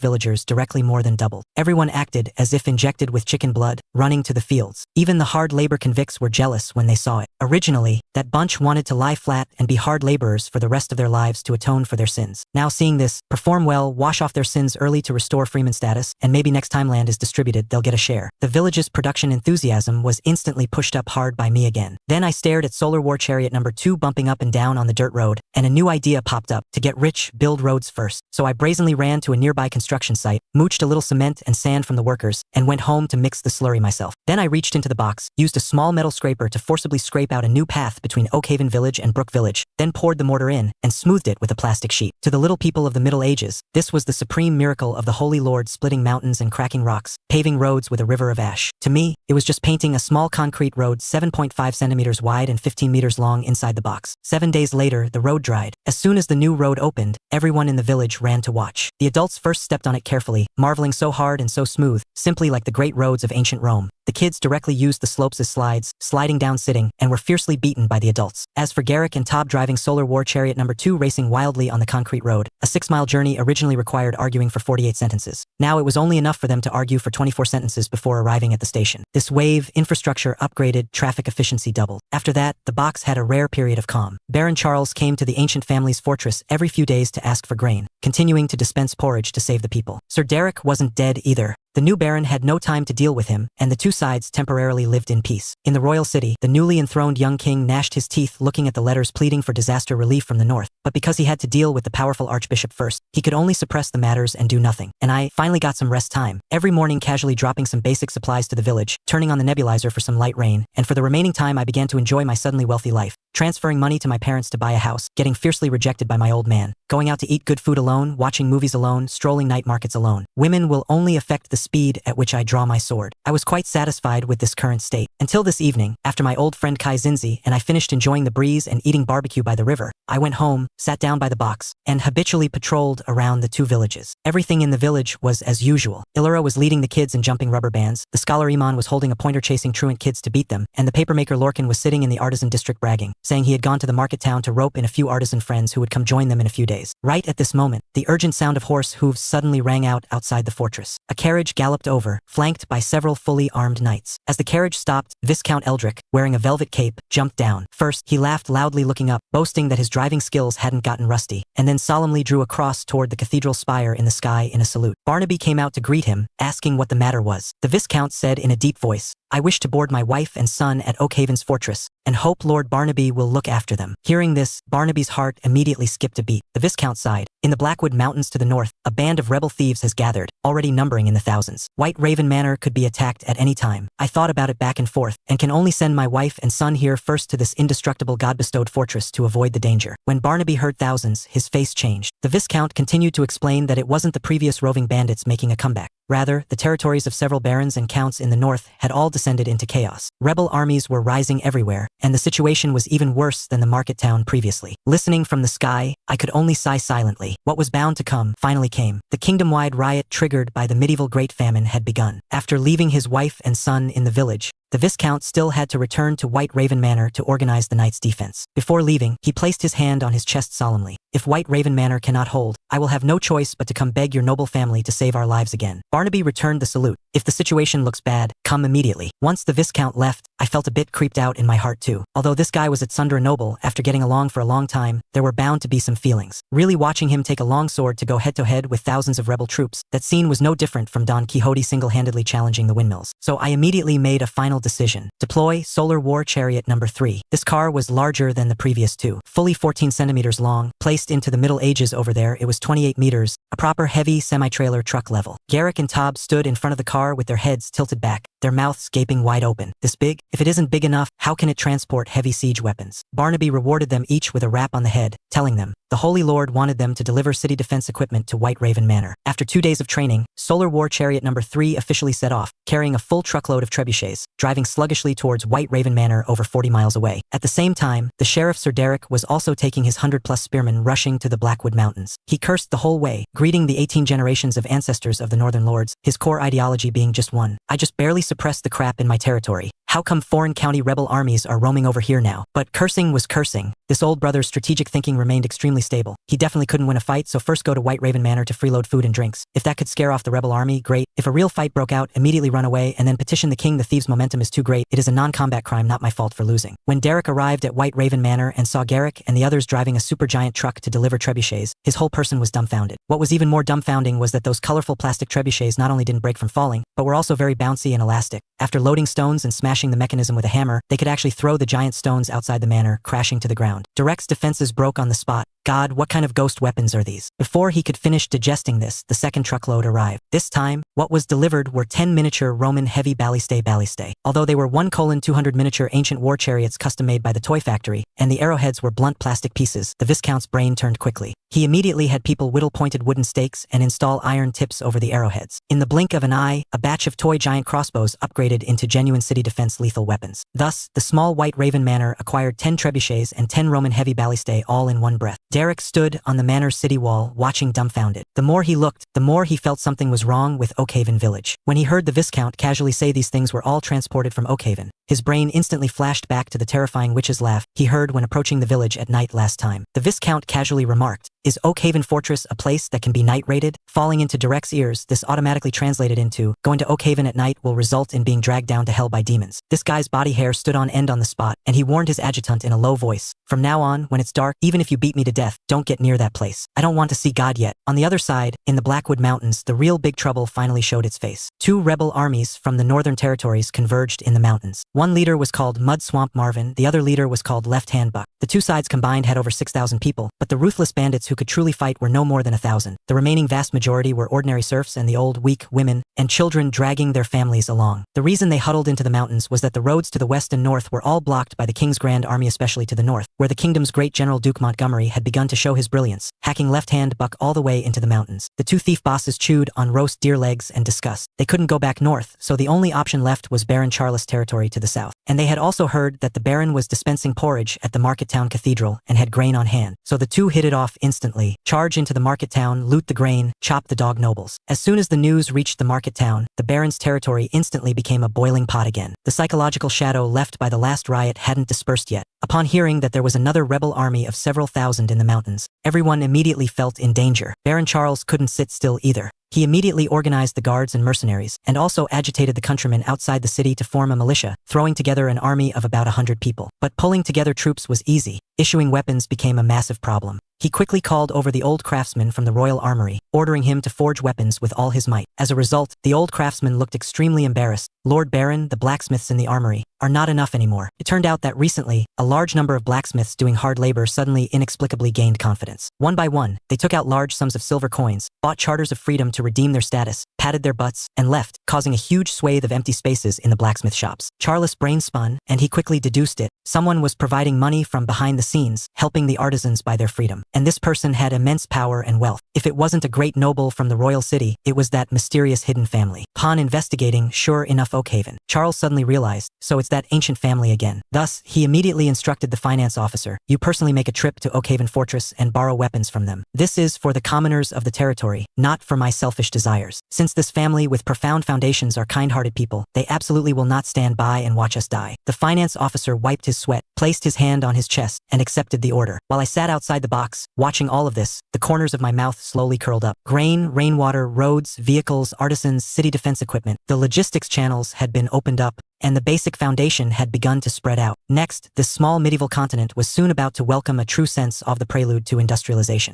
villagers directly more than doubled. Everyone acted as if injected with chicken blood, running to the fields. Even the hard labor convicts were jealous when they saw it. Originally, that bunch wanted to lie flat and be hard laborers for the rest of their lives to atone for their sins. Now seeing this, perform well, wash off their sins early to restore freeman status, and maybe next time land is distributed, they'll get a share. The village's production enthusiasm was instantly pushed up hard by me again. Then I stared at Solar War Chariot number 2 bumping up and down on the dirt road, and a new idea popped up. To get rich, build roads first. So I brazenly ran to a nearby construction site, mooched a little cement and sand from the workers, and went home to mix the slurry myself. Then I reached into the box, used a small metal scraper to forcibly scrape out a new path between Oakhaven Village and Brook Village, then poured the mortar in, and smoothed it with a plastic sheet. To the little people of the Middle Ages, this was the supreme miracle of the Holy Lord splitting mountains and cracking rocks, paving roads with a river of ash. To me, it was just painting a small concrete road 7.5 centimeters wide and 15 meters long inside the box. 7 days later, the road dried. As soon as the new road opened, everyone in the village ran to watch. The adults first stepped on it carefully, marveling so hard and so smooth, simply like the great roads of ancient Rome. The kids directly used the slopes as slides, sliding down sitting, and were fiercely beaten by the adults. As for Garrick and Tob driving Solar War Chariot number 2 racing wildly on the concrete road, a 6-mile journey originally required arguing for 48 sentences. Now it was only enough for them to argue for 24 sentences before arriving at the station. This wave, infrastructure upgraded, traffic efficiency doubled. After that, the box had a rare period of calm. Baron Charles came to the ancient family's fortress every few days to ask for grain, continuing to dispense porridge to save the people. Sir Derek wasn't dead either. The new baron had no time to deal with him, and the two sides temporarily lived in peace. In the royal city, the newly enthroned young king gnashed his teeth looking at the letters pleading for disaster relief from the north, but because he had to deal with the powerful archbishop first, he could only suppress the matters and do nothing. And I finally got some rest time, every morning casually dropping some basic supplies to the village, turning on the nebulizer for some light rain, and for the remaining time I began to enjoy my suddenly wealthy life, transferring money to my parents to buy a house, getting fiercely rejected by my old man, going out to eat good food alone, watching movies alone, strolling night markets alone. Women will only affect the speed at which I draw my sword. I was quite satisfied with this current state. Until this evening, after my old friend Kai Zinzi and I finished enjoying the breeze and eating barbecue by the river, I went home, sat down by the box, and habitually patrolled around the two villages. Everything in the village was as usual. Illyra was leading the kids in jumping rubber bands, the scholar Iman was holding a pointer chasing truant kids to beat them, and the papermaker Lorcan was sitting in the artisan district bragging, saying he had gone to the market town to rope in a few artisan friends who would come join them in a few days. Right at this moment, the urgent sound of horse hooves suddenly rang out outside the fortress. A carriage galloped over, flanked by several fully armed knights. As the carriage stopped, Viscount Eldrick, wearing a velvet cape, jumped down. First, he laughed loudly looking up, boasting that his driving skills hadn't gotten rusty, and then solemnly drew a cross toward the cathedral spire in the sky in a salute. Barnaby came out to greet him, asking what the matter was. The Viscount said in a deep voice, "I wish to board my wife and son at Oakhaven's fortress, and hope Lord Barnaby will look after them." Hearing this, Barnaby's heart immediately skipped a beat. The Viscount sighed. In the Blackwood Mountains to the north, a band of rebel thieves has gathered, already numbering in the thousands. White Raven Manor could be attacked at any time. I thought about it back and forth, and can only send my wife and son here first to this indestructible God-bestowed fortress to avoid the danger. When Barnaby heard thousands, his face changed. The Viscount continued to explain that it wasn't the previous roving bandits making a comeback. Rather, the territories of several barons and counts in the north had all descended into chaos. Rebel armies were rising everywhere, and the situation was even worse than the market town previously. Listening from the sky, I could only sigh silently. What was bound to come finally came. The kingdom-wide riot triggered by the medieval Great Famine had begun. After leaving his wife and son in the village, the Viscount still had to return to White Raven Manor to organize the night's defense. Before leaving, he placed his hand on his chest solemnly. If White Raven Manor cannot hold, I will have no choice but to come beg your noble family to save our lives again. Barnaby returned the salute. If the situation looks bad, come immediately. Once the Viscount left, I felt a bit creeped out in my heart too. Although this guy was at Sundra Noble, after getting along for a long time, there were bound to be some feelings. Really watching him take a long sword to go head-to-head with thousands of rebel troops, that scene was no different from Don Quixote single-handedly challenging the windmills. So I immediately made a final decision. Deploy Solar War Chariot number 3. This car was larger than the previous two. Fully 14 centimeters long, placed into the Middle Ages over there, it was 28 meters, a proper heavy semi-trailer truck level. Garrick and Tob stood in front of the car with their heads tilted back, their mouths gaping wide open. This big? If it isn't big enough, how can it transport heavy siege weapons? Barnaby rewarded them each with a rap on the head, telling them the Holy Lord wanted them to deliver city defense equipment to White Raven Manor. After 2 days of training, Solar War Chariot number 3 officially set off, carrying a full truckload of trebuchets, driving sluggishly towards White Raven Manor over 40 miles away. At the same time, the Sheriff Sir Derek was also taking his 100-plus spearmen rushing to the Blackwood Mountains. He cursed the whole way, greeting the 18 generations of ancestors of the Northern Lords, his core ideology being just one. I just barely suppressed the crap in my territory. How come foreign county rebel armies are roaming over here now? But cursing was cursing. This old brother's strategic thinking remained extremely stable. He definitely couldn't win a fight, so first go to White Raven Manor to freeload food and drinks. If that could scare off the rebel army, great. If a real fight broke out, immediately run away and then petition the king. The thieves' momentum is too great. It is a non-combat crime, not my fault for losing. When Derek arrived at White Raven Manor and saw Garrick and the others driving a supergiant truck to deliver trebuchets, his whole person was dumbfounded. What was even more dumbfounding was that those colorful plastic trebuchets not only didn't break from falling, but were also very bouncy and elastic. After loading stones and smashing the mechanism with a hammer, they could actually throw the giant stones outside the manor, crashing to the ground. Derek's defenses broke on the spot. God, what kind of ghost weapons are these? Before he could finish digesting this, the second truckload arrived. This time, what was delivered were 10 miniature Roman heavy ballistae. Although they were 1:200 miniature ancient war chariots custom-made by the toy factory, and the arrowheads were blunt plastic pieces, the Viscount's brain turned quickly. He immediately had people whittle pointed wooden stakes and install iron tips over the arrowheads. In the blink of an eye, a batch of toy giant crossbows upgraded into genuine city defense lethal weapons. Thus, the small White Raven Manor acquired 10 trebuchets and 10 Roman heavy ballistae all in one breath. Derek stood on the manor's city wall, watching dumbfounded. The more he looked, the more he felt something was wrong with Oakhaven Village. When he heard the Viscount casually say these things were all transported from Oakhaven, his brain instantly flashed back to the terrifying witch's laugh he heard when approaching the village at night last time. The Viscount casually remarked, "Is Oakhaven Fortress a place that can be night raided?" Falling into Derek's ears, this automatically translated into, "Going to Oakhaven at night will result in being dragged down to hell by demons." This guy's body hair stood on end on the spot, and he warned his adjutant in a low voice, "From now on, when it's dark, even if you beat me to death, don't get near that place. I don't want to see God yet." On the other side, in the Blackwood Mountains, the real big trouble finally showed its face. Two rebel armies from the northern territories converged in the mountains. One leader was called Mud Swamp Marvin, the other leader was called Left Hand Buck. The two sides combined had over 6,000 people, but the ruthless bandits who could truly fight were no more than 1,000. The remaining vast majority were ordinary serfs and the old, weak women and children dragging their families along. The reason they huddled into the mountains was that the roads to the west and north were all blocked by the King's Grand Army, especially to the north, where the kingdom's great General Duke Montgomery had begun to show his brilliance, hacking Left Hand Buck all the way into the mountains. The two thief bosses chewed on roast deer legs and disgust. They couldn't go back north, so the only option left was Baron Charles territory to the south. And they had also heard that the Baron was dispensing porridge at the Market Town Cathedral and had grain on hand. So the two hit it off instantly, charge into the market town, loot the grain, chop the dog nobles. As soon as the news reached the market town, the Baron's territory instantly became a boiling pot again. The psychological shadow left by the last riot hadn't dispersed yet. Upon hearing that there was another rebel army of several thousand in the mountains, everyone immediately felt in danger. Baron Charles couldn't sit still either. He immediately organized the guards and mercenaries, and also agitated the countrymen outside the city to form a militia, throwing together an army of about 100 people. But pulling together troops was easy. Issuing weapons became a massive problem. He quickly called over the old craftsman from the royal armory, ordering him to forge weapons with all his might. As a result, the old craftsman looked extremely embarrassed. "Lord Baron, the blacksmiths in the armory are not enough anymore. It turned out that recently, a large number of blacksmiths doing hard labor suddenly inexplicably gained confidence. One by one, they took out large sums of silver coins, bought charters of freedom to redeem their status, patted their butts, and left, causing a huge swathe of empty spaces in the blacksmith shops. Charles' brain spun, and he quickly deduced it. Someone was providing money from behind the scenes, helping the artisans buy their freedom. And this person had immense power and wealth. If it wasn't a great noble from the royal city, it was that mysterious hidden family. Upon investigating, sure enough, Oakhaven. Charles suddenly realized, so it's that ancient family again. Thus, he immediately instructed the finance officer, you personally make a trip to Oakhaven Fortress and borrow weapons from them. This is for the commoners of the territory, not for my selfish desires. Since this family with profound foundations are kind-hearted people, they absolutely will not stand by and watch us die. The finance officer wiped his sweat, placed his hand on his chest, and accepted the order. While I sat outside the box, watching all of this, the corners of my mouth slowly curled up. Grain, rainwater, roads, vehicles, artisans, city defense equipment. The logistics channels had been opened up, and the basic foundation had begun to spread out. Next, this small medieval continent was soon about to welcome a true sense of the prelude to industrialization.